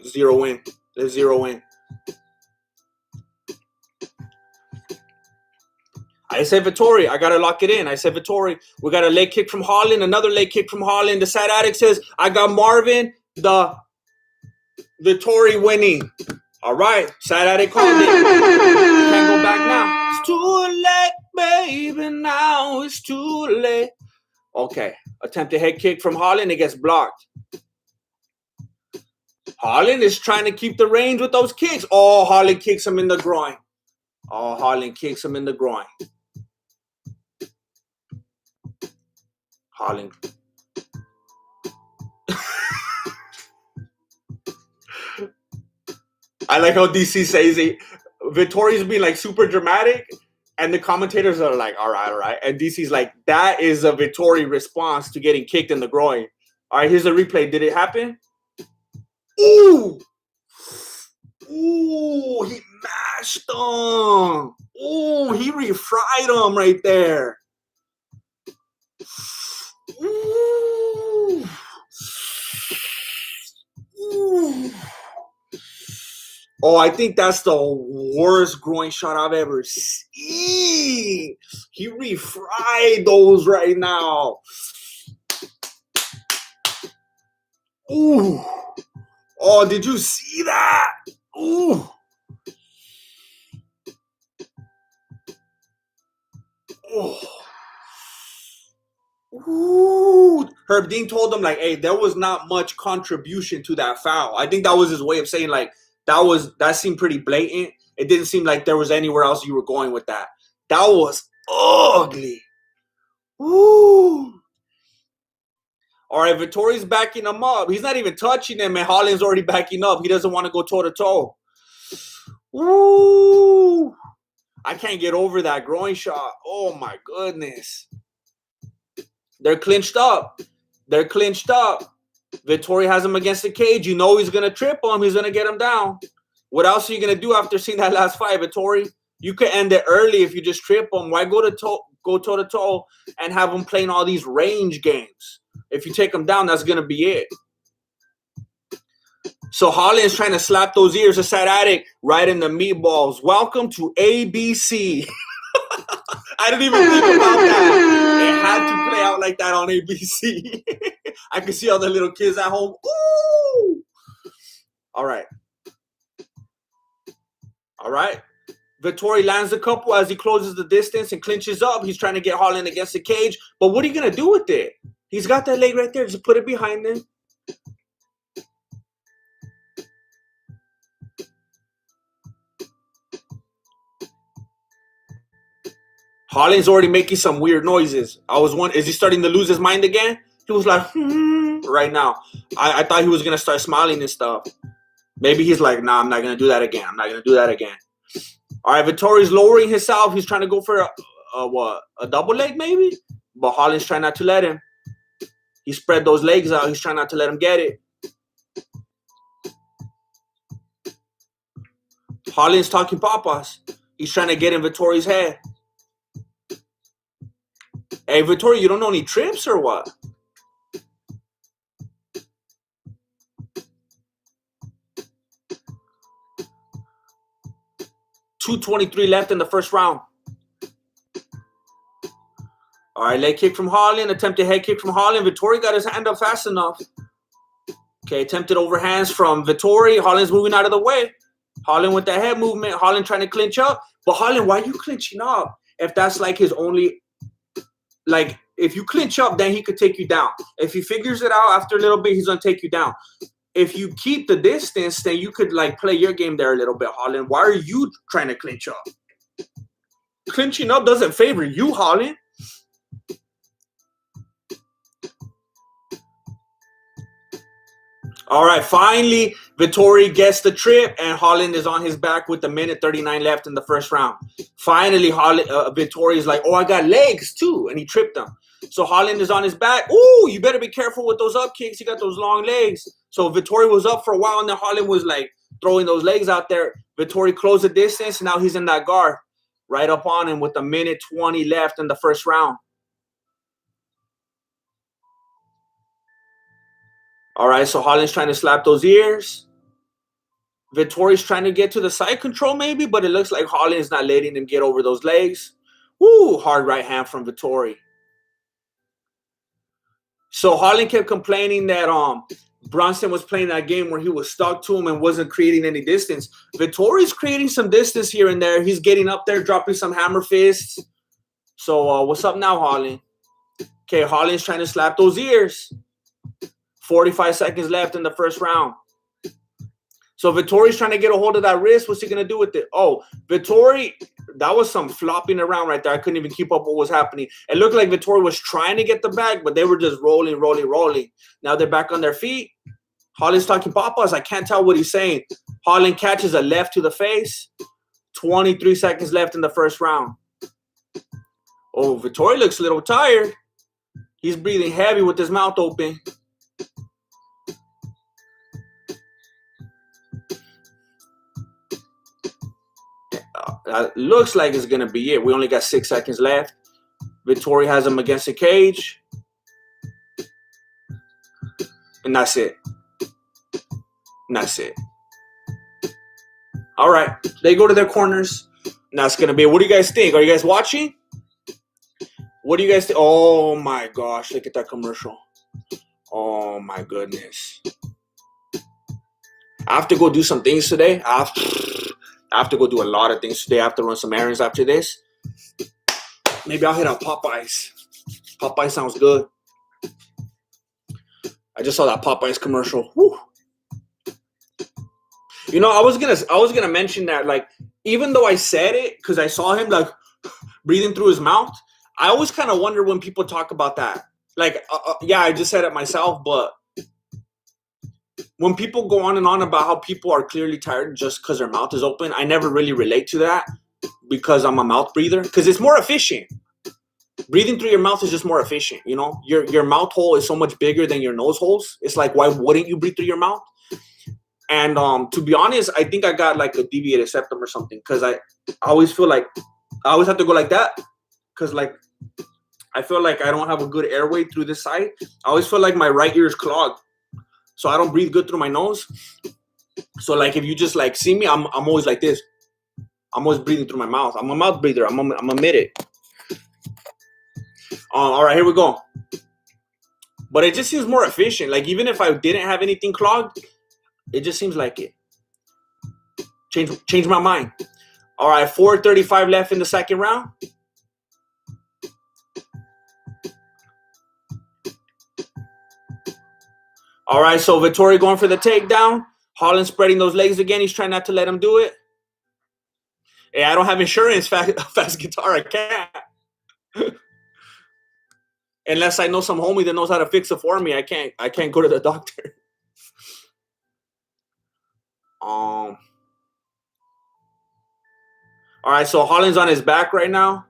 Zero in. Let's zero in. I said Vettori. I got to lock it in. I said Vettori. We got a leg kick from Holland, another leg kick from Holland. The Sad Addict says, I got Marvin, the Vettori winning. All right. Sad Addict called it. Can't go back now. It's too late, baby. Now it's too late. Okay. Attempted head kick from Holland. It gets blocked. Holland is trying to keep the range with those kicks. Oh, Holland kicks him in the groin. Holland. I like how DC says it. Vettori's being like super dramatic, and the commentators are like, all right. And DC's like, that is a Vettori response to getting kicked in the groin. All right, here's the replay. Did it happen? Ooh, he mashed him. Ooh, he refried him right there. Ooh. Oh, I think that's the worst groin shot I've ever seen. He refried those right now. Ooh. Oh, did you see that? Ooh. Oh. Ooh. Herb Dean told him, like, hey, there was not much contribution to that foul. I think that was his way of saying, like, that seemed pretty blatant. It didn't seem like there was anywhere else you were going with that. That was ugly. Ooh. All right, Vettori's backing him up. He's not even touching him, and Holland's already backing up. He doesn't want to go toe-to-toe. Ooh. I can't get over that groin shot. Oh, my goodness. They're clinched up. Vettori has him against the cage. You know he's going to trip him. He's going to get him down. What else are you going to do after seeing that last fight, Vettori? You could end it early if you just trip him. Why go toe-to-toe and have him playing all these range games? If you take him down, that's going to be it. So Holland's trying to slap those ears of Sad Addict right in the meatballs. Welcome to ABC. I didn't even think about that. It had to play out like that on ABC. I can see all the little kids at home. Ooh! All right. Vettori lands a couple as he closes the distance and clinches up. He's trying to get Holland against the cage. But what are you going to do with it? He's got that leg right there. Just put it behind him. Holland's already making some weird noises. I was wondering, is he starting to lose his mind again? He was like, right now. I thought he was going to start smiling and stuff. Maybe he's like, nah, I'm not going to do that again. All right, Vettori's lowering himself. He's trying to go for a double leg maybe? But Holland's trying not to let him. He spread those legs out. He's trying not to let him get it. Holland's talking papas. He's trying to get in Vettori's head. Hey, Vettori, you don't know any trips or what? .223 left in the first round. All right, leg kick from Holland. Attempted head kick from Holland. Vettori got his hand up fast enough. Okay, attempted overhands from Vettori. Holland's moving out of the way. Holland with that head movement. Holland trying to clinch up. But Holland, why are you clinching up? If that's like his only... Like, if you clinch up, then he could take you down. If he figures it out after a little bit, he's going to take you down. If you keep the distance, then you could, like, play your game there a little bit, Holland. Why are you trying to clinch up? Clinching up doesn't favor you, Holland. All right, finally, Vettori gets the trip, and Holland is on his back with a minute 39 left in the first round. Finally, Vettori is like, oh, I got legs too, and he tripped him. So Holland is on his back. Ooh, you better be careful with those up kicks. He got those long legs. So Vettori was up for a while, and then Holland was like throwing those legs out there. Vettori closed the distance, and now he's in that guard right up on him with a minute 20 left in the first round. All right, so Holland's trying to slap those ears. Vettori's trying to get to the side control maybe, but it looks like Holland is not letting him get over those legs. Woo, hard right hand from Vettori. So Holland kept complaining that Bronson was playing that game where he was stuck to him and wasn't creating any distance. Vettori's creating some distance here and there. He's getting up there, dropping some hammer fists. So what's up now, Holland? Okay, Holland's trying to slap those ears. 45 seconds left in the first round. So Vettori's trying to get a hold of that wrist. What's he going to do with it? Oh, Vettori, that was some flopping around right there. I couldn't even keep up what was happening. It looked like Vettori was trying to get the bag, but they were just rolling. Now they're back on their feet. Holland's talking papas. I can't tell what he's saying. Holland catches a left to the face. 23 seconds left in the first round. Oh, Vettori looks a little tired. He's breathing heavy with his mouth open. Looks like it's going to be it. We only got 6 seconds left. Vettori has him against the cage. And that's it. All right. They go to their corners. And that's going to be it. What do you guys think? Are you guys watching? What do you guys think? Oh, my gosh. Look at that commercial. Oh, my goodness. I have to go do some things today. I have to go do a lot of things today. I have to run some errands after this. Maybe I'll hit up Popeyes. Popeyes sounds good. I just saw that Popeyes commercial. Whew. You know, I was gonna mention that, like, even though I said it because I saw him like breathing through his mouth, I always kind of wonder when people talk about that. Like, yeah, I just said it myself, but when people go on and on about how people are clearly tired just because their mouth is open, I never really relate to that because I'm a mouth breather. Because it's more efficient. Breathing through your mouth is just more efficient, you know? Your mouth hole is so much bigger than your nose holes. It's like, why wouldn't you breathe through your mouth? And to be honest, I think I got like a deviated septum or something because I always feel like I always have to go like that because, like, I feel like I don't have a good airway through this side. I always feel like my right ear is clogged. So I don't breathe good through my nose. So, like, if you just, like, see me, I'm always like this. I'm always breathing through my mouth. I'm a mouth breather. I'm admitted. All right, here we go. But it just seems more efficient. Like, even if I didn't have anything clogged, it just seems like it. Change my mind. All right, 4:35 left in the second round. All right, so Vettori going for the takedown. Holland spreading those legs again. He's trying not to let him do it. Hey, I don't have insurance, fast guitar. I can't. Unless I know some homie that knows how to fix it for me. I can't go to the doctor. All right, so Holland's on his back right now.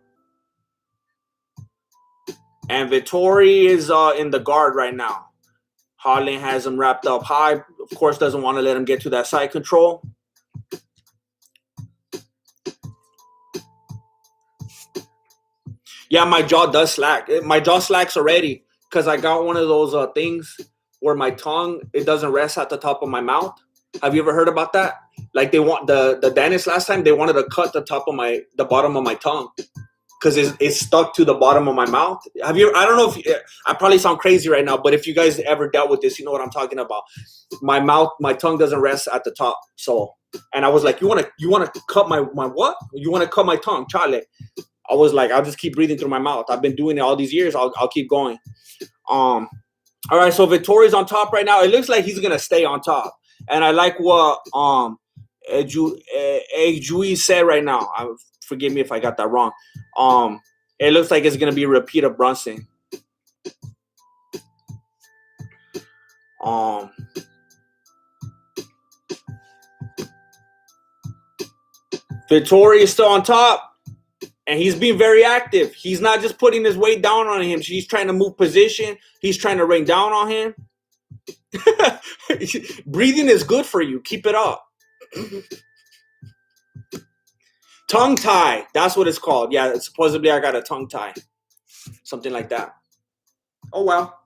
And Vettori is in the guard right now. Holland has him wrapped up high. Of course, doesn't want to let him get to that side control. Yeah, my jaw does slack. My jaw slacks already because I got one of those things where my tongue, it doesn't rest at the top of my mouth. Have you ever heard about that? Like, they want the dentist last time, they wanted to cut the bottom of my tongue because it's stuck to the bottom of my mouth. Have you? I don't know if I probably sound crazy right now, but if you guys ever dealt with this, you know what I'm talking about. My tongue doesn't rest at the top. So, and I was like, you want to cut my what? You want to cut my tongue, Chale? I was like, I'll just keep breathing through my mouth. I've been doing it all these years. I'll keep going. All right, so Vettori's on top right now. It looks like he's gonna stay on top, and I like what Ejui said right now. Forgive me if I got that wrong. It looks like it's gonna be a repeat of Brunson. Vettori is still on top. And he's being very active. He's not just putting his weight down on him. He's trying to move position. He's trying to rain down on him. Breathing is good for you. Keep it up. Tongue tie. That's what it's called. Yeah, supposedly I got a tongue tie. Something like that. Oh, well.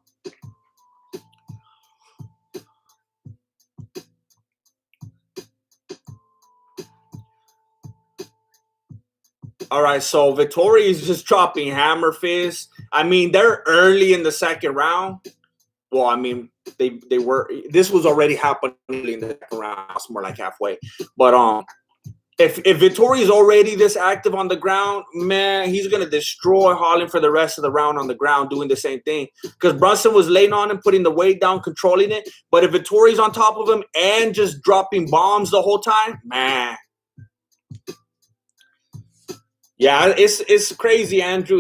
All right, so Vettori is just dropping hammer fists. I mean, they're early in the second round. Well, I mean, they were. This was already happening in the second round. It's more like halfway. But if Vettori is already this active on the ground, man, he's gonna destroy Holland for the rest of the round on the ground, doing the same thing. Because Brunson was laying on him, putting the weight down, controlling it. But if Vettori's on top of him and just dropping bombs the whole time, man. Yeah, it's crazy, Andrew.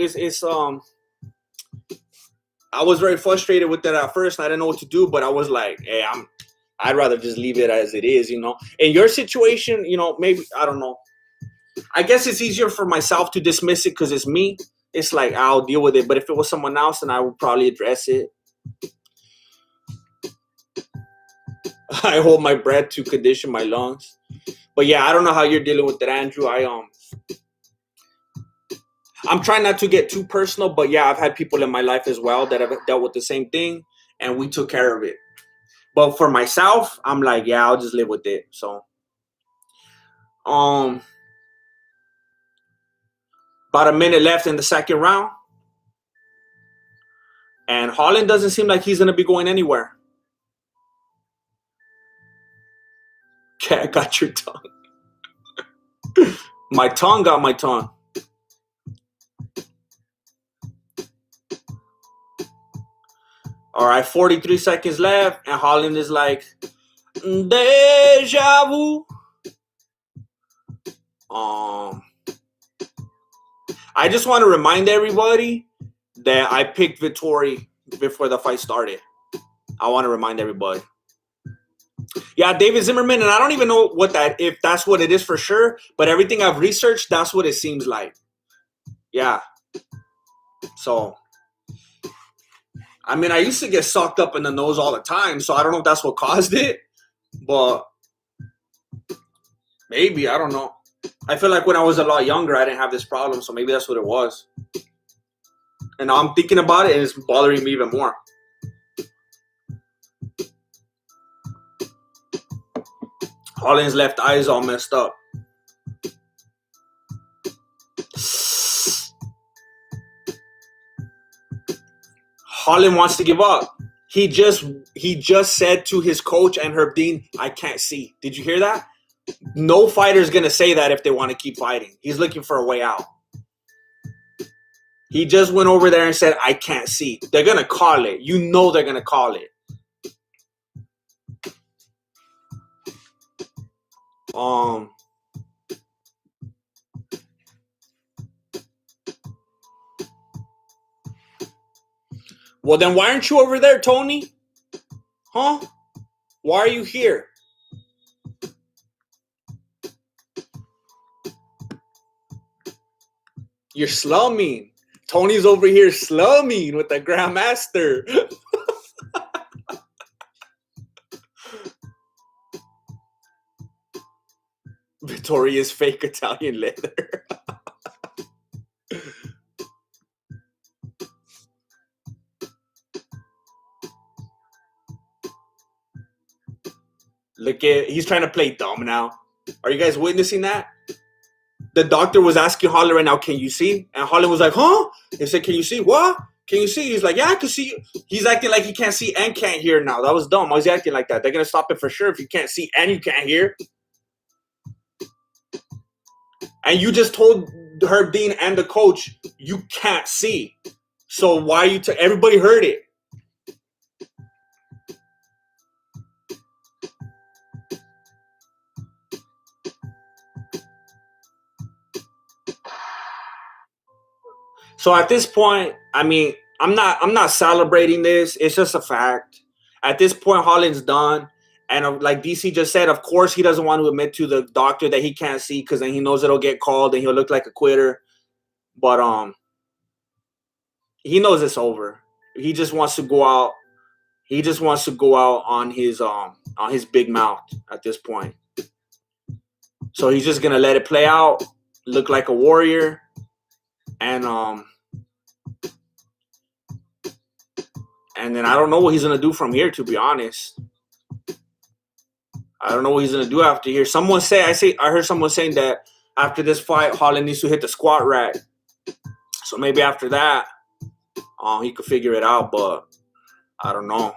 I was very frustrated with that at first. And I didn't know what to do, but I was like, hey, I'd rather just leave it as it is, you know. In your situation, you know, maybe, I don't know. I guess it's easier for myself to dismiss it because it's me. It's like, I'll deal with it. But if it was someone else, then I would probably address it. I hold my breath to condition my lungs. But yeah, I don't know how you're dealing with that, Andrew. I'm trying not to get too personal, but yeah, I've had people in my life as well that have dealt with the same thing, and we took care of it. But for myself, I'm like, yeah, I'll just live with it. So, about a minute left in the second round, and Holland doesn't seem like he's gonna be going anywhere. Okay, I got your tongue. My tongue got my tongue. All right, 43 seconds left, and Holland is like, deja vu. I just want to remind everybody that I picked Vettori before the fight started. I want to remind everybody. Yeah, David Zimmerman, and I don't even know if that's what it is for sure, but everything I've researched, that's what it seems like. Yeah. So, I mean, I used to get sucked up in the nose all the time, so I don't know if that's what caused it, but maybe, I don't know. I feel like when I was a lot younger, I didn't have this problem, so maybe that's what it was. And now I'm thinking about it, and it's bothering me even more. Holland's left eye is all messed up. Holland wants to give up. He just said to his coach and Herb Dean, I can't see. Did you hear that? No fighter's going to say that if they want to keep fighting. He's looking for a way out. He just went over there and said, I can't see. They're going to call it. You know they're going to call it. Well, then why aren't you over there, Tony? Huh? Why are you here? You're slumming. Tony's over here slumming with the Grandmaster. Vettori is fake Italian leather. Look at, he's trying to play dumb now. Are you guys witnessing that? The doctor was asking Holland right now, can you see? And Holland was like, huh? He said, can you see? What? Can you see? He's like, yeah, I can see. He's acting like he can't see and can't hear now. That was dumb. Why is he acting like that? They're going to stop it for sure if you can't see and you can't hear. And you just told Herb Dean and the coach, you can't see. So why are you... everybody heard it. So at this point, I mean, I'm not celebrating this. It's just a fact. At this point, Holland's done. And like DC just said, of course, he doesn't want to admit to the doctor that he can't see because then he knows it'll get called and he'll look like a quitter. But he knows it's over. He just wants to go out. He just wants to go out on his big mouth at this point. So he's just gonna let it play out, look like a warrior, and then I don't know what he's gonna do from here. To be honest, I don't know what he's gonna do after here. I heard someone saying that after this fight, Holland needs to hit the squat rack. So maybe after that, he could figure it out. But I don't know.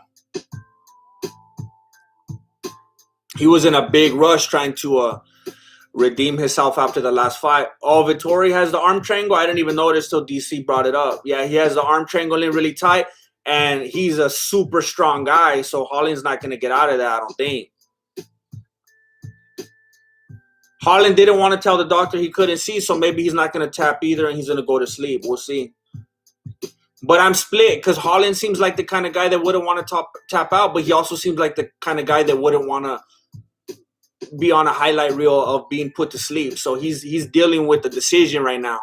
He was in a big rush trying to redeem himself after the last fight. Oh, Vettori has the arm triangle. I didn't even notice till DC brought it up. Yeah, he has the arm triangle in really tight, and he's a super strong guy. So Holland's not gonna get out of that, I don't think. Holland didn't want to tell the doctor he couldn't see, so maybe he's not going to tap either and he's going to go to sleep. We'll see. But I'm split because Holland seems like the kind of guy that wouldn't want to tap out, but he also seems like the kind of guy that wouldn't want to be on a highlight reel of being put to sleep. So he's dealing with the decision right now.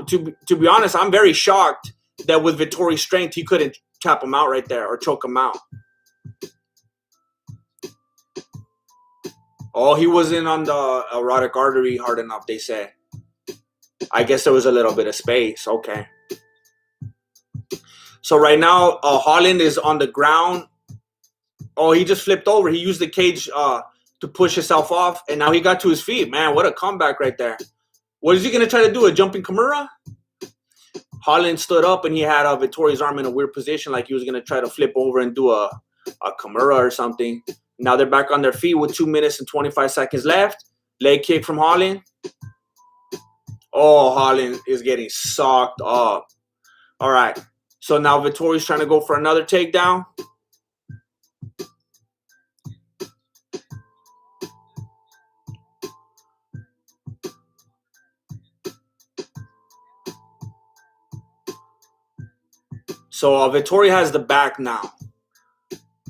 To be honest, I'm very shocked that with Vettori's strength, he couldn't tap him out right there or choke him out. Oh, he wasn't on the erotic artery hard enough, they say. I guess there was a little bit of space. Okay. So right now, Holland is on the ground. Oh, he just flipped over. He used the cage to push himself off, and now he got to his feet. Man, what a comeback right there. What is he going to try to do, a jumping Kimura? Holland stood up, and he had Vettori's arm in a weird position, like he was going to try to flip over and do a Kimura or something. Now they're back on their feet with 2 minutes and 25 seconds left. Leg kick from Holland. Oh, Holland is getting socked up. All right. So now Vettori's trying to go for another takedown. So Vettori has the back now.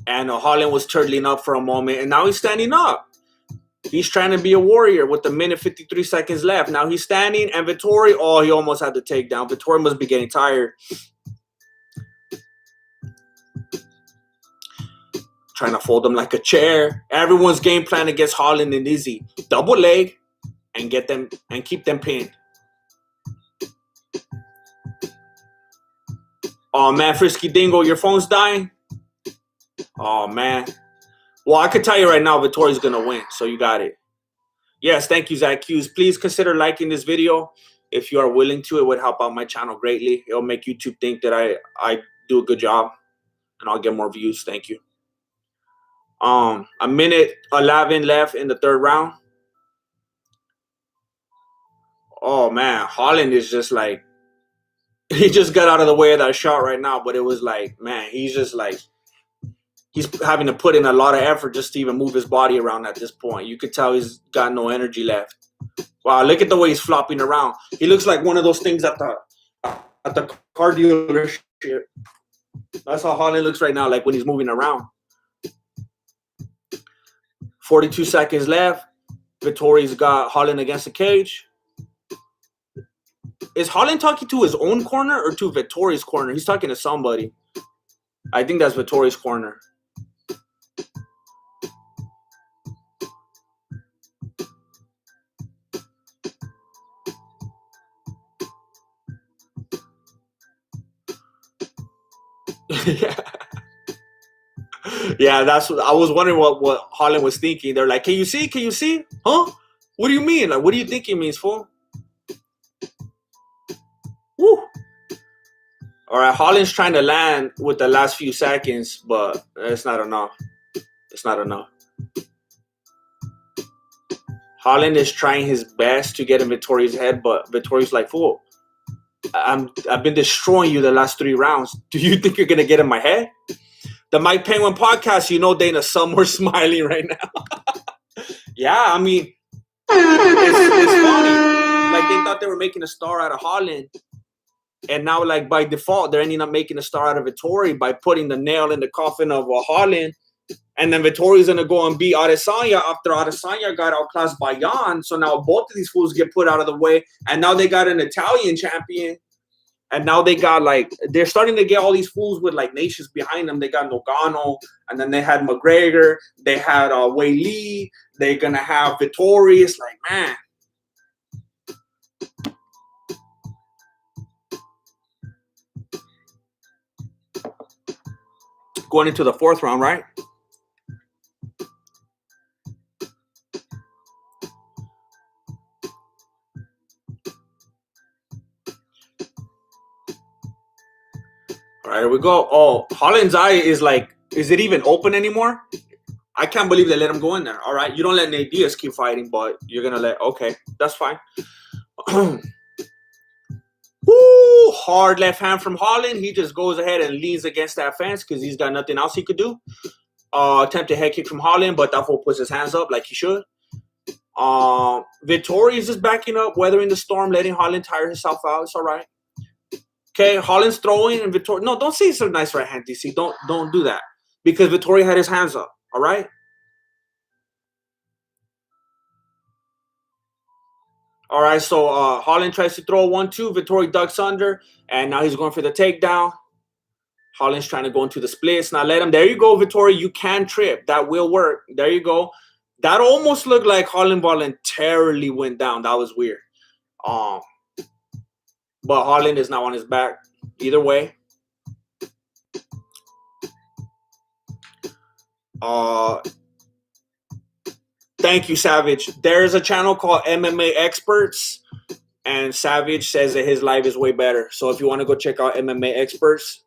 And Holland was turtling up for a moment, and now he's standing up. He's trying to be a warrior with 1 minute 53 seconds left. Now he's standing, and Vettori, oh, he almost had the takedown. Vettori must be getting tired. Trying to fold him like a chair. Everyone's game plan against Holland and Izzy. Double leg and get them and keep them pinned. Oh, man, Frisky Dingo, your phone's dying? Oh, man. Well, I could tell you right now, Vettori's going to win, so you got it. Yes, thank you, Zach Hughes. Please consider liking this video. If you are willing to, it would help out my channel greatly. It'll make YouTube think that I do a good job. and I'll get more views. Thank you. A minute 11 left in the third round. Oh man, Holland is just like, he just got out of the way of that shot right now, but it was like, man, he's just like, he's having to put in a lot of effort just to even move his body around at this point. You could tell he's got no energy left. Wow, look at the way he's flopping around. He looks like one of those things at the car dealership. That's how Holland looks right now, like when he's moving around. 42 seconds left. Vettori's got Holland against the cage. Is Holland talking to his own corner or to Vettori's corner? He's talking to somebody. I think that's Vettori's corner. Yeah, that's what I was wondering what Holland was thinking. They're like, can you see? Can you see? Huh? What do you mean? Like, what do you think it means, fool? Woo. All right, Holland's trying to land with the last few seconds, but it's not enough. It's not enough. Holland is trying his best to get in Vettori's head, but Vettori's like, fool, I've been destroying you the last 3 rounds. Do you think you're gonna get in my head? The Mike Penguin podcast, you know, Dana, some were smiling right now. Yeah, I mean, it's funny. Like, they thought they were making a star out of Holland. And now, like, by default, they're ending up making a star out of Vettori by putting the nail in the coffin of Holland. And then Vettori's going to go and beat Adesanya after Adesanya got outclassed by Jan. So now both of these fools get put out of the way. And now they got an Italian champion. And now they got, like, they're starting to get all these fools with, like, nations behind them. They got Nogano, and then they had McGregor. They had Wei Lee. They're going to have Vettori. It's like, man. Going into the 4th round, right? All right, here we go. Oh, Holland's eye is like, is it even open anymore? I can't believe they let him go in there. All right, you don't let Nate Diaz keep fighting, but you're going to let, okay, that's fine. Woo, hard left hand from Holland. He just goes ahead and leans against that fence because he's got nothing else he could do. Attempted head kick from Holland, but that fool puts his hands up like he should. Vettori is just backing up, weathering the storm, letting Holland tire himself out. It's all right. Okay, Holland's throwing and Vettori. No, don't say it's a nice right hand, DC. Don't do that because Vettori had his hands up. All right. All right, so Holland tries to throw 1-2. Vettori ducks under, and now he's going for the takedown. Holland's trying to go into the splits. Now let him. There you go, Vettori. You can trip. That will work. There you go. That almost looked like Holland voluntarily went down. That was weird. But Holland is now on his back. Either way. Thank you, Savage. There's a channel called MMA Experts, and Savage says that his live is way better. So if you want to go check out MMA Experts,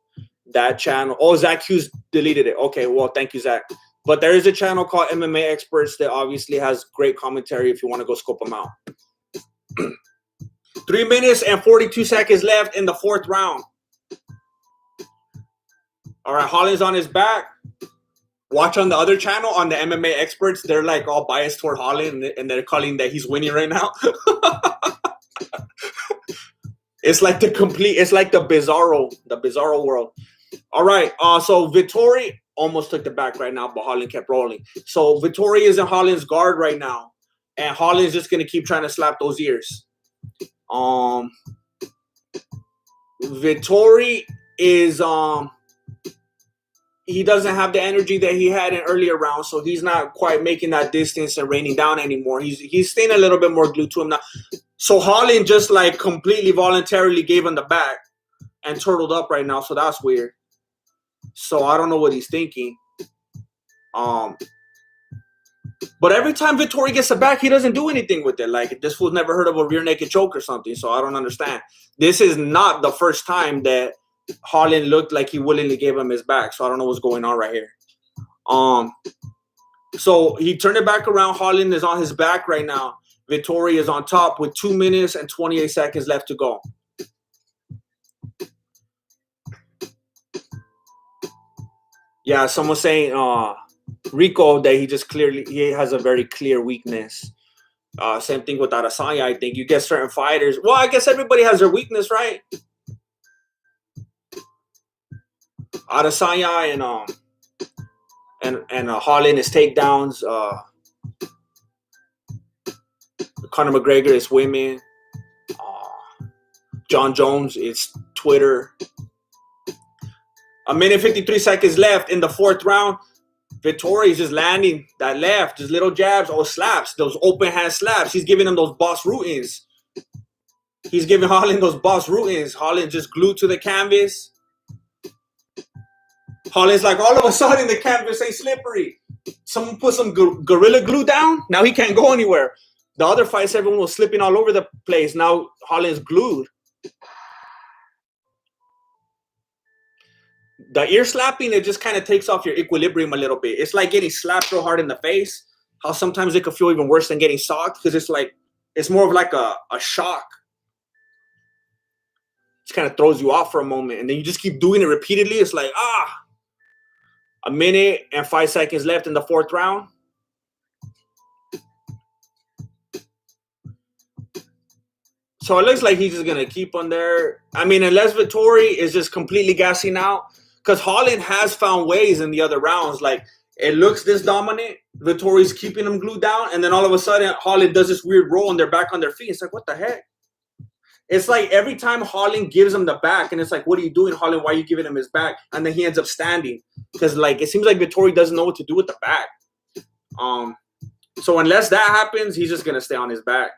that channel. Oh, Zach Hughes deleted it. Okay, well, thank you, Zach. But there is a channel called MMA Experts that obviously has great commentary if you want to go scope them out. 3 minutes and 42 seconds left in the 4th round. All right, Holland's on his back. Watch on the other channel, on the MMA Experts, they're like all biased toward Holland, and they're calling that he's winning right now. It's like the bizarro world. All right, so Vettori almost took the back right now, but Holland kept rolling. So Vettori is in Holland's guard right now, and Holland's just gonna keep trying to slap those ears. Vettori is he doesn't have the energy that he had in earlier rounds, so he's not quite making that distance and raining down anymore. He's staying a little bit more glued to him now. So Holland just like completely voluntarily gave him the back and turtled up right now, so that's weird. So I don't know what he's thinking. But every time Vettori gets the back, he doesn't do anything with it. Like, this fool's never heard of a rear naked choke or something, so I don't understand. This is not the first time that Holland looked like he willingly gave him his back. So I don't know what's going on right here. So he turned it back around. Holland is on his back right now. Vettori is on top with 2 minutes and 28 seconds left to go. Yeah, someone's saying Rico that he has a very clear weakness. Same thing with Adesanya. I think you get certain fighters. Well, I guess everybody has their weakness, right? Adesanya and Holland is takedowns. Conor McGregor is women. John Jones is Twitter. 1:53 seconds left in the 4th round. Vettori is just landing that left, just little jabs or slaps, those open hand slaps. He's giving him those boss root-ins. He's giving Holland those boss root-ins. Holland just glued to the canvas. Holland's like, all of a sudden the canvas ain't slippery. Someone put some Gorilla Glue down. Now he can't go anywhere. The other fights, everyone was slipping all over the place. Now Holland's glued. The ear slapping, it just kind of takes off your equilibrium a little bit. It's like getting slapped real hard in the face. How sometimes it could feel even worse than getting socked because it's more of like a shock. It kind of throws you off for a moment. And then you just keep doing it repeatedly. It's like, 1:05 seconds left in the 4th round. So it looks like he's just going to keep on there. I mean, unless Vettori is just completely gassing out. Because Holland has found ways in the other rounds. Like, it looks this dominant. Vettori's keeping him glued down. And then all of a sudden, Holland does this weird roll and they're back on their feet. It's like, what the heck? It's like every time Holland gives him the back. And it's like, what are you doing, Holland? Why are you giving him his back? And then he ends up standing. Because, like, it seems like Vettori doesn't know what to do with the back. So unless that happens, he's just going to stay on his back.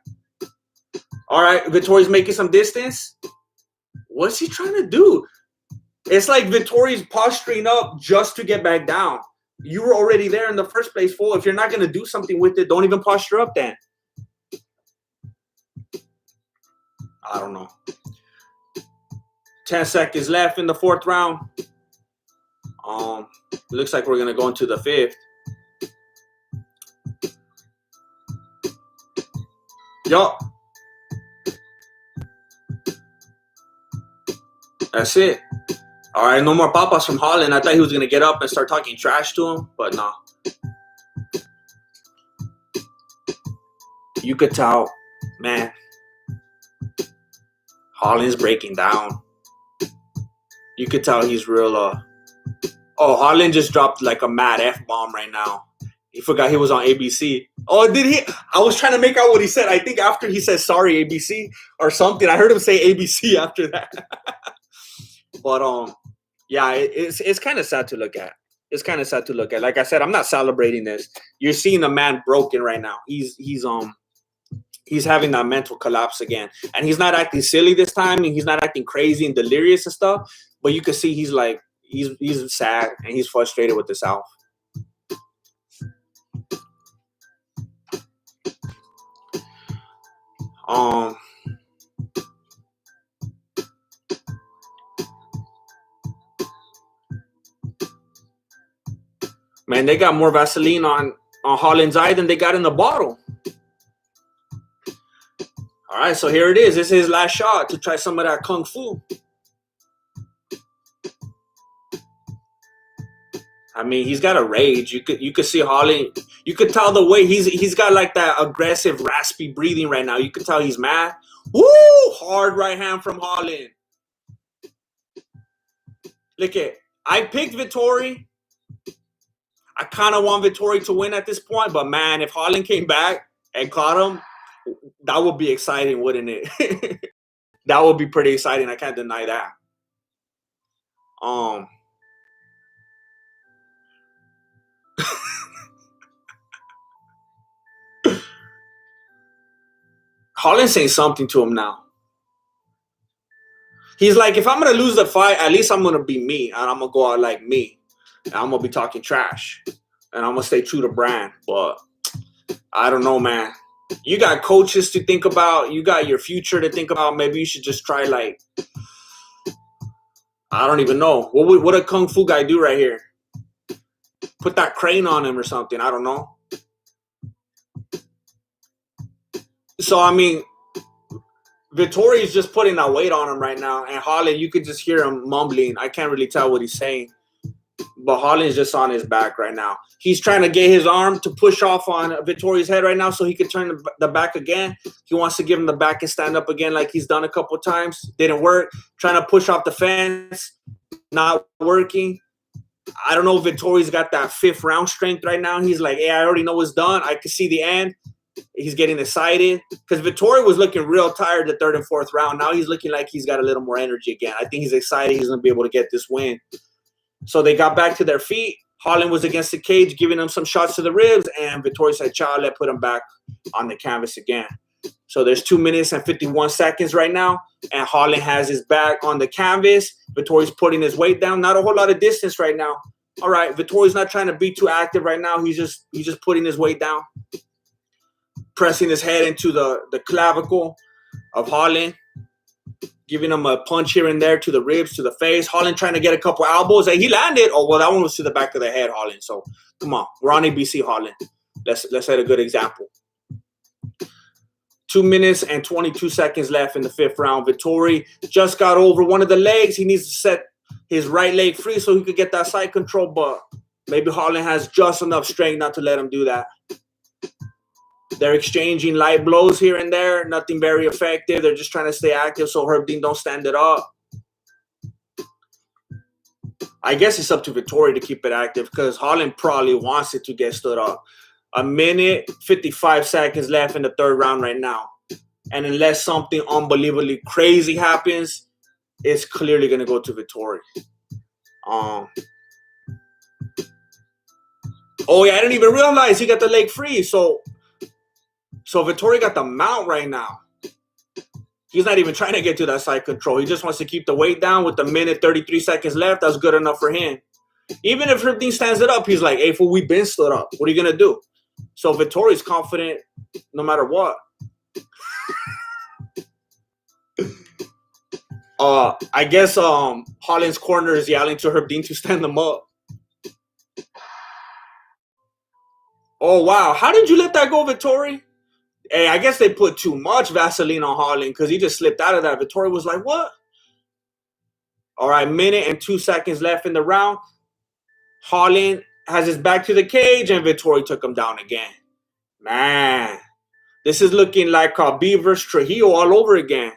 All right, Vettori's making some distance. What's he trying to do? It's like Vettori's posturing up just to get back down. You were already there in the first place, fool. If you're not going to do something with it, don't even posture up then. I don't know. 10 seconds left in the 4th round. Looks like we're going to go into the 5th. Yup. That's it. All right, no more papas from Holland. I thought he was going to get up and start talking trash to him, but no. You could tell, man, Holland's breaking down. You could tell he's real. Holland just dropped like a mad F-bomb right now. He forgot he was on ABC. Oh, did he? I was trying to make out what he said. I think after he said sorry, ABC or something. I heard him say ABC after that. But yeah, it's kind of sad to look at. It's kind of sad to look at. Like I said, I'm not celebrating this. You're seeing the man broken right now. He's having that mental collapse again, and he's not acting silly this time, and he's not acting crazy and delirious and stuff. But you can see he's sad and he's frustrated with himself. Man, they got more Vaseline on Holland's eye than they got in the bottle. All right, so here it is. This is his last shot to try some of that kung fu. I mean, he's got a rage. You could see Holland. You could tell the way he's got like that aggressive, raspy breathing right now. You could tell he's mad. Woo! Hard right hand from Holland. Look at, I picked Vettori. I kind of want Vettori to win at this point, but man, if Holland came back and caught him, that would be exciting, wouldn't it? That would be pretty exciting. I can't deny that. Holland's saying something to him now. He's like, if I'm going to lose the fight, at least I'm going to be me, and I'm going to go out like me. And I'm going to be talking trash, and I'm going to stay true to brand. But I don't know, man. You got coaches to think about. You got your future to think about. Maybe you should just try, like, I don't even know. What a kung fu guy do right here? Put that crane on him or something. I don't know. So, I mean, Vettori is just putting that weight on him right now. And Holland, you could just hear him mumbling. I can't really tell what he's saying. But Holland's just on his back right now. He's trying to get his arm to push off on Vettori's head right now so he can turn the back again. He wants to give him the back and stand up again like he's done a couple times. Didn't work. Trying to push off the fence. Not working. I don't know if Vettori's got that 5th round strength right now. He's like, hey, I already know what's done. I can see the end. He's getting excited because Vettori was looking real tired the 3rd and 4th round. Now he's looking like he's got a little more energy again. I think he's excited he's going to be able to get this win. So they got back to their feet. Holland was against the cage, giving him some shots to the ribs, and Vettori said, "Ciao," put him back on the canvas again. So there's 2 minutes and 51 seconds right now, and Holland has his back on the canvas. Vettori's putting his weight down. Not a whole lot of distance right now. All right, Vettori's not trying to be too active right now. He's just putting his weight down, pressing his head into the clavicle of Holland, giving him a punch here and there to the ribs, to the face. Holland trying to get a couple elbows. And he landed. Oh, well, that one was to the back of the head, Holland. So, come on. We're on ABC, Holland. Let's set a good example. 2 minutes and 22 seconds left in the 5th round. Vettori just got over one of the legs. He needs to set his right leg free so he could get that side control. But maybe Holland has just enough strength not to let him do that. They're exchanging light blows here and there. Nothing very effective. They're just trying to stay active so Herb Dean don't stand it up. I guess it's up to Vettori to keep it active because Holland probably wants it to get stood up. 1 minute, 55 seconds left in the 3rd round right now. And unless something unbelievably crazy happens, it's clearly going to go to Vettori. Oh, yeah, I didn't even realize he got the leg free. So Vettori got the mount right now. He's not even trying to get to that side control. He just wants to keep the weight down with 1 minute, 33 seconds left. That's good enough for him. Even if Herb Dean stands it up, he's like, hey, fool, we've been stood up. What are you going to do? So Vettori's confident no matter what. I guess Holland's corner is yelling to Herb Dean to stand them up. Oh, wow. How did you let that go, Vettori? Hey, I guess they put too much Vaseline on Holland because he just slipped out of that. Vettori was like, what? All right, 1 minute and 2 seconds left in the round. Holland has his back to the cage, and Vettori took him down again. Man, this is looking like Khabib versus Trujillo all over again.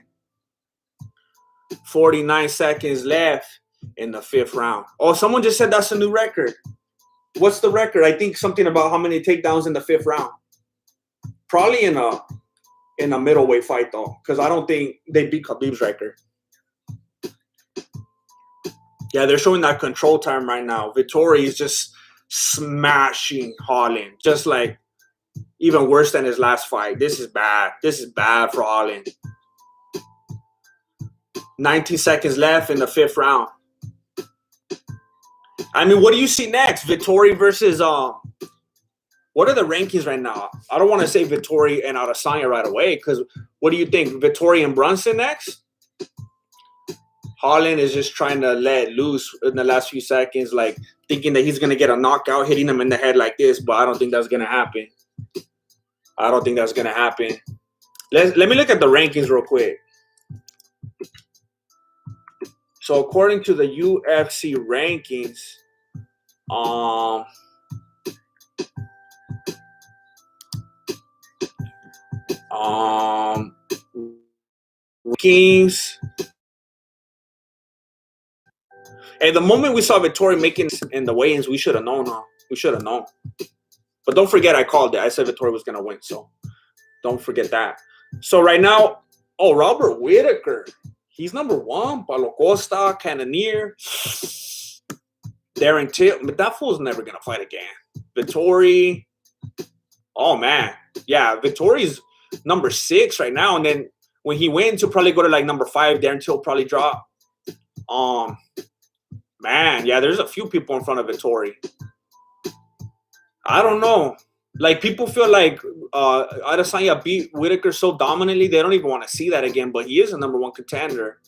49 seconds left in the 5th round. Oh, someone just said that's a new record. What's the record? I think something about how many takedowns in the 5th round. Probably in a middleweight fight, though, because I don't think they beat Khabib's record. Yeah, they're showing that control time right now. Vettori is just smashing Holland, just like even worse than his last fight. This is bad. This is bad for Holland. 19 seconds left in the 5th round. I mean, what do you see next? Vettori versus what are the rankings right now? I don't want to say Vettori and Adesanya right away because what do you think? Vettori and Brunson next? Holland is just trying to let loose in the last few seconds, like thinking that he's going to get a knockout, hitting him in the head like this, but I don't think that's going to happen. I don't think that's going to happen. Let me look at the rankings real quick. So according to the UFC rankings, rankings. Hey, the moment we saw Vettori making in the weigh-ins, we should have known, huh? We should have known. But don't forget, I called it. I said Vettori was going to win, so don't forget that. So right now, Robert Whittaker. He's number 1. Paulo Costa, Cannonier, Darren Till. But that fool's never going to fight again. Vettori. Oh, man. Yeah, Vettori's number 6 right now. And then when he wins, he'll probably go to like number 5. Darren Till probably drop. Man, yeah, there's a few people in front of Vettori. I don't know. Like, people feel like Adesanya beat Whittaker so dominantly, they don't even want to see that again. But he is a number 1 contender.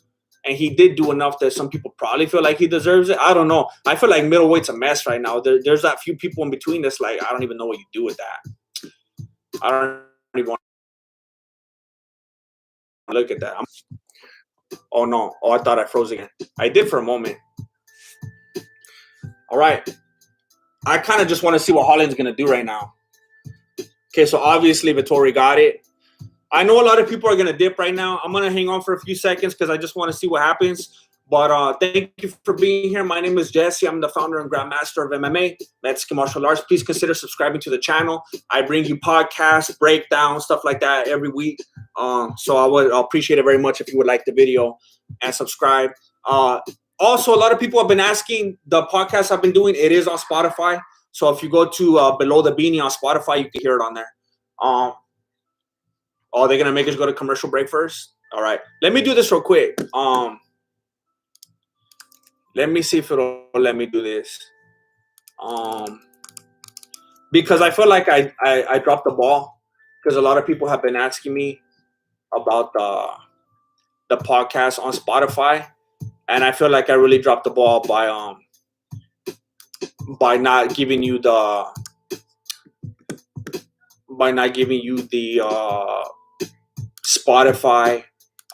and he did do enough that some people probably feel like he deserves it. I don't know. I feel like middleweight's a mess right now. There's that few people in between that's like, I don't even know what you do with that. I don't even want to look at that. Oh, no. Oh, I thought I froze again. I did for a moment. All right. I kind of just want to see what Holland's going to do right now. Okay, so obviously Vettori got it. I know a lot of people are going to dip right now. I'm going to hang on for a few seconds because I just want to see what happens. But thank you for being here. My name is Jesse. I'm the founder and grandmaster of MMA, Mexican martial arts. Please consider subscribing to the channel. I bring you podcasts, breakdowns, stuff like that every week. So I would appreciate it very much if you would like the video and subscribe. Also, a lot of people have been asking the podcast I've been doing. It is on Spotify. So if you go to Below the Beanie on Spotify, you can hear it on there. Oh, they're going to make us go to commercial break first? All right. Let me do this real quick. Let me see if it'll let me do this. Because I feel like I dropped the ball because a lot of people have been asking me about the podcast on Spotify. And I feel like I really dropped the ball by not giving you the Spotify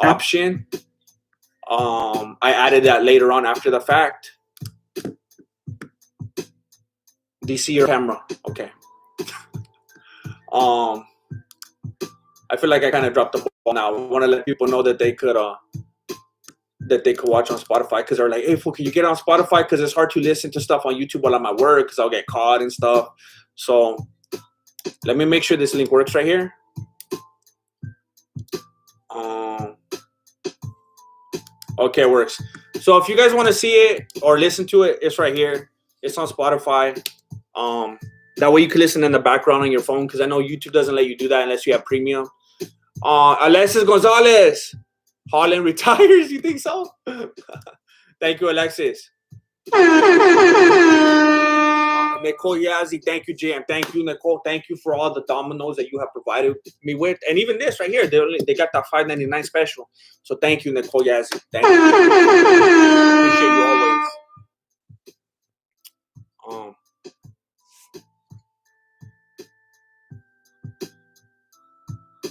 option. I added that later on after the fact. Do you see your camera? Okay. I feel like I kind of dropped the ball now. I want to let people know that they could watch on Spotify because they're like, hey, fool, can you get on Spotify? Because it's hard to listen to stuff on YouTube while I'm at work because I'll get caught and stuff. So let me make sure this link works right here. Okay, it works. So if you guys want to see it or listen to it, it's right here. It's on Spotify. That way you can listen in the background on your phone because I know YouTube doesn't let you do that unless you have premium. Alexis Gonzalez. Holland retires. You think so? Thank you, Alexis. Nicole Yazzie, thank you, JM. Thank you, Nicole. Thank you for all the dominoes that you have provided me with. And even this right here, they got that $5.99 special. So thank you, Nicole Yazzie. Thank you. Appreciate you always.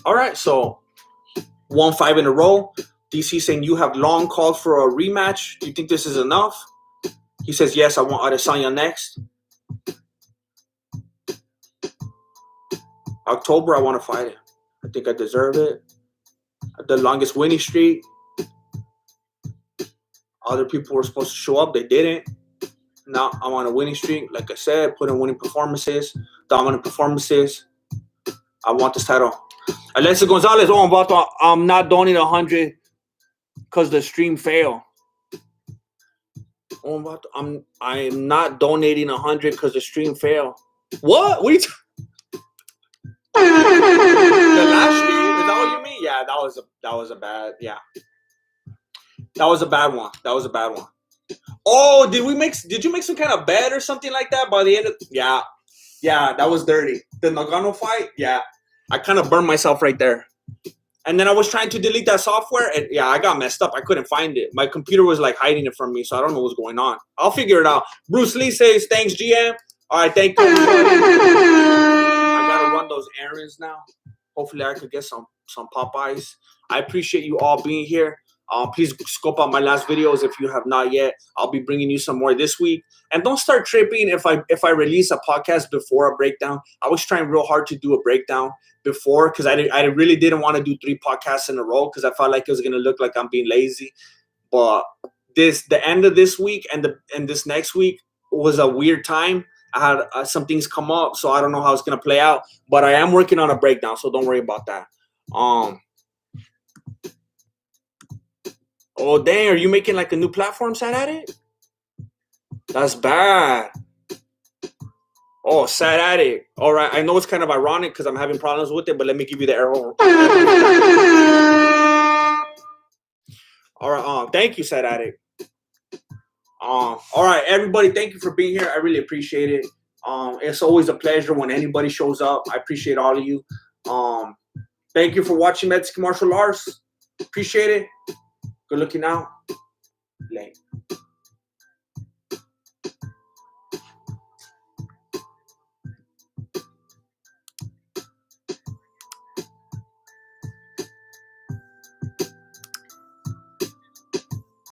All right, so 1-5 in a row. DC saying you have long called for a rematch. Do you think this is enough? He says, yes, I want Adesanya next. October, I want to fight it. I think I deserve it. The longest winning streak. Other people were supposed to show up. They didn't. Now I'm on a winning streak. Like I said, put in winning performances, dominant performances. I want this title. Alexis Gonzalez, I'm not donating 100 because the stream failed. I'm not donating 100 because the stream failed. What? What are you the last stream? Is that what you mean? Yeah, that was a bad. Yeah, that was a bad one. Oh, did you make some kind of bet or something like that by the end of? Yeah, that was dirty. The Nagano fight. Yeah, I kind of burned myself right there. And then I was trying to delete that software, and yeah, I got messed up. I couldn't find it. My computer was like hiding it from me, so I don't know what's going on. I'll figure it out. Bruce Lee says, "Thanks, GM." All right, thank you. I gotta run those errands now. Hopefully, I could get some Popeyes. I appreciate you all being here. Please scope out my last videos if you have not yet. I'll be bringing you some more this week. And don't start tripping if I release a podcast before a breakdown. I was trying real hard to do a breakdown before because I really didn't want to do 3 podcasts in a row because I felt like it was going to look like I'm being lazy. But the end of this week and this next week was a weird time. I had some things come up, so I don't know how it's going to play out. But I am working on a breakdown, so don't worry about that. Oh, dang, are you making like a new platform, Sad Addict? That's bad. Oh, Sad Addict. All right, I know it's kind of ironic because I'm having problems with it, but let me give you the arrow. All right, thank you, Sad Addict. All right, everybody, thank you for being here. I really appreciate it. It's always a pleasure when anybody shows up. I appreciate all of you. Thank you for watching Mexican Martial Arts. Appreciate it. Good looking out. Late.